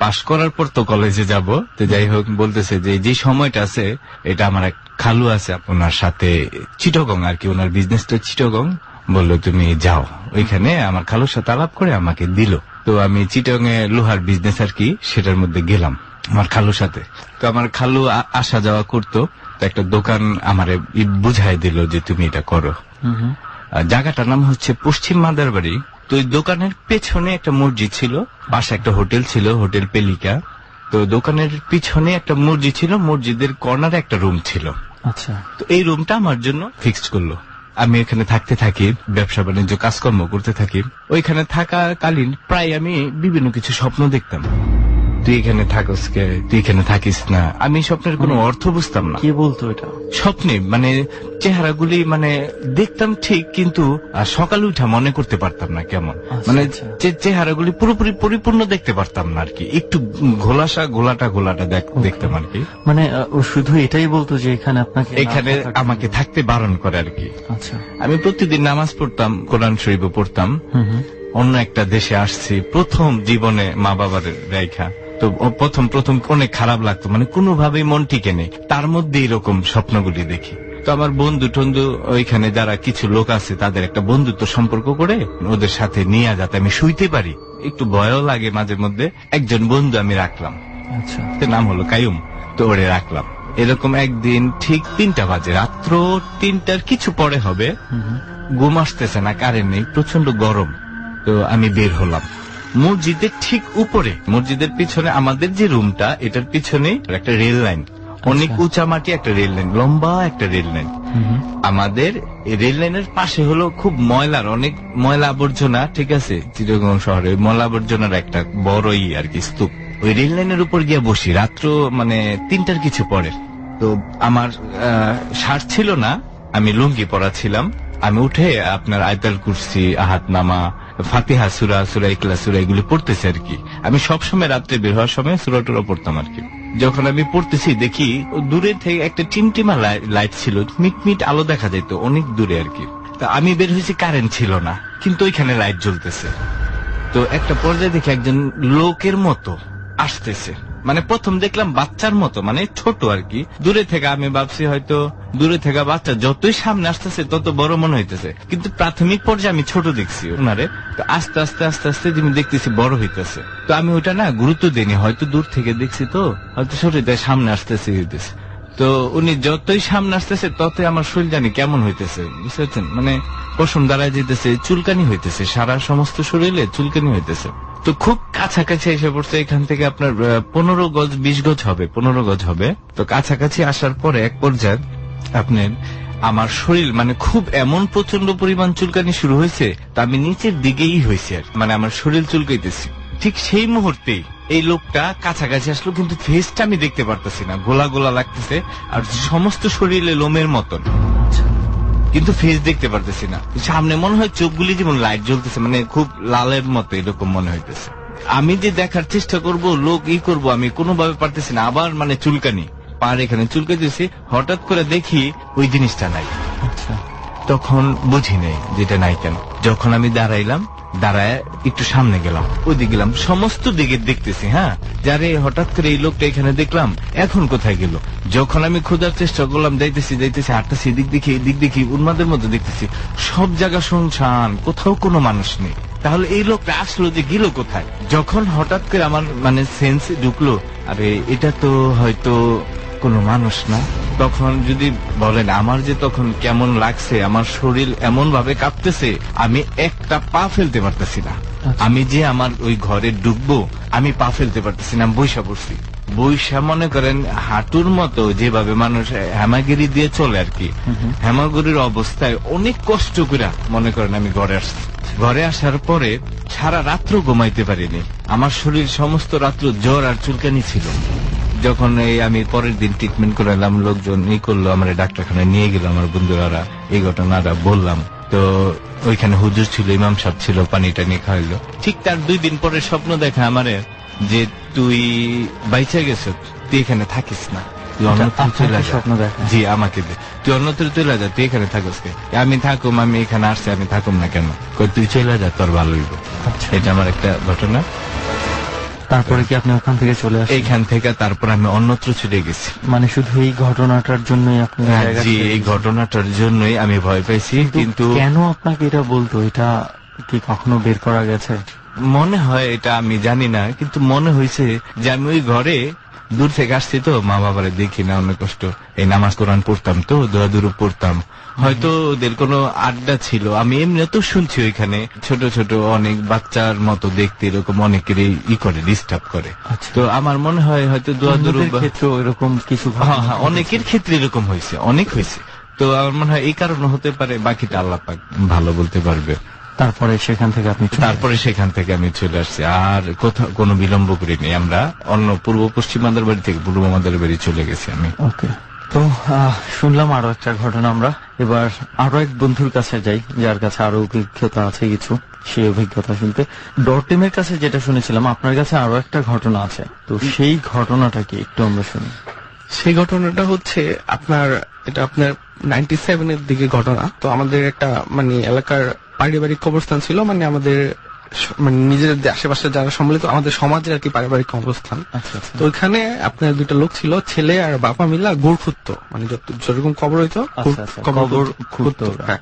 পাশ করার পর তো কলেজে যাব। তো যাই হোক, বলতেছে যে সময়টা আছে, এটা আমার এক খালু আছে আপনার সাথে চিটাগং আর কি, ওনার বিজনেস তো চিটাগং, বললো তুমি যাও ওইখানে। আমার খালুর সাথে আলাপ করে আমাকে দিল। তো আমি চিটাগং এ লোহার বিজনেস আর কি, সেটার মধ্যে গেলাম আমার খালুর সাথে। তো আমার খালু আসা যাওয়া করতো, তো একটা দোকান আমারে বুঝাই দিল যে তুমি এটা করো। জায়গাটার নাম হচ্ছে পশ্চিম মাদারবাড়ি। তো ওই দোকানের পেছনে একটা মসজিদ ছিল, পাশে একটা হোটেল ছিল, হোটেল পেলিকা। তো দোকানের পিছনে একটা মসজিদ ছিল, মসজিদের কর্নারে একটা রুম ছিল। আচ্ছা, তো এই রুমটা আমার জন্য ফিক্সড করলো। আমি এখানে থাকতে থাকি, ব্যবসা বাণিজ্য কাজকর্ম করতে থাকি। ওইখানে থাকাকালীন প্রায় আমি বিভিন্ন কিছু স্বপ্ন দেখতাম। তুই এখানে থাকস কে, তুই এখানে থাকিস না। আমি স্বপ্নের কোনো অর্থ বুঝতাম না। কি বলতো এটা? স্বপ্নে মানে চেহারাগুলি মানে দেখতাম ঠিক, কিন্তু সকালে উঠা মনে করতে পারতাম না কেমন, মানে চেহারাগুলি পুরোপুরি পরিপূর্ণ দেখতে পারতাম না আর কি, একটু ঘোলাটা দেখতাম আর কি। মানে ও শুধু এটাই বলতো যে এখানে আমাকে থাকতে বারণ করে আর কি। আচ্ছা, আমি প্রতিদিন নামাজ পড়তাম, কোরআন শরীফও পড়তাম। অন্য একটা দেশে আসছি প্রথম জীবনে, মা বাবার রেখা। তো প্রথম অনেক খারাপ লাগতো, মানে কোনোভাবেই মন টিকে নেই, তার মধ্যে এরকম স্বপ্নগুলি দেখি। তো আমার বন্ধু ওইখানে যারা কিছু লোক আছে, তাদের একটা বন্ধুত্ব সম্পর্ক করে ওদের সাথে নিয়ে যাতে আমি শুইতে পারি, একটু ভয়ও লাগে মাঝে মধ্যে। একজন বন্ধু আমি রাখলাম, আচ্ছা, নাম হলো কায়ুম। তো ওরে রাখলাম। এরকম একদিন ঠিক 3টা বাজে, রাত্র 3টার কিছু পরে হবে, ঘুম আসতেছে না, কারেন্ট নেই, প্রচন্ড গরম। তো আমি বের হলাম মসজিদের ঠিক উপরে, মসজিদের পিছনে আমাদের যে রুমটা, এটার পিছনে একটা রেল লাইন, অনেক উঁচা মাটি, একটা রেল লাইন, লম্বা একটা রেল লাইন। আমাদের এই রেল লাইনের পাশে হলো খুব ময়লার, অনেক ময়লা আবর্জনা, ঠিক আছে, চিটাগং শহরে ময়লা আবর্জনার একটা বড়ই আর কি স্তূপ। ওই রেল লাইনের উপর গিয়ে বসি রাত্র মানে 3টার কিছু পরে। তো আমার শার্ট ছিল না, আমি লুঙ্গি পরা ছিলাম। আমি উঠে আপনার আয়াতুল কুরসি, আহাদ নামা, ফাতিহা সূরা, সূরা ইখলাস, সূরা এগুলি পড়তেছি আর কি। আমি সবসময় রাত্রে বের হওয়ার সময় সূরা টুরা পড়তাম আর কি। যখন আমি পড়তেছি দেখি দূরে থেকে একটা টিমটিমা লাইট ছিল, মিটমিট আলো দেখা যেত অনেক দূরে আর কি। তা আমি বের হয়েছি, কারেন্ট ছিল না, কিন্তু ওইখানে লাইট জ্বলতেছে। তো একটা পর্যায়ে দেখি একজন লোকের মতো আসতেছে, মানে প্রথম দেখলাম বাচ্চার মতো, মানে ছোট আর কি। দূরে থেকে আমি ভাবছি হয়তো দূরে থেকে বাচ্চা, যতই সামনে আসতেছে তত বড় মনে হইতেছে, কিন্তু প্রাথমিক পর্যায়ে আমি ছোট দেখছি ওনারে। তো আস্তে আস্তে আস্তে আস্তে আমি দেখতেছি বড় হইতেছে। তো আমি ওইটা না গুরুত্ব দিইনি, হয়তো দূর থেকে দেখছি তো হয়তো ছোট সামনে আসতেছে হইতেছে। তো উনি যতই সামনে আসতেছে ততই আমার শরীর জানি কেমন হইতেছে, বুঝতে পারছেন, মানে পশম দাঁড়ায় যেতেছে, চুলকানি হইতেছে, সারা সমস্ত শরীরে চুলকানি হইতেছে। তো খুব কাছাকাছি এসে পড়ছে, এখান থেকে আপনার 15 গজ 20 গজ হবে, 15 গজ হবে। তো কাছাকাছি আসার পরে এক পর্যায়ে আপনার আমার শরীর মানে খুব এমন প্রচন্ড পরিমাণ চুলকানি শুরু হয়েছে, তা আমি নিচের দিকেই হয়েছে আর মানে আমার শরীর চুলকাইতেছি। ঠিক সেই মুহূর্তেই এই লোকটা কাছাকাছি আসলো, কিন্তু ফেসটা আমি দেখতে পারতেছি না, গোলা গোলা লাগতেছে আর সমস্ত শরীরে লোমের মতন, কিন্তু ফেস দেখতে পারতেছি না। সামনে মনে হয় চোখগুলি যেমন লাইট জ্বলতেছে, মানে খুব লালের মতো এরকম মনে হইতেছে। আমি যে দেখার চেষ্টা করব, লোক করব, আমি কোনোভাবে পারতেছি না। আবার মানে চুলকানি, পার এখানে চুলকাইতেছি, হঠাৎ করে দেখি ওই জিনিসটা নাই। তখন বুঝি নেই যেটা নাই কেন। যখন আমি দাঁড়াইলাম, দাঁড়ায় একটু সামনে গেলাম, ওইদিকে গেলাম, সমস্ত দিকে দেখতেছি, হ্যাঁ, যারে হঠাৎ করে এই লোকটা এখানে দেখলাম, এখন কোথায় গেল। যখন আমি খোঁজার চেষ্টা করলাম, যাইতেছি হাঁটতেছি, এদিক দেখি উন্মাদের মধ্যে দেখতেছি সব জায়গা শুনশান, কোথাও কোনো মানুষ নেই। তাহলে এই লোকটা আসলো যে গেল কোথায়? যখন হঠাৎ করে আমার মানে সেন্স ঢুকলো, আরে এটা তো হয়তো কোনো মানুষ না। তখন যদি বলেন আমার যে তখন কেমন লাগছে, আমার শরীর এমন ভাবে কাঁপতেছে, আমি একটা পা ফেলতে পারতেছি না। আমি যে আমার ওই ঘরে ঢুকবো, আমি পা ফেলতে পারতেছি না, বৈশা পড়ছি। বৈশা মনে করেন হাঁটুর মতো যেভাবে মানুষ হেমাগিরি দিয়ে চলে আর কি, হেমাগিরির অবস্থায় অনেক কষ্ট করে মনে করেন আমি ঘরে আসছি। ঘরে আসার পরে সারা রাত্র ঘুমাইতে পারিনি, আমার শরীর সমস্ত রাত্র জ্বর আর চুলকানি ছিল। যখন এই আমি পরের দিন ট্রিটমেন্ট করালাম, লোকজন করলো, আমার ডাক্তারখানায় নিয়ে গেল আমার বন্ধুরা, এই ঘটনাটা বললাম। তো ওইখানে হুজুর ছিল, ইমাম সাহেব ছিল, পানি টানি খাওয়াইলো। ঠিক তার 2 দিন পরে স্বপ্ন দেখা আমারে যে তুই বাইচা গেছ, তুই এখানে থাকিস না, তুই অন্যত্র চলে যা। স্বপ্ন দেখা? জি, আমাকে তুই অন্যত্র চলে যা, তুই এখানে থাকিস। আমি থাকুম, আমি এখানে আসছি, আমি থাকুম না কেন, তুই চলে যা, তোর ভালো হইব। এটা আমার একটা ঘটনা। তারপরে কি আপনি ওখান থেকে চলে আসেন? এইখান থেকে তারপর আমি অন্যত্র চলে গেছি। মানে শুধু এই ঘটনাটার জন্যই আপনি? জি, এই ঘটনাটার জন্যই আমি ভয় পাইছি। কিন্তু কেন আপনাকে এটা বলতো, এটা কি কখনো বের করা গেছে? মনে হয়, এটা আমি জানি না, কিন্তু মনে হয়েছে যে আমি ওই ঘরে দূর থেকে আসছি তো, মা বাবারে দেখি না, অনেক কষ্ট। এই নামাজ কোরআন পড়তাম তো, দোয়া দুরূহ পড়তাম, হয়তো ওদের কোনো আড্ডা ছিল। আমি এমনি তো শুনছি ওইখানে ছোট ছোট অনেক বাচ্চার মতো দেখতে এরকম অনেকেরই করে, ডিস্টার্ব করে। তো আমার মনে হয় হয়তো দোয়া দুরূহ ক্ষেত্রে এরকম কিছু, হ্যাঁ, অনেকের ক্ষেত্রে এরকম হয়েছে, অনেক হয়েছে। তো আমার মনে হয় এই কারণে হতে পারে, বাকিটা আল্লাহ পাক ভালো বলতে পারবে। তারপরে সেখান থেকে আমি চলে আসছি, আর কোথাও কোনো বিলম্ব করিনি। আমরা অন্য পূর্ব পশ্চিম মাদার বাড়ি থেকে পূর্ব মাদার বাড়ি চলে গেছি আমি। ওকে, তো শুনলাম আরো একটা ঘটনা। আমরা এবার আরো এক বন্ধুর কাছে যাই, যার কাছে আরো অভিজ্ঞতা আছে কিছু, সেই অভিজ্ঞতা শুনতে। ডরটিমের কাছে যেটা শুনেছিলাম, আপনার কাছে আরো একটা ঘটনা আছে, তো সেই ঘটনাটা কি একটু আমরা শুনি। সেই ঘটনাটা হচ্ছে আপনার 97-এর দিকে ঘটনা। তো আমাদের একটা মানে এলাকার পারিবারিক কবরস্থান ছিল, মানে আমাদের মানে নিজেদের আশেপাশে যারা সম্মিলিত আমাদের সমাজের আর কি পারিবারিক কবরস্থান। তো ওইখানে আপনার 2টা লোক ছিল, ছেলে আর বাবা মিলা গোড় খুঁড়তো, মানে যেরকম কবর হইতো কবর খুঁড়তো। হ্যাঁ,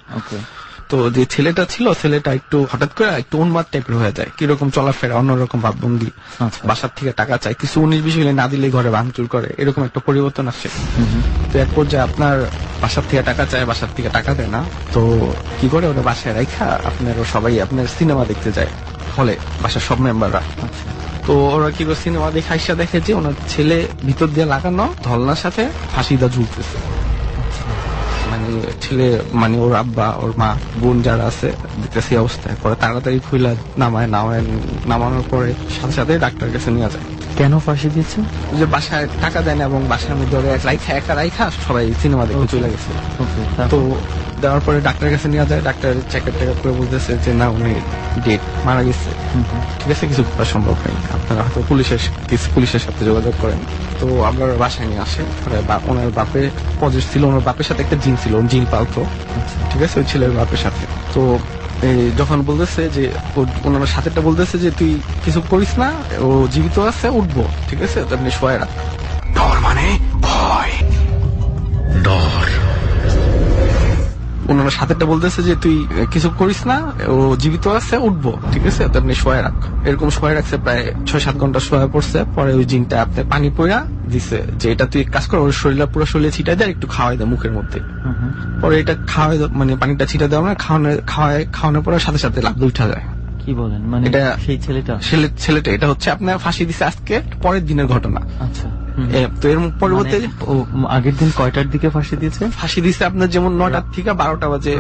তো যে ছেলেটা ছিল, ছেলেটা একটু হঠাৎ করে একটু উন্মাদ টাইপের হয়ে যায়, কিরকম চলাফেরা, অন্যরকম ভাবভঙ্গি, বাসার থেকে টাকা চায়, কিছু 19-20 হলে না দিলে ঘরে ভাঙচুর করে, এরকম একটা পরিবর্তন আসছে। তো এক পর্যায়ে আপনার বাসার থেকে টাকা চায়, বাসার থেকে টাকা দেয় না, তো কি করে ওরা বাসায় রাখা আপনার সবাই আপনার সিনেমা দেখতে যায় হলে, বাসার সব মেম্বাররা। তো ওরা কি করে সিনেমা দেখে আইসা দেখে যে ওনার ছেলে ভিতর দিয়ে লাগানো ধলনার সাথে ফাঁসিদা ঝুলতেছে। মানে ছেলে মানে ওর আব্বা ওর মা বোন যারা আছে দেখতেছে এই অবস্থায়, পরে তাড়াতাড়ি খুইলা নামানোর পরে সাথে সাথে ডাক্তারের কাছে নিয়ে যায়। কেন ফাঁসি দিয়েছে? যে বাসায় টাকা দেয় না এবং বাসার মধ্যে ওরা একা রাইখা সবাই সিনেমা দেখতে চলে গেছে। তো দেওয়ার পরে ডাক্তারের কাছে নিয়ে যায়, ডাক্তার চেকআপ করে বলতেছে যে না উনি ডেট মারা গেছে। ঠিক আছে, কিছু করা সম্ভব নেই, আপনারা হয়তো পুলিশের সাথে যোগাযোগ করেন। তো আপনার বাসায় নিয়ে আসে, ওনার বাপে পজিটিভ ছিল, ওনার বাপের সাথে একটা জিন ছিল, জিন পালতো। ঠিক আছে, ওই ছেলের বাপের সাথে। তো যখন বলতেছে যে ওনার সাথেটা বলতেছে যে তুই কিছু করিস না, ও জীবিত আছে, উঠবো, ঠিক আছে, আপনি শোয়া রাখ। ডর মানে ভয়, ডর। ওনার সাথেটা বলতেছে যে তুই কিছু করিস না, ও জীবিত আছে, উঠবো, ঠিক আছে, আপনি শোয়া রাখ। এরকম শোয়া রাখছে, প্রায় 6-7 ঘন্টা শোয়া পড়ছে। পরে ওই জিনটা আপনার পানি পড়া দিছে যে এটা তুই কাজ কর, ওর পুরো শরীরে ছিটাই দেয়, একটু খাওয়াই দেয় মুখের মধ্যে। পরে এটা খাওয়াই মানে পানিটা ছিটা দেওয়া মানে খাওয়ানোর পরে সাথে সাথে লাভ উঠা যায়। কি বলেন? মানে এটা সেই ছেলেটা এটা হচ্ছে আপনার ফাঁসি দিছে আজকে, পরের দিনের ঘটনা। আচ্ছা। তো এর পরবর্তী আগের দিন কয়টার দিকে ফাঁসি দিয়েছে? ফাঁসি দিচ্ছে আপনার যেমন 9টা থেকে 12টা বাজে,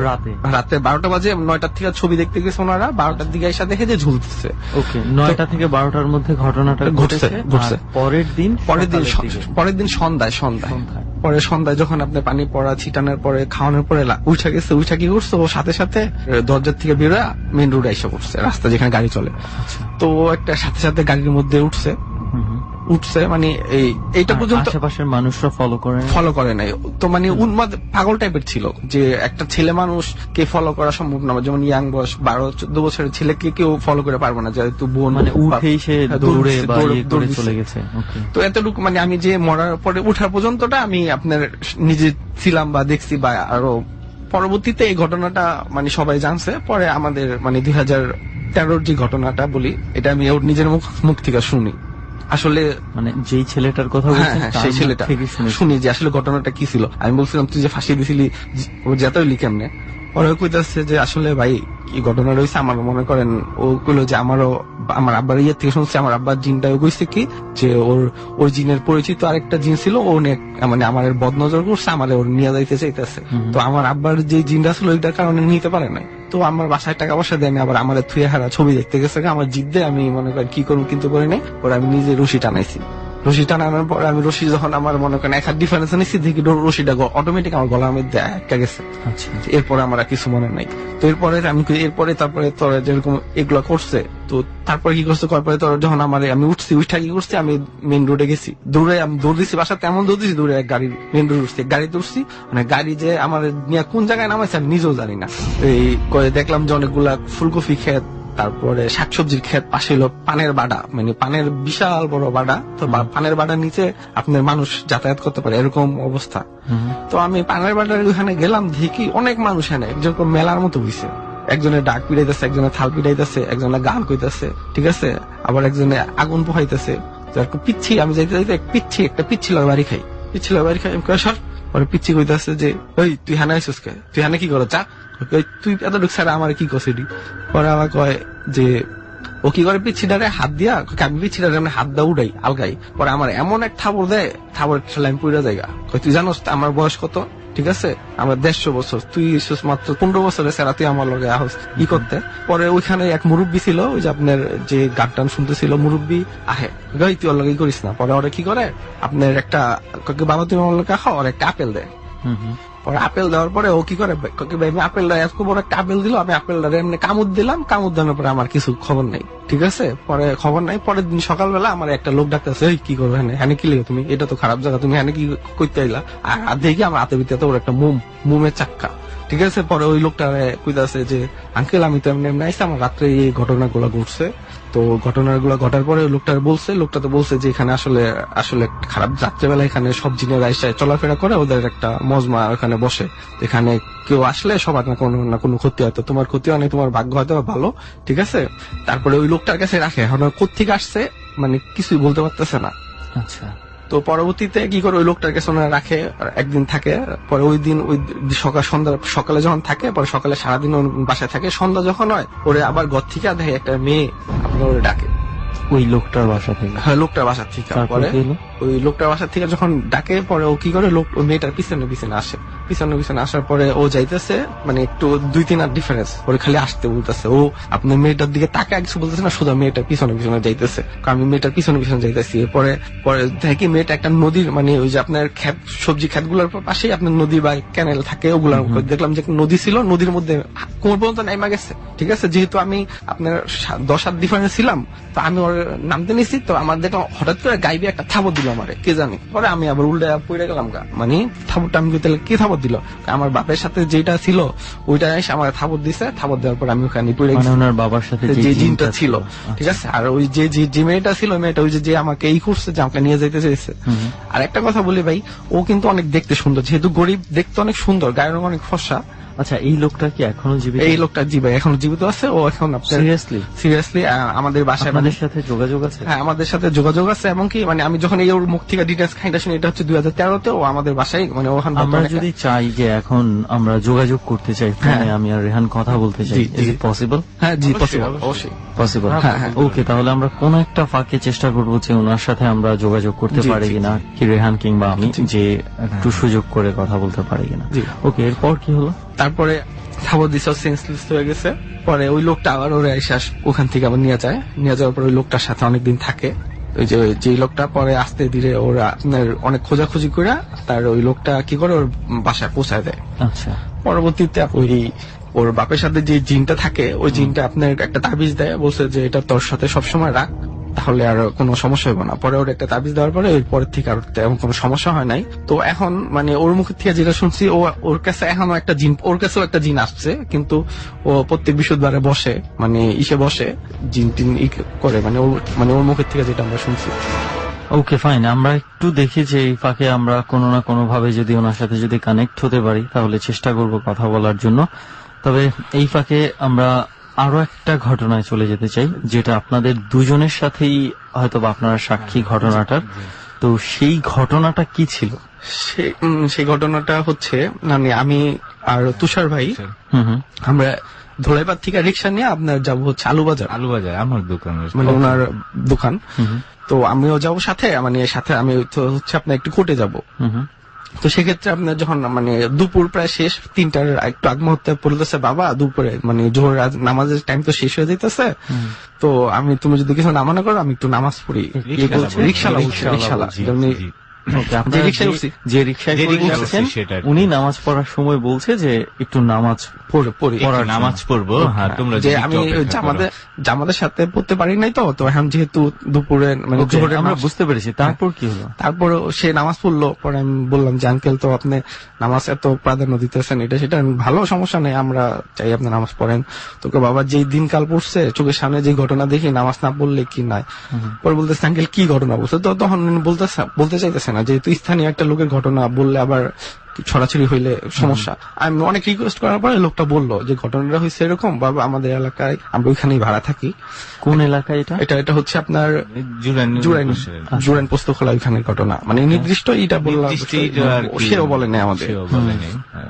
রাতে 12টা বাজে, 9টা থেকে ছবি দেখতে গেছে ওনারা, 12টার দিকে এসে দেখে যে ঝুলতেছে। ওকে, 9টা থেকে 12টার মধ্যে ঘটনাটা ঘটছে। পরের দিন সন্ধ্যায় পরে সন্ধ্যায় যখন আপনি পানি পড়া ছিটানোর পরে খাওয়ানোর পরে উঠা গেছে, উঠা কি করছে ও সাথে সাথে দরজার থেকে বেরোয় মেন রোডে এসে পড়ছে, রাস্তা যেখানে গাড়ি চলে। তো একটা সাথে সাথে গাড়ির মধ্যে উঠছে, মানে এইটা পর্যন্ত আশেপাশের মানুষরা ফলো করে নাই। তো মানে উন্মাদ পাগল টাইপের ছিল যে একটা ছেলে মানুষ কে ফলো করা সম্ভব না, যেমন ইয়াং বয়স 12-14 বছরের ছেলেকে কেউ ফলো করে পারবে না, যেহেতু বোন মানে উঠেই সে দৌড়ে চলে গেছে। তো এতটুকু মানে আমি যে মরার পরে উঠার পর্যন্তটা আমি আপনার নিজে ছিলাম বা দেখছি, বা আরো পরবর্তীতে এই ঘটনাটা মানে সবাই জানছে। পরে আমাদের মানে 2013 যে ঘটনাটা বলি, এটা আমি ওর নিজের মুখ থেকে শুনি। আসলে মানে যেই ছেলেটার কথা বলছেন সেই ছেলেটা শুনি যে আসলে ঘটনাটা কি ছিল। আমি বলছিলাম তুই যে ফাঁসি দিছিলি ও যেতই লিখেমনে, পরে কইতাছে যে আসলে ভাই কি ঘটনা রয়েছে, আমার মনে করেন ও কইলো যে আমার আব্বার ইয়ে থেকে শুনছে, আমার আব্বার জিনটা কইছে কি যে ওই জিনের পরিচিত আরেকটা জিন ছিল, ও মানে আমার বদনজর করছে, আমার ওর নিয়ে যাইতে চাইতেছে। তো আমার আব্বার যে জিনটা ছিল ওইটার কারণে নিতে পারে নাই। তো আমার বাসায় টাকা পয়সা দেয় আমি, আবার আমার থুয়ে হারা ছবি দেখতে গেছে, আমার জিদ্দে আমি মনে করি কি করবো কিন্তু করি নাই। পরে আমি নিজে রশি টানাইছি, রশি টানানোর পর আমি রশি যখন আমার মনে করেন এক হাত ডিফারেন্স নিচ্ছি, দেখি রশিটা অটোমেটিক আমার গলার মধ্যে আটকা গেছে। এরপরে আমার কিছু মনে নাই। তো এরপরে তারপরে তোর যেরকম এগুলো করছে, তো তারপরে কি করছে, তারপরে তোর যখন আমি উঠছি, উঠা কি করছি, আমি মেন রোডে গেছি, আমি দৌড় দিচ্ছি, বাসাতে এমন দৌড় দিচ্ছি, দৌড়ে গাড়ি মেন রোড উঠছি, গাড়িতে উঠছি, মানে গাড়ি যে আমার নিয়ে কোন জায়গায় নামাইছে আমি নিজেও জানি না। এই করে দেখলাম যে অনেকগুলা ফুলকপি ক্ষেত, তারপরে শাকসবজির ক্ষেত, পাশে হলো পানের বাড়া, মানে পানের বিশাল বড় বাড়া। তো পানের বাড়ার নিচে আপনার মানুষ যাতায়াত করতে পারে এরকম অবস্থা। তো আমি পানের বাড়ার ওখানে গেলাম, দেখি অনেক মানুষ এনে যেরকম মেলার মতো হইছে, একজনের ডাক পিড়াইতেছে, একজনের থাল পিড়াইতেছে, একজনের গান কইতেছে, ঠিক আছে, আবার একজনে আগুন পোহাইতেছে। পিচ্ছি আমি যাইতে একটা পিচ্ছিলার বাড়ি খাই আমি সর। পরে পিচ্ছি কইতেছে যে ওই তুই হানে আইসুস কে, তুই হানে কি করো, চা তুই এত ঢুক ছাড়া আমার কি কসিডি। পরে আমার কয় যে ও কি করে পিচ্ছিটারে হাত দিয়া, আমি পিচ্ছিটারে আমি হাত দা উড়াই আলগাই। পরে আমার এমন এক থাবর দেয়, থাবর খেলা আমি পুরা জায়গা। তুই জানোস আমার বয়স কত, ঠিক আছে, আমার 150 বছর, তুই মাত্র 15 বছরের সেরা, তুই আমার লগে আহস ই করতে। পরে ওইখানে এক মুরব্বী ছিল, ওই যে আপনার যে গান টান শুনতেছিল মুরব্বী, আহে গাই তুই ওর লগে করিস না। পরে ওরা কি করে, আপনার একটা বাবা তুমি আমার লগে খাও, আর একটা আপেল দেয়। পরে আপেল দেওয়ার পরে ও কি করে, আমি আপেলটা এত বড় একটা আপেল দিল, আমি আপেলটা এমনি কামড় দিলাম, কামড় দেওয়ার পরে আমার কিছু খবর নাই, ঠিক আছে। পরে খবর নাই, পরের দিন সকালবেলা আমার একটা লোক ডাকতেছে, ওই কি করবে হ্যাঁ কি লিখো তুমি, এটা তো খারাপ জায়গা, তুমি হ্যাঁ কি করতে আইলা। আর দেখি আমার হাতে ভিতরে ওর একটা মোমের চাক্কা, ঠিক আছে। পরে ওই লোকটা কইতাছে যে আঙ্কেল আমি তো এমনি আইসি, আমার রাত্রে এই ঘটনাগুলো ঘটছে। তো ঘটনাগুলো ঘটার পরে লোকটা তো বলছে যে এখানে আসলে খারাপ রাত্রেবেলা এখানে সব জিনের আইসায় চলাফেরা করে, ওদের একটা মজমা ওখানে বসে, এখানে কেউ আসলে সবার না কোনো ক্ষতি হয়তো, তোমার ক্ষতি হয় না, তোমার ভাগ্য হয়তো ভালো, ঠিক আছে। তারপরে ওই লোকটার কাছে রাখে, এখন কোত্থেকে আসছে মানে কিছুই বলতে পারতেছে না। আচ্ছা। তো পরবর্তীতে কি করে ওই লোকটার কাছে ওনারা রাখে, একদিন থাকে, পরে ওই দিন ওই সকালে যখন থাকে, পরে সকালে সারাদিন বাসায় থাকে, সন্ধ্যা যখন হয় ওরে আবার ঘর থেকে দেখে একটা মেয়ে আপনার ওরে ডাকে, ওই লোকটার বাসা থেকে? হ্যাঁ, লোকটার বাসা থেকে। তারপর পরে কি হলো? ওই লোকটার বাসা থেকে যখন ডাকে, পরে ও কি করে, লোক ওই মেয়েটার পিছনে পিছনে আসে। পিছনে আসার পরে ও যাইতেছে, মানে একটু 2-3 হাত ডিফারেন্স, ওরে খালি আসতে বলতেছে। ও আপনার মেয়েটার দিকে তাকে কিছু বলতেছে না, শুধু মেয়েটার পিছনে পিছনে যাইতেছে। কারণ আমি মেয়েটার পিছনে পিছনে যাইতেছি। পরে দেখি মেয়েটা একটা নদীর, মানে ওই যে আপনার ক্ষেত, সবজি ক্ষেত গুলোর পাশেই আপনার নদী বা ক্যানেল থাকে, ওগুলার দেখলাম যে নদী ছিল, নদীর মধ্যে কোমর পর্যন্ত নাইমা গেছে। ঠিক আছে, যেহেতু আমি আপনার 10 হাত ডিফারেন্স ছিলাম, তো আমি ওর নামতে নিছি, তো আমার দেখলাম হঠাৎ করে গাইবে একটা থাবর দিল আমারে, কে জানি। পরে আমি আবার উল্টে পড়ে গেলাম গা, মানে থাবরটা আমি তাহলে কি থাবর দিল, আমার বাপের সাথে যেটা ছিল ওইটা এসে আমার থাবর দিছে। থাবর দেওয়ার পর আমি ওখানে পড়ে গেছি, ওনার বাবার সাথে যে জিনটা ছিল। ঠিক আছে, আর ওই যে মেয়েটা ছিল, মেয়েটা ওই যে আমাকে এই করছে, যে আমাকে নিয়ে যেতে চাইছে। আর একটা কথা বলি ভাই, ও কিন্তু অনেক দেখতে সুন্দর, যেহেতু গরিব, দেখতে অনেক সুন্দর, গায়ের রং অনেক ফর্সা। আচ্ছা, এই লোকটা কি এখনো জীবিত? এই লোকটা জি ভাই এখনো জীবিত আছে। ও এখন সিরিয়াসলি আমাদের বাসায়, আমাদের সাথে যোগাযোগ আছে। হ্যাঁ, আমাদের সাথে যোগাযোগ আছে। এমনকি মানে আমি যখন এই ওর মুখ থেকে ডিটেলস খাইটা শুনি, এটা হচ্ছে 2013-তে ও আমাদের বাসায়, মানে ওখানে আমরা যদি চাই যে এখন আমরা যোগাযোগ করতে চাই, ফোনে আমি আর রেহান কথা বলতে চাই, ইজ ইট পসিবল? হ্যাঁ জি, পসিবল, অবশ্যই পসিবল। ওকে, তাহলে আমরা কোন একটা ফাঁকে চেষ্টা করবো যে ওনার সাথে আমরা যোগাযোগ করতে পারি কিনা, কি রেহান কিংবা আমি, যে একটু সুযোগ করে কথা বলতে পারি কিনা। ওকে, এরপর কি হলো? তারপরে থাবর দিছে, সেন্সলেস হয়ে গেছে। পরে ওই লোকটা আবার ওরা এসে ওখান থেকে আবার নিয়ে যাওয়ার পর ওই লোকটার সাথে অনেকদিন থাকে। ওই যে লোকটা পরে আস্তে ধীরে ওরা আপনার অনেক খোঁজাখুঁজি করে তার ওই লোকটা কি করে ওর বাসায় পৌঁছায় দেয়। আচ্ছা, পরবর্তীতে ওই ওর বাপের সাথে যে জিনটা থাকে, ওই জিনটা আপনার একটা তাবিজ দেয়, বলছে যে এটা তোর সাথে সবসময় রাখ, তাহলে আর কোনো সমস্যা হবে না। পরে ওর একটা তাবিজ দেওয়ার পরে ওই পরের থেকে আর তেমন কোনো সমস্যা হয় নাই। তো এখন মানে ওর মুখের থেকে যেটা শুনছি, ওর কাছে এখনো একটা জিন, ওর কাছেও একটা জিন আসছে, কিন্তু ও প্রত্যেক বৃহস্পতিবারে বসে, মানে বসে জিন টিন করে, মানে ওর মুখের থেকে যেটা আমরা শুনছি। ওকে, ফাইন। আমরা একটু দেখি যে এই ফাঁকে আমরা কোনো না কোনো ভাবে যদি ওনার সাথে যদি কানেক্ট হতে পারি, তাহলে চেষ্টা করব কথা বলার জন্য। তবে এই ফাঁকে আমরা আরো একটা ঘটনায় চলে যেতে চাই, যেটা আপনাদের দুজনের সাথেই হয়তো বা আপনারা সাক্ষী ঘটনাটার। তো সেই ঘটনাটা কি ছিল? সেই ঘটনাটা হচ্ছে, মানে আমি আর তুষার ভাই আমরা ধোলাইপাড় থেকে রিক্সা নিয়ে আপনার যাবো হচ্ছে আলুবাজার আমার দোকান, মানে ওনার দোকান। তো আমিও যাবো সাথে, মানে সাথে আমি হচ্ছে আপনার একটু কোর্টে যাবো। তো সেক্ষেত্রে আপনার যখন মানে দুপুর প্রায় শেষ, 3টার একটু আগ মুহূর্তে পড়তেছে, বাবা দুপুরে মানে জোহর নামাজের টাইম তো শেষ হয়ে যেতেছে, তো তুমি যদি কিছু নামানো করো, আমি একটু নামাজ পড়ি। রিক্সাওয়ালা যে রিক্সায় উনি নামাজ পড়ার সময় বলছে যে একটু নামাজ নামাজ পড়বো, যে আমি জামাদের সাথে পড়তে পারি নাই, তো এখন যেহেতু দুপুরে মানে আমরা বুঝতে পেরেছি। তারপর কি হলো? তারপর সে নামাজ পড়লো। পরে আমি বললাম যে আঙ্কেল, তো আপনি নামাজ এত প্রাধান্য দিতেছেন, এটা সেটা ভালো, সমস্যা নেই, আমরা চাই আপনি নামাজ পড়েন। তোকে বাবা যেই দিনকাল পড়ছে, চোখের সামনে যে ঘটনা দেখি, নামাজ না পড়লে কি নাই। পরে বলতেছে আঙ্কেল কি ঘটনা বলছে, তো তখন বলতে চাইতেছে না, যেহেতু স্থানীয় একটা লোকের ঘটনা, বললে আবার ছড়াছড়ি হইলে সমস্যা। আমি অনেক রিকোয়েস্ট করার পরে লোকটা বললো যে ঘটনাটা হয়েছে এরকম, বাবা আমাদের এলাকায়, আমরা ওইখানেই ভাড়া থাকি। কোন এলাকায় এটা? এটা হচ্ছে আপনার জুরাইন পোস্তখোলা, ওইখানের ঘটনা, মানে নির্দিষ্ট এটা বললাম, সেও বলে নাই আমাদের,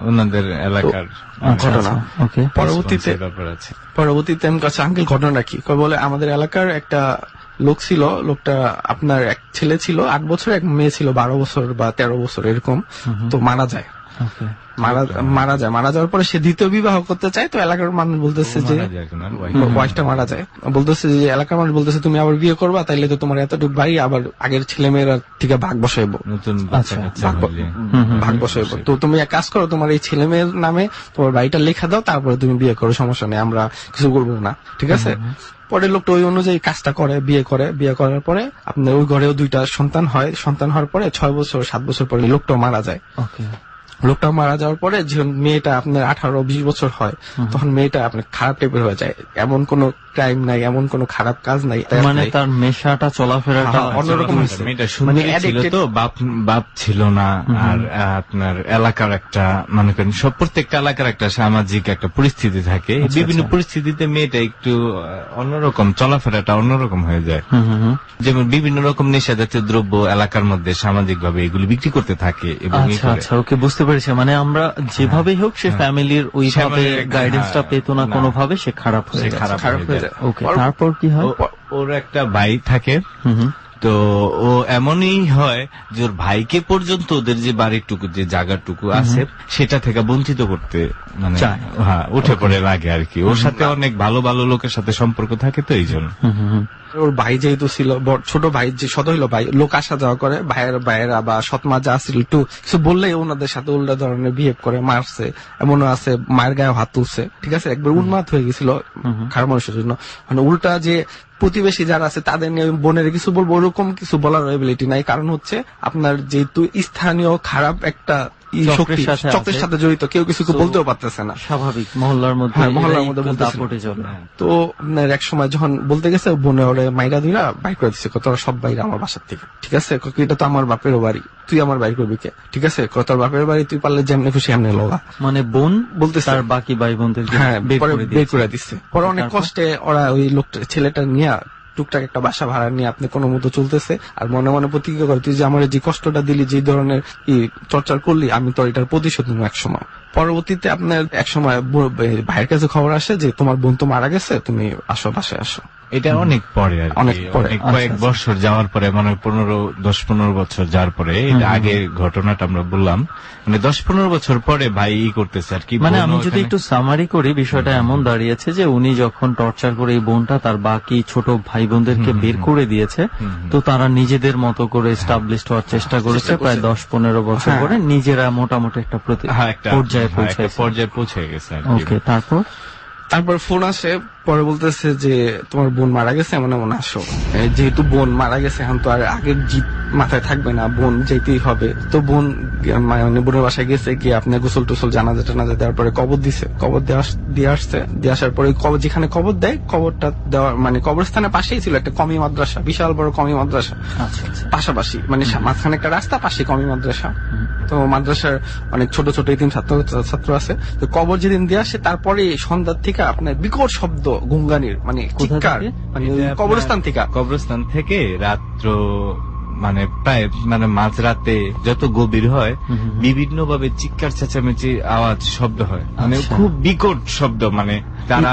ওনাদের এলাকার ঘটনা। পরবর্তীতে আমি কাছে আঙ্কেল ঘটনা কি বলে, আমাদের এলাকার একটা লোক ছিল, লোকটা আপনার এক ছেলে ছিল 8 বছর, এক মেয়ে ছিল 12 বছর বা 13 বছর এরকম। তো মারা যায়। মারা যাওয়ার পরে সে দ্বিতীয় বিবাহ করতে চায়। তো এলাকার মানুষ বলতেছে যে ওয়াইফটা মারা যায়, বলতেছে যে এলাকার মানুষ বলতেছে তুমি আবার বিয়ে করবা, তাইলে তো তোমার এতটুকু বাড়ি আবার আগের ছেলে মেয়েরা থেকে ভাগ বসাইবো, ভাগ বসাইবো। তো তুমি এক কাজ করো, তোমার এই ছেলে মেয়ের নামে তোমার বাড়িটা লেখা দাও, তারপরে তুমি বিয়ে করো, সমস্যা নেই, আমরা কিছু করবো না, ঠিক আছে। পরে লোকটা ওই অনুযায়ী কাজটা করে, বিয়ে করার পরে আপনার ওই ঘরেও 2টা সন্তান হয়। সন্তান হওয়ার পরে 6 বছর 7 বছর পরে লোকটাও মারা যায়। লোকটা মারা যাওয়ার পরে যখন মেয়েটা আপনার 18-20 বছর হয়, তখন মেয়েটা আপনার খারাপ টাইপের হয়ে যায়। এমন কোন ক্রাইম নাই, এমন কোন খারাপ কাজ নাই, মানে তার মেশাটা চলাফেরাটা অন্যরকম। মেয়েটা সুন্দরী ছিল, তো বাপ ছিল না। আর আপনার এলাকার একটা, মনে করেন সব প্রত্যেকটা এলাকার একটা সামাজিক একটা পরিস্থিতি থাকে, বিভিন্ন পরিস্থিতিতে মেয়েটা একটু অন্যরকম, চলাফেরাটা অন্যরকম হয়ে যায়। যেমন বিভিন্ন রকম নেশা জাতীয় দ্রব্য এলাকার মধ্যে সামাজিক ভাবে এগুলি বিক্রি করতে থাকে। এবং আচ্ছা, ওকে, বুঝতে পেরেছি, মানে আমরা যেভাবেই হোক সে ফ্যামিলির ওইভাবে গাইডেন্সটা পেতো না কোনোভাবে, সে খারাপ হয়ে সে যায়। খারাপ হয়ে যায়। ওকে, তারপর কি হয়? ওর একটা ভাই থাকে, তো ও এমনই হয় যে ওর ভাইকে পর্যন্ত ওদের যে বাড়িটুকু, যে জায়গাটুকু আছে সেটা থেকে বঞ্চিত করতে মানে চায়। হ্যাঁ উঠে পড়ে লাগে আর কি। ওর সাথে অনেক ভালো ভালো লোকের সাথে সম্পর্ক থাকে, তো এই জন্য। ওর ভাই যেহেতু ছিল ছোট ভাই, যে শত হইলো ভাই, লোক আসা যাওয়া করে, ভাইয়েরা বা সৎমা যা ছিল একটু কিছু বললেই ওনাদের সাথে উল্টা ধরনের বিহেভ করে, মারছে, এমনও আছে মায়ের গায়ে হাত তুলছে, ঠিক আছে, একবার উন্মাদ হয়ে গেছিল খারাপ মানুষের জন্য। মানে উল্টা যে প্রতিবেশী যারা আছে তাদের নিয়ে বোনের কিছু বলবো, ওরকম কিছু বলার এবিলিটি নাই। কারণ হচ্ছে আপনার যেহেতু স্থানীয় খারাপ একটা চক্রের সাথে জড়িত, কেউ কিছু বলতেও পারতেছে না, স্বাভাবিক মহল্লার মধ্যে, মহল্লার মধ্যে দাপটে চলে। তো আপনার এক সময় যখন বলতে গেছে, বোনে ওরে মাইরা দিলা বাইর করে দিচ্ছে, তোরা সব বাইরে আমার বাসার থেকে, ঠিক আছে, এটা তো আমার বাপেরও বাড়ি, তুই আমার বাইর করবি কে, ঠিক আছে, তোর বাপের বাড়ি, তুই পারলে যেমনি খুশি এমনি লগা। মানে বোন বলতে তার বাকি ভাই বোনদেরকে বের করে দিচ্ছে। পরে অনেক কষ্টে ওরা ওই লোকটা ছেলেটা নিয়ে টুকটাক একটা বাসা ভাড়া নিয়ে আপনি কোনো মতো চলতেছে, আর মনে মনে প্রতিজ্ঞা করে, তুই যে আমার যে কষ্টটা দিলি, যে ধরনের টর্চার করলি, আমি তোর এটার প্রতিশোধ নেব এক সময়। পরবর্তীতে আপনার এক সময় ভাইয়ের কাছে খবর আসে যে তোমার বোন তো মারা গেছে, তুমি আসো, বাসায় আসো। এটা অনেক পরে আর কি, অনেক পরে, কয়েক বছর যাওয়ার পরে, মানে 10-15 বছর যাওয়ার পরে, এটা আগের ঘটনাটা আমরা বললাম, মানে 10-15 বছর পরে ভাই করতেছে আর কি। মানে আমি যদি একটু সামারি করি, বিষয়টা এমন দাঁড়িয়েছে যে উনি যখন টর্চার করে এই বোনটা তার বাকি ছোট ভাই বোনদেরকে বের করে দিয়েছে, তো তারা নিজেদের মতো করে এস্টাবলিশড হওয়ার চেষ্টা করেছে, প্রায় 10-15 বছর পরে নিজেরা মোটামুটি একটা পর্যায়ে পৌঁছে গেছে। ওকে, তারপর ফোন আসে, পরে বলতেছে যে তোমার বোন মারা গেছে, এমন এমন আসো। যেহেতু বোন মারা গেছে, এখন তো আর আগের জিত মাথায় থাকবে না, বোন যেতেই হবে। তো বোন মানে বোনের বাসায় গেছে, গিয়ে আপনার গোসল টোসল জানাজা টানাজা দেওয়ার পরে কবর দিছে, কবর দিয়ে আসছে, দিয়ে আসার পরে যেখানে কবর দেয়, কবরটা দেওয়ার মানে কবরস্থানের পাশেই ছিল একটা কমি মাদ্রাসা, বিশাল বড় কমি মাদ্রাসা, পাশাপাশি, মানে মাঝখানে একটা রাস্তা, পাশে কমি মাদ্রাসা। তো মাদ্রাসার অনেক ছোট ছোট এতিম ছাত্র আছে। তো কবর যেদিন দিয়ে আসে, তারপরে সন্ধ্যার থেকে আপনার বিকট শব্দ, গুঙ্গানির, মানে চিৎকার, মানে কবরস্থান থেকে রাত্র মানে প্রায় মানে মাঝরাতে যত গভীর হয়, বিভিন্ন ভাবে চিৎকার চেঁচামেচি আওয়াজ শব্দ হয়, মানে খুব বিকট শব্দ। মানে তারা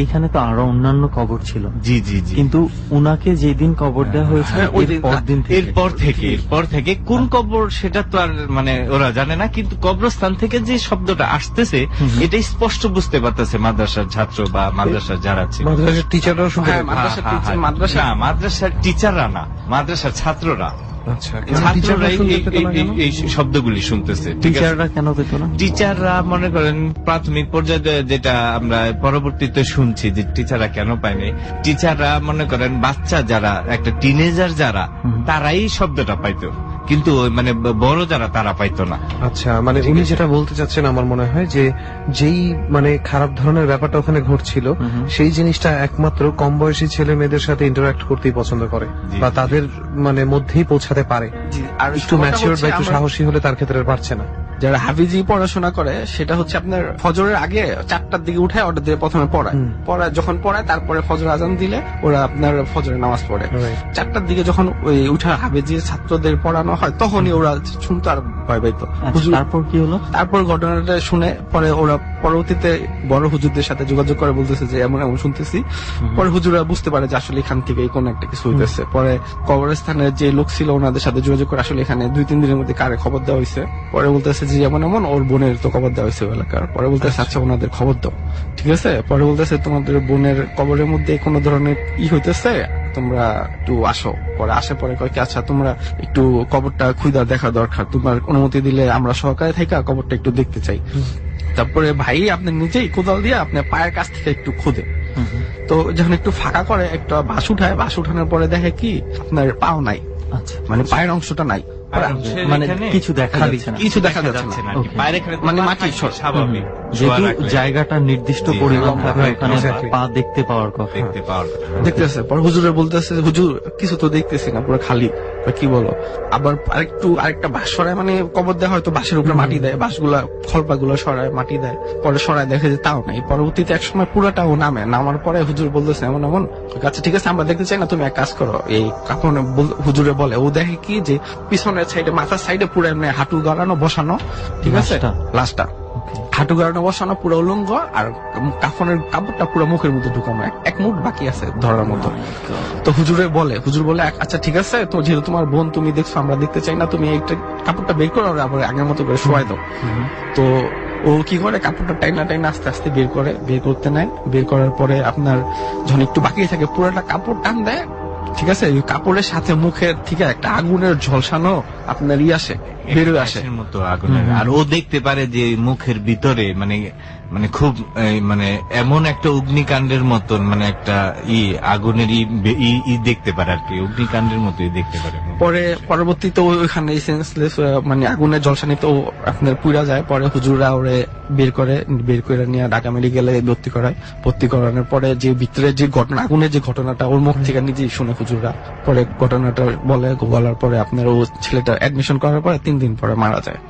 এখানে তো আরো অন্যান্য কবর ছিল, জি, কিন্তু উনাকে যেদিন কবর দেওয়া হয়েছে এরপর থেকে কোন কবর সেটা তো আর মানে ওরা জানে না, কিন্তু কবরস্থান থেকে যে শব্দটা আসতেছে এটা স্পষ্ট বুঝতে পারতেছে মাদ্রাসার ছাত্র বা মাদ্রাসার যারা ছিল। মাদ্রাসার টিচাররাও শুনতে মাদ্রাসার টিচাররা না, মাদ্রাসার ছাত্ররা, আচ্ছা, এই শব্দগুলি শুনতেছে। টিচাররা কেন পেত না? টিচাররা মনে করেন প্রাথমিক পর্যায়ে যেটা আমরা পরবর্তীতে শুনছি যে টিচাররা কেন পায়নি, টিচাররা মনে করেন বাচ্চা যারা, একটা টিনেজার যারা, তারাই শব্দটা পাইতো, কিন্তু মানে বড় যারা তারা পাইতো না। আচ্ছা, মানে উনি যেটা বলতে চাচ্ছেন আমার মনে হয় যে যেই মানে খারাপ ধরনের ব্যাপারটা ওখানে ঘটছিল, সেই জিনিসটা একমাত্র কম বয়সী ছেলে মেয়েদের সাথে ইন্টারঅ্যাক্ট করতেই পছন্দ করে, বা তাদের মানে মধ্যেই পৌঁছাতে পারে। আর একটু ম্যাচিউরড বা একটু সাহসী হলে তার ক্ষেত্রে পারছে না। যারা হাফিজি পড়াশোনা করে, সেটা হচ্ছে আপনার ফজরের আগে 4টার দিকে উঠায়, ওটা দিয়ে প্রথমে পড়ায়, যখন পড়ায় তারপরে ফজর আজান দিলে ওরা আপনার ফজরের নামাজ পড়ে। 4টার দিকে যখন ওই উঠা হাফিজি ছাত্রদের পড়ানো হয়, তখনই ওরা শুনতো আর ভয় পাইতো। তারপর কি হলো? তারপর ঘটনাটা শুনে পরে ওরা পরবর্তীতে বড় হুজুরদের সাথে যোগাযোগ করে বলতেছে যে এমন এমন শুনতেছি। পরে হুজুরা বুঝতে পারে যে আসলে এখান থেকে কোন একটা কিছু হইতেছে। পরে কবরস্থানের যে লোক ছিল ওনাদের সাথে যোগাযোগ করে আসলে এখানে 2-3 দিনের মধ্যে কারে খবর দেওয়া হয়েছে। পরে বলতেছে যে এমন এমন ওর বোনের তো কবর দেওয়া হয়েছে এলাকার। পরে বলতেছে আচ্ছা ওনাদের খবর দাও, ঠিক আছে। পরে বলতেছে তোমাদের বোনের কবরের মধ্যে কোনো ধরনের হইতেছে, তোমরা একটু আসো। পরে আসে, পরে কয় কি আচ্ছা তোমরা একটু কবরটা খুঁজা দেখা দরকার, তোমার অনুমতি দিলে আমরা সহকারে থেকে কবরটা একটু দেখতে চাই। তারপরে ভাই আপনি নিজেই কোদাল দিয়ে আপনার পায়ের কাছ থেকে একটু খুদে, তো যখন একটু ফাঁকা করে একটা বাঁশ উঠায়, বাঁশ উঠানোর পরে দেখে কি আপনার পাও নাই, মানে পায়ের অংশটা নাই, মানে কিছু দেখা যাচ্ছে না, মানে মাটি স্বাভাবিক, যেহেতু জায়গাটা নির্দিষ্ট পরিমাণ থাকে, ওখানে পা দেখতে পাওয়ার কথা, দেখতেছে। পর হুজুরে বলতেছে হুজুর কিছু তো দেখতেছি না, পুরো খালি। কি বলো, আবার আরেকটা বাঁশ সরায়, মানে কবর দেওয়া হয়তো বাঁশের উপরে মাটি দেয়, বাঁশগুলা খলপাগুলো সরায় মাটি দেয়, পরে সরায় দেখে যে তাও নাই। পরবর্তীতে একসময় পুরাটা ও নামার পরে হুজুর বলতেছে এমন এমন, আচ্ছা ঠিক আছে আমরা দেখতে চাই না, তুমি এক কাজ করো, এই কাপড় হুজুরে বলে, ও দেখে কি যে পিছনের সাইডে মাথার সাইডে পুরো এমনি হাঁটু গাড়ানো বসানো, ঠিক আছে, লাশটা হাঁটু গাড়ানো বসানো পুরো উলঙ্গ, আর কাফনের কাপড়টা পুরো মুখের মধ্যে ঢুকানো, এক মুঠ বাকি আছে ধরার মতো। তো হুজুর বলে আচ্ছা ঠিক আছে, তো যেহেতু তোমার বোন তুমি দেখছো আমরা দেখতে চাই না, তুমি একটা কাপড়টা বের করো, আবার আগের মতো করে শোয়াই দাও। তো ও কি করে, কাপড়টা টাইনা আস্তে আস্তে বের করতে নেয়। বের করার পরে আপনার যখন একটু বাকি থাকে পুরোটা কাপড় টান দেয়, ঠিক আছে, ওই কাপড়ের সাথে মুখের থেকে একটা আগুনের ঝলসানো আপনার আসে, বেরোয় আসে মতো আগুনের। আর ও দেখতে পারে যে মুখের ভিতরে মানে মানে খুব মানে এমন একটা অগ্নিকাণ্ডের মতন, মানে একটা আগুনের দেখতে পারে আর কি, অগ্নিকাণ্ডের মতোই দেখতে পারে। পরে পরবর্তীতে ওইখানে সেন্সলেস মানে আগুনের ঝলসানি তো আপনার পুড়া যায়। পরে হুজুররা ওরে বের করে নিয়ে ঢাকা মেডিকেলে ভর্তি করানোর পরে যে ভিতরে যে ঘটনা, আগুনের যে ঘটনাটা ওর মুখ থেকে নিজেই শুনে হুজুররা, পরে ঘটনাটা বলার পরে আপনার ও ছেলেটা অ্যাডমিশন করার পরে 3 দিন পরে মারা যায়।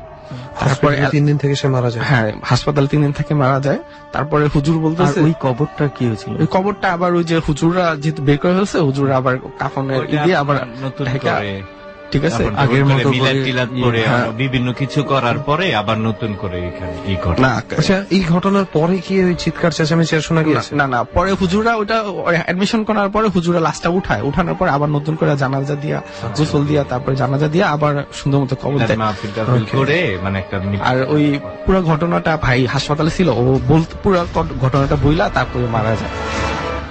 তারপরে 3 দিন থেকে সে মারা যায়। হ্যাঁ, হাসপাতাল 3 দিন থেকে মারা যায়। তারপরে হুজুর বলতেছে ওই কবরটা কি হয়েছিল, ওই কবরটা আবার ওই যে হুজুররা যেহেতু বের করে ফেলছে, হুজুররা আবার কাফনের দিয়ে আবার নতুন করে, ঠিক আছে, আগের মতো মিলাদ করে বিভিন্ন কিছু করার পরে আবার নতুন করে এখানে না। আচ্ছা, এই ঘটনার পরে কি ওই চিৎকার চেঁচামেচি শোনা গিয়েছে? না, পরে হুজুররা ওটা অ্যাডমিশন করার পরে হুজুররা লাশটা উঠানোর পরে আবার নতুন করে জানাজা দিয়া, গোসল দিয়া, তারপরে জানাজা দিয়া আবার সুন্দর মতো কবর দেয় করে, মানে একটা। আর ওই পুরো ঘটনাটা ভাই হাসপাতালে ছিল, ও পুরো ঘটনাটা বইলা তারপরে মারা যায়।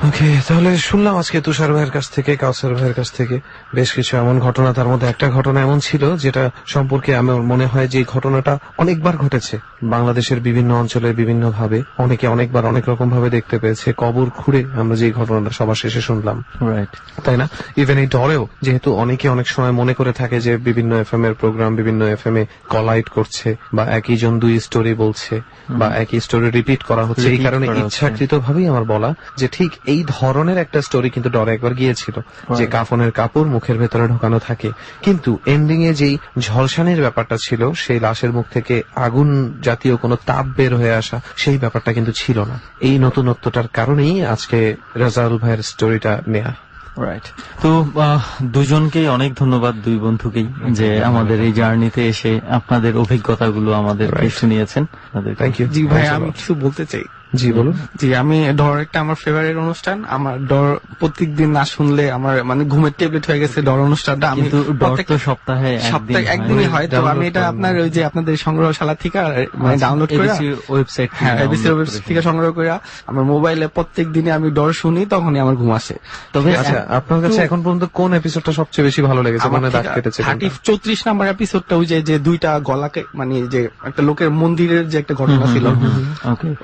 ওকে, তাহলে শুনলাম আজকে তুষার ভাইয়ের কাছ থেকে, কাউসার ভাইয়ের কাছ থেকে বেশ কিছু এমন ঘটনা। তার মধ্যে একটা ঘটনা এমন ছিল যেটা সম্পর্কে আমার মনে হয় যে ঘটনাটা অনেকবার ঘটেছে বাংলাদেশের বিভিন্ন অঞ্চলে, বিভিন্ন ভাবে, অনেকে অনেকবার অনেক রকম ভাবে দেখতে পেয়েছে। কবর খুঁড়ে আমরা যে ঘটনাটা সবার শেষে শুনলাম, রাইট, তাই না? ইভেন এই ডরেও যেহেতু অনেকে অনেক সময় মনে করে থাকে যে বিভিন্ন এফএম এর প্রোগ্রাম বিভিন্ন এফএম এ কলাইট করছে, বা একই জন 2 স্টোরি বলছে, বা একই স্টোরি রিপিট করা হচ্ছে, এই কারণে ইচ্ছাকৃত ভাবেই আমার বলা যে ঠিক এই ধরনের একটা স্টোরি কিন্তু ডরে একবার গিয়েছিল, যে কাফনের কাপড় মুখের ভেতরে ঢোকানো থাকে, কিন্তু এন্ডিং এ যেই ঝলসানির ব্যাপারটা ছিল, সেই লাশের মুখ থেকে আগুন জাতীয় কোনো তাপ বের হয়ে আসা, সেই ব্যাপারটা কিন্তু ছিল না। এই নতুনত্বটার কারণেই আজকে রাজাউল ভাইয়ের স্টোরিটা নেয়া। রাইট। তো দুজনকেই অনেক ধন্যবাদ, দুই বন্ধুকেই, যে আমাদের এই জার্নিতে এসে আপনাদের অভিজ্ঞতাগুলো আমাদের শুনিয়েছেন। Thank you. জি ভাই, আমি কিছু বলতে চাই। জি বলুন। জি, আমি ডর একটা আমার ফেভারিট অনুষ্ঠান। আমার ডর প্রত্যেকদিন না শুনলে আমার মানে ঘুমের ট্যাবলেট হয়ে গেছে ডর অনুষ্ঠানটা। আমি সপ্তাহে একদিনই হয়, তো আমি এটা আপনার ওই যে আপনাদের সংগ্রহশালা থেকে মানে ডাউনলোড করে ওয়েবসাইট, হ্যাঁ এবিসি ওয়েবসাইট থেকে সংগ্রহ করে আমার মোবাইলে প্রত্যেক দিনে আমি ডর শুনি, তখনই আমার ঘুম আসে। তবে আচ্ছা, আপনার কাছে এখন পর্যন্ত কোন এপিসোডটা সবচেয়ে বেশি ভালো লেগেছে? মানে দাগ কেটেছে 34 নাম্বার এপিসোডটা, ওই যে দুইটা গলাকে মানে যে একটা লোকের মন্দিরের যে একটা ঘটনা ছিল,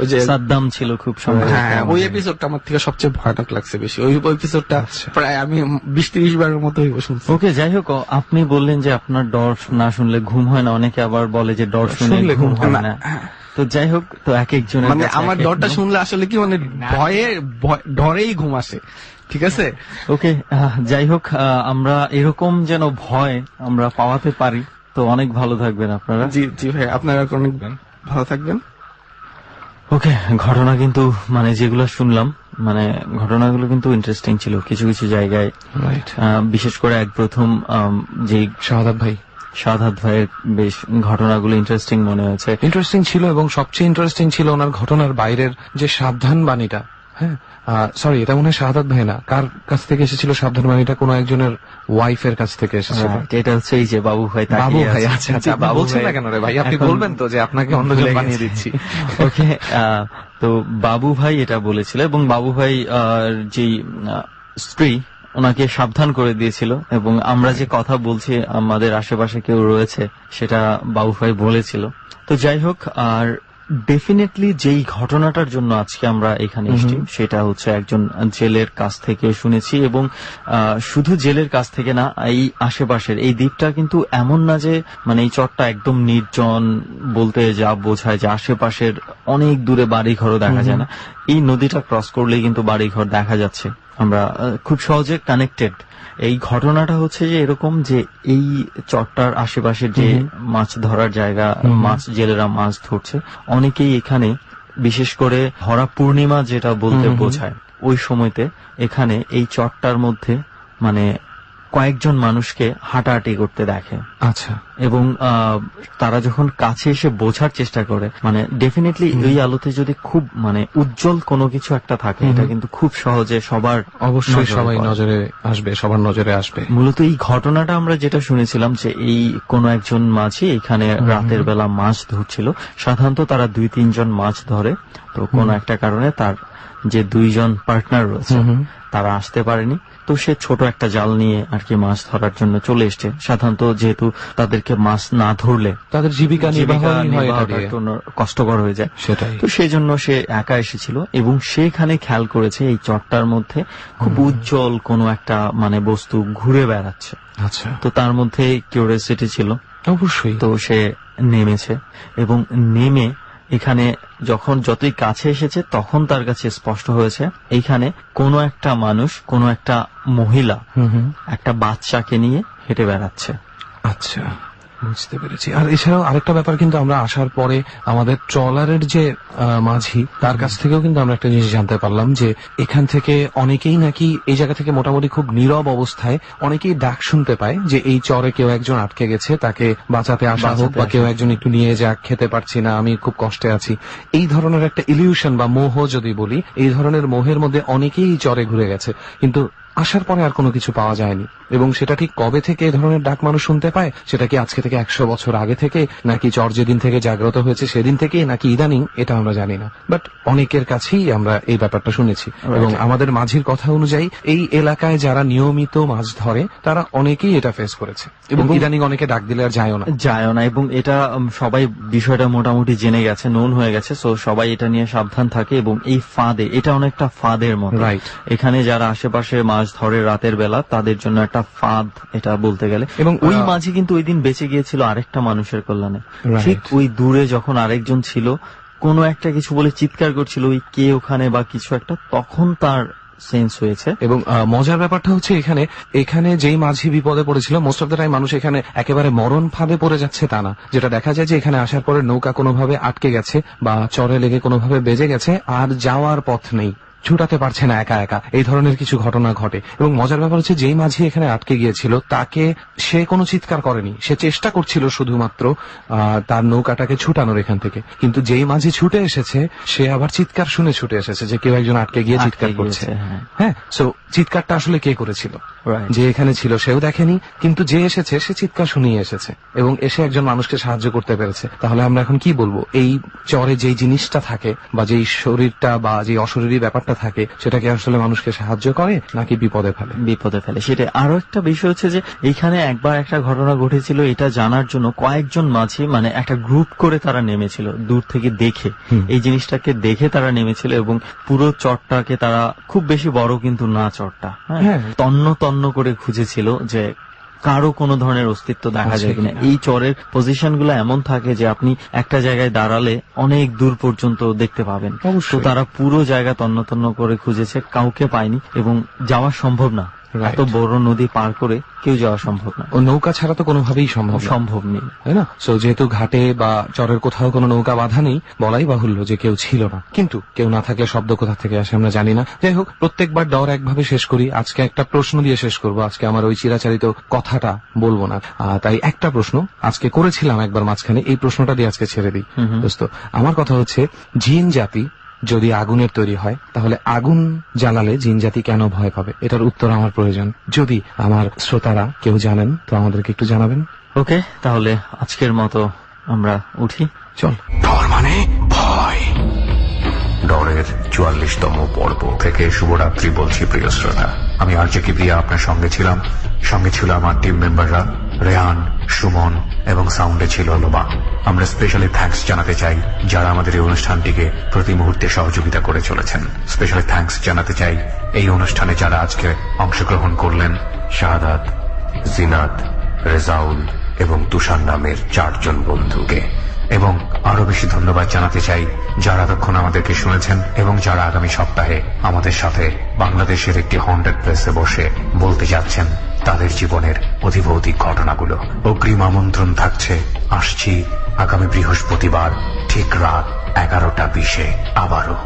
ওই যে সাদ্দাম ছিল খুব সম্ভব। হ্যাঁ, ওই এপিসোডটা আমার থেকে সবচেয়ে ভয়ানক লাগছে বেশি। ওই এপিসোডটা প্রায় আমি 20-30 বারের মতো শুনছি। ওকে, যাই হোক, আপনি বললেন যে আপনার ডর না শুনলে ঘুম হয় না, অনেকে আবার বলে যে ডর শুনলে ঘুম হয় না। তো যাই হোক, তো এক একজনের মানে আমার ডরটা শুনলে আসলে কি মানে ডরেই ঘুম আসে, ঠিক আছে? ওকে, যাই হোক, আমরা এরকম যেন ভয় আমরা পাওয়াতে পারি। তো অনেক ভালো থাকবেন আপনারা। জি জি ভাই, আপনারা অনেক ভালো থাকবেন। ওকে, ঘটনা কিন্তু মানে যেগুলো শুনলাম, মানে ঘটনাগুলো কিন্তু ইন্টারেস্টিং ছিল কিছু কিছু জায়গায়। বিশেষ করে প্রথম যে শাহাদাত ভাইয়ের বেশ ঘটনাগুলো ইন্টারেস্টিং মনে হয়েছে। ইন্টারেস্টিং ছিল, এবং সবচেয়ে ইন্টারেস্টিং ছিল ওনার ঘটনার বাইরের যে সাবধান বাণীটা। হ্যাঁ, সরি, এটা মনে হয় শাহাদাত ভাই না, কার কাছ থেকে এসেছিল সাবধান বাণীটা? কোন একজনের ওয়াইফের কাছ থেকে এসেছিল। এটা হচ্ছে এই যে বাবু ভাই। বাবু ভাই, আচ্ছা আচ্ছা, বলছেন না কেন রে ভাই? আপনি বলবেন তো যে আপনাকে অন্যজন বানিয়ে দিচ্ছি। ওকে, তো বাবু ভাই এটা বলেছিল, এবং বাবু ভাই যেই স্ত্রী ওনাকে সাবধান করে দিয়েছিল, এবং আমরা যে কথা বলছি আমাদের আশেপাশে কেউ রয়েছে সেটা বাবু ভাই বলেছিল। তো যাই হোক, আর ডেফিনেটলি যেই ঘটনাটার জন্য আজকে আমরা এখানে এসেছি সেটা হচ্ছে একজন জেলের কাছ থেকে শুনেছি, এবং শুধু জেলের কাছ থেকে না, এই আশেপাশের এই দ্বীপটা কিন্তু এমন না যে মানে এই চরটা একদম নির্জন, বলতে যা বোঝায় যে আশেপাশের অনেক দূরে বাড়ি ঘরও দেখা যায় না। এই নদীটা ক্রস করলেই কিন্তু বাড়ি ঘর দেখা যাচ্ছে। আমরা খুব সহজে কানেক্টেড। এই ঘটনাটা হচ্ছে যে এরকম যে এই চরটার আশেপাশে যে মাছ ধরার জায়গা, মাছ জেলেরা মাছ ধরছে, অনেকেই এখানে বিশেষ করে ভরা পূর্ণিমা যেটা বলতে বোঝায় ওই সময়তে এখানে এই চরটার মধ্যে মানে কয়েকজন মানুষকে হাঁটাহাঁটি করতে দেখে। আচ্ছা। এবং তারা যখন কাছে এসে বোঝার চেষ্টা করে, মানে ডেফিনেটলি এই আলোতে যদি খুব মানে উজ্জ্বল কোনো কিছু একটা থাকে, এটা কিন্তু খুব সহজে সবার অবশ্যই সবাই নজরে আসবে, সবার নজরে আসবে। মূলত এই ঘটনাটা আমরা যেটা শুনেছিলাম যে এই কোন একজন মাঝি এখানে রাতের বেলা মাছ ধরছিল। সাধারণত তারা 2-3 জন মাছ ধরে, তো কোনো একটা কারণে তার যে 2 জন পার্টনার রয়েছে তারা আসতে পারেনি, তো সে ছোট একটা জাল নিয়ে আর কি মাছ ধরার জন্য চলে এসছে। সাধারণত যেহেতু তাদেরকে মাছ না ধরলে তাদের জীবিকা নির্বাহটা কষ্টকর হয়ে যায়, সেটাই। তো সেই জন্য সে একা এসেছিল এবং সেখানে খেয়াল করেছে এই চরটার মধ্যে খুব উজ্জ্বল কোনো একটা মানে বস্তু ঘুরে বেড়াচ্ছে। আচ্ছা। তো তার মধ্যে কিউরিওসিটি ছিল অবশ্যই, তো সে নেমেছে এবং নেমে এখানে যখন যতই কাছে এসেছে তখন তার কাছে স্পষ্ট হয়েছে এইখানে কোনো একটা মানুষ, কোনো একটা মহিলা একটা বাচ্চাকে নিয়ে হেঁটে বেড়াচ্ছে। আচ্ছা, বুঝতে পেরেছি। আর এছাড়াও আরেকটা ব্যাপার কিন্তু আমরা আসার পরে আমাদের ট্রলারের যে মাঝি তার কাছ থেকেও কিন্তু আমরা একটা জিনিস জানতে পারলাম যে এখান থেকে অনেকেই নাকি এই জায়গা থেকে মোটামুটি খুব নীরব অবস্থায় অনেকেই ডাক শুনতে পায় যে এই চরে কেউ একজন আটকে গেছে, তাকে বাঁচাতে আসা হোক, বা কেউ একজন একটু নিয়ে যাক, খেতে পারছি না, আমি খুব কষ্টে আছি। এই ধরনের একটা ইলিউশন বা মোহ যদি বলি, এই ধরনের মোহের মধ্যে অনেকেই চরে ঘুরে গেছে, কিন্তু আসার পরে আর কোনো কিছু পাওয়া যায়নি। এবং সেটা ঠিক কবে থেকে এই ধরনের ডাক মানুষ শুনতে পায়, সেটা কি আজকে থেকে 100 বছর আগে থেকে, নাকি চর যেদিন থেকে জাগ্রত হয়েছে সেদিন থেকে, নাকি ইদানিং, এটা আমরা জানি না। বাট অনেকের কাছেই আমরা এই ব্যাপারটা শুনেছি। এবং আমাদের মাঝির কথা অনুযায়ী এই এলাকায় যারা নিয়মিত মাছ ধরে তারা অনেকেই এটা ফেস করেছে, এবং ইদানিং অনেকে ডাক দিলে আর যায় না। এবং এটা সবাই বিষয়টা মোটামুটি জেনে গেছে, নোন হয়ে গেছে, সো সবাই এটা নিয়ে সাবধান থাকে। এবং এই ফাঁদে, এটা অনেকটা ফাঁদের মতো, রাইট? এখানে যারা আশেপাশে মাছ ধরে রাতের বেলা তাদের জন্য একটা ফাঁদ এটা বলতে গেলে। এবং ওই মাঝি কিন্তু ওই দিন বেঁচে গিয়েছিল আরেকটা মানুষের কল্যাণে। ঠিক ওই দূরে যখন আরেকজন ছিল, কোনো একটা কিছু বলে চিৎকার করছিল, ওই কে ওখানে বা কিছু একটা, তখন তার সেন্স হয়েছে। এবং মজার ব্যাপারটা হচ্ছে এখানে যেই মাঝি বিপদে পড়েছিল, মোস্ট অফ দ্য টাইম মানুষ এখানে একেবারে মরণ ফাঁদে পড়ে যাচ্ছে তা না। যেটা দেখা যায় যে এখানে আসার পরে নৌকা কোনোভাবে আটকে গেছে বা চরে লেগে কোনোভাবে বেজে গেছে, আর যাওয়ার পথ নেই, ছুটাতে পারছে না, একা একা, এই ধরনের কিছু ঘটনা ঘটে। এবং মজার ব্যাপার হচ্ছে যেই মাঝি এখানে আটকে গিয়েছিল তাকে, সে কোনো চিৎকার করেনি, সে চেষ্টা করছিল শুধুমাত্র তার নৌকাটাকে ছুটানোর এখান থেকে। কিন্তু যেই মাঝি ছুটে এসেছে সে আবার চিৎকার শুনে ছুটে এসেছে যে কেউ একজন আটকে গিয়ে চিৎকার করছে। হ্যাঁ, সো চিৎকারটা আসলে কে করেছিল? যে এখানে ছিল সেও দেখেনি, কিন্তু যে এসেছে সে চিৎকার শুনিয়ে এসেছে এবং এসে একজন মানুষকে সাহায্য করতে পেরেছে। তাহলে আমরা এখন কি বলবো, এই চরে যেই জিনিসটা থাকে বা যেই শরীরটা বা যে অশরীরী ব্যাপারটা থাকে, সেটাকে আসলে মানুষকে সাহায্য করে নাকি বিপদে ফেলে? সেটা আরো একটা বিষয় হচ্ছে যে এইখানে একবার একটা ঘটনা ঘটেছিল, এটা জানার জন্য কয়েকজন মাঝি মানে একটা গ্রুপ করে তারা নেমেছিল, দূর থেকে দেখে, এই জিনিসটাকে দেখে তারা নেমেছিল। এবং পুরো চরটাকে তারা, খুব বেশি বড় কিন্তু না চরটা, হ্যাঁ, তন্ন তন্ন করে খুঁজেছিল যে কারো কোনো ধরনের অস্তিত্ব দেখা যায় কিনা। এই চরের পজিশন গুলো এমন থাকে যে আপনি একটা জায়গায় দাঁড়ালে অনেক দূর পর্যন্ত দেখতে পাবেন। তো তারা পুরো জায়গা তন্ন তন্ন করে খুঁজেছে, কাউকে পায়নি এবং যাওয়া সম্ভব না, এত বড় নদী পার করে কেউ যাওয়া সম্ভব না, ও নৌকা ছাড়া তো কোনোভাবেই সম্ভব নেই, তাই না? সো যেহেতু ঘাটে বা চরের কোথাও কোনো নৌকা বাঁধা নেই, বলাই বাহুল্য যে কেউ ছিল না। কিন্তু কেউ না থাকলে শব্দ কোথা থেকে আসে আমরা জানি না। যাই হোক, প্রত্যেকবার ডর একভাবে শেষ করি, আজকে একটা প্রশ্ন দিয়ে শেষ করবো। আজকে আমার ওই চিরাচারিত কথাটা বলবো না, তাই একটা প্রশ্ন আজকে করেছিলাম একবার মাঝখানে, এই প্রশ্নটা দিয়ে আজকে ছেড়ে দিই। দোস্ত, আমার কথা হচ্ছে, জিন জাতি যদি আগুনের তৈরি হয়, তাহলে আগুন জ্বালালে জিন জাতি কেন ভয় পাবে? এটার উত্তর আমার প্রয়োজন। যদি আমার শ্রোতারা কেউ জানেন তো আমাদেরকে একটু জানাবেন। ওকে, তাহলে আজকের মতো আমরা উঠি, চল। ডর মানে ভয়। ডরের 44তম পর্ব থেকে শুভরাত্রি বলছি প্রিয় শ্রোতা। আমি আরজে কিবরিয়া আপনার সঙ্গে ছিলাম, সঙ্গে ছিল আমার টিম মেম্বাররা রেহান, সুমন এবং সাউন্ডে ছিল লোবা। আমরা স্পেশালি থ্যাঙ্কস জানাতে চাই যারা আমাদের এই অনুষ্ঠানটিকে প্রতি মুহূর্তে সহযোগিতা করে চলেছেন। স্পেশালি থ্যাঙ্কস জানাতে চাই এই অনুষ্ঠানে যারা আজকে অংশগ্রহণ করলেন, শাহাদাত, জিনাত, রেজাউল এবং তুষার নামের 4 জন বন্ধুকে। এবং আরো বেশি ধন্যবাদ জানাতে চাই যারা এতক্ষণ আমাদেরকে শুনেছেন এবং যারা আগামী সপ্তাহে আমাদের সাথে বাংলাদেশের একটি হন্টেড প্লেসে বসে বলতে যাচ্ছেন তাদের জীবনের অধিভৌতিক ঘটনাগুলো। অগ্রিম আমন্ত্রণ থাকছে, আসছি আগামী বৃহস্পতিবার ঠিক রাত 11টা 20-এ আবারও।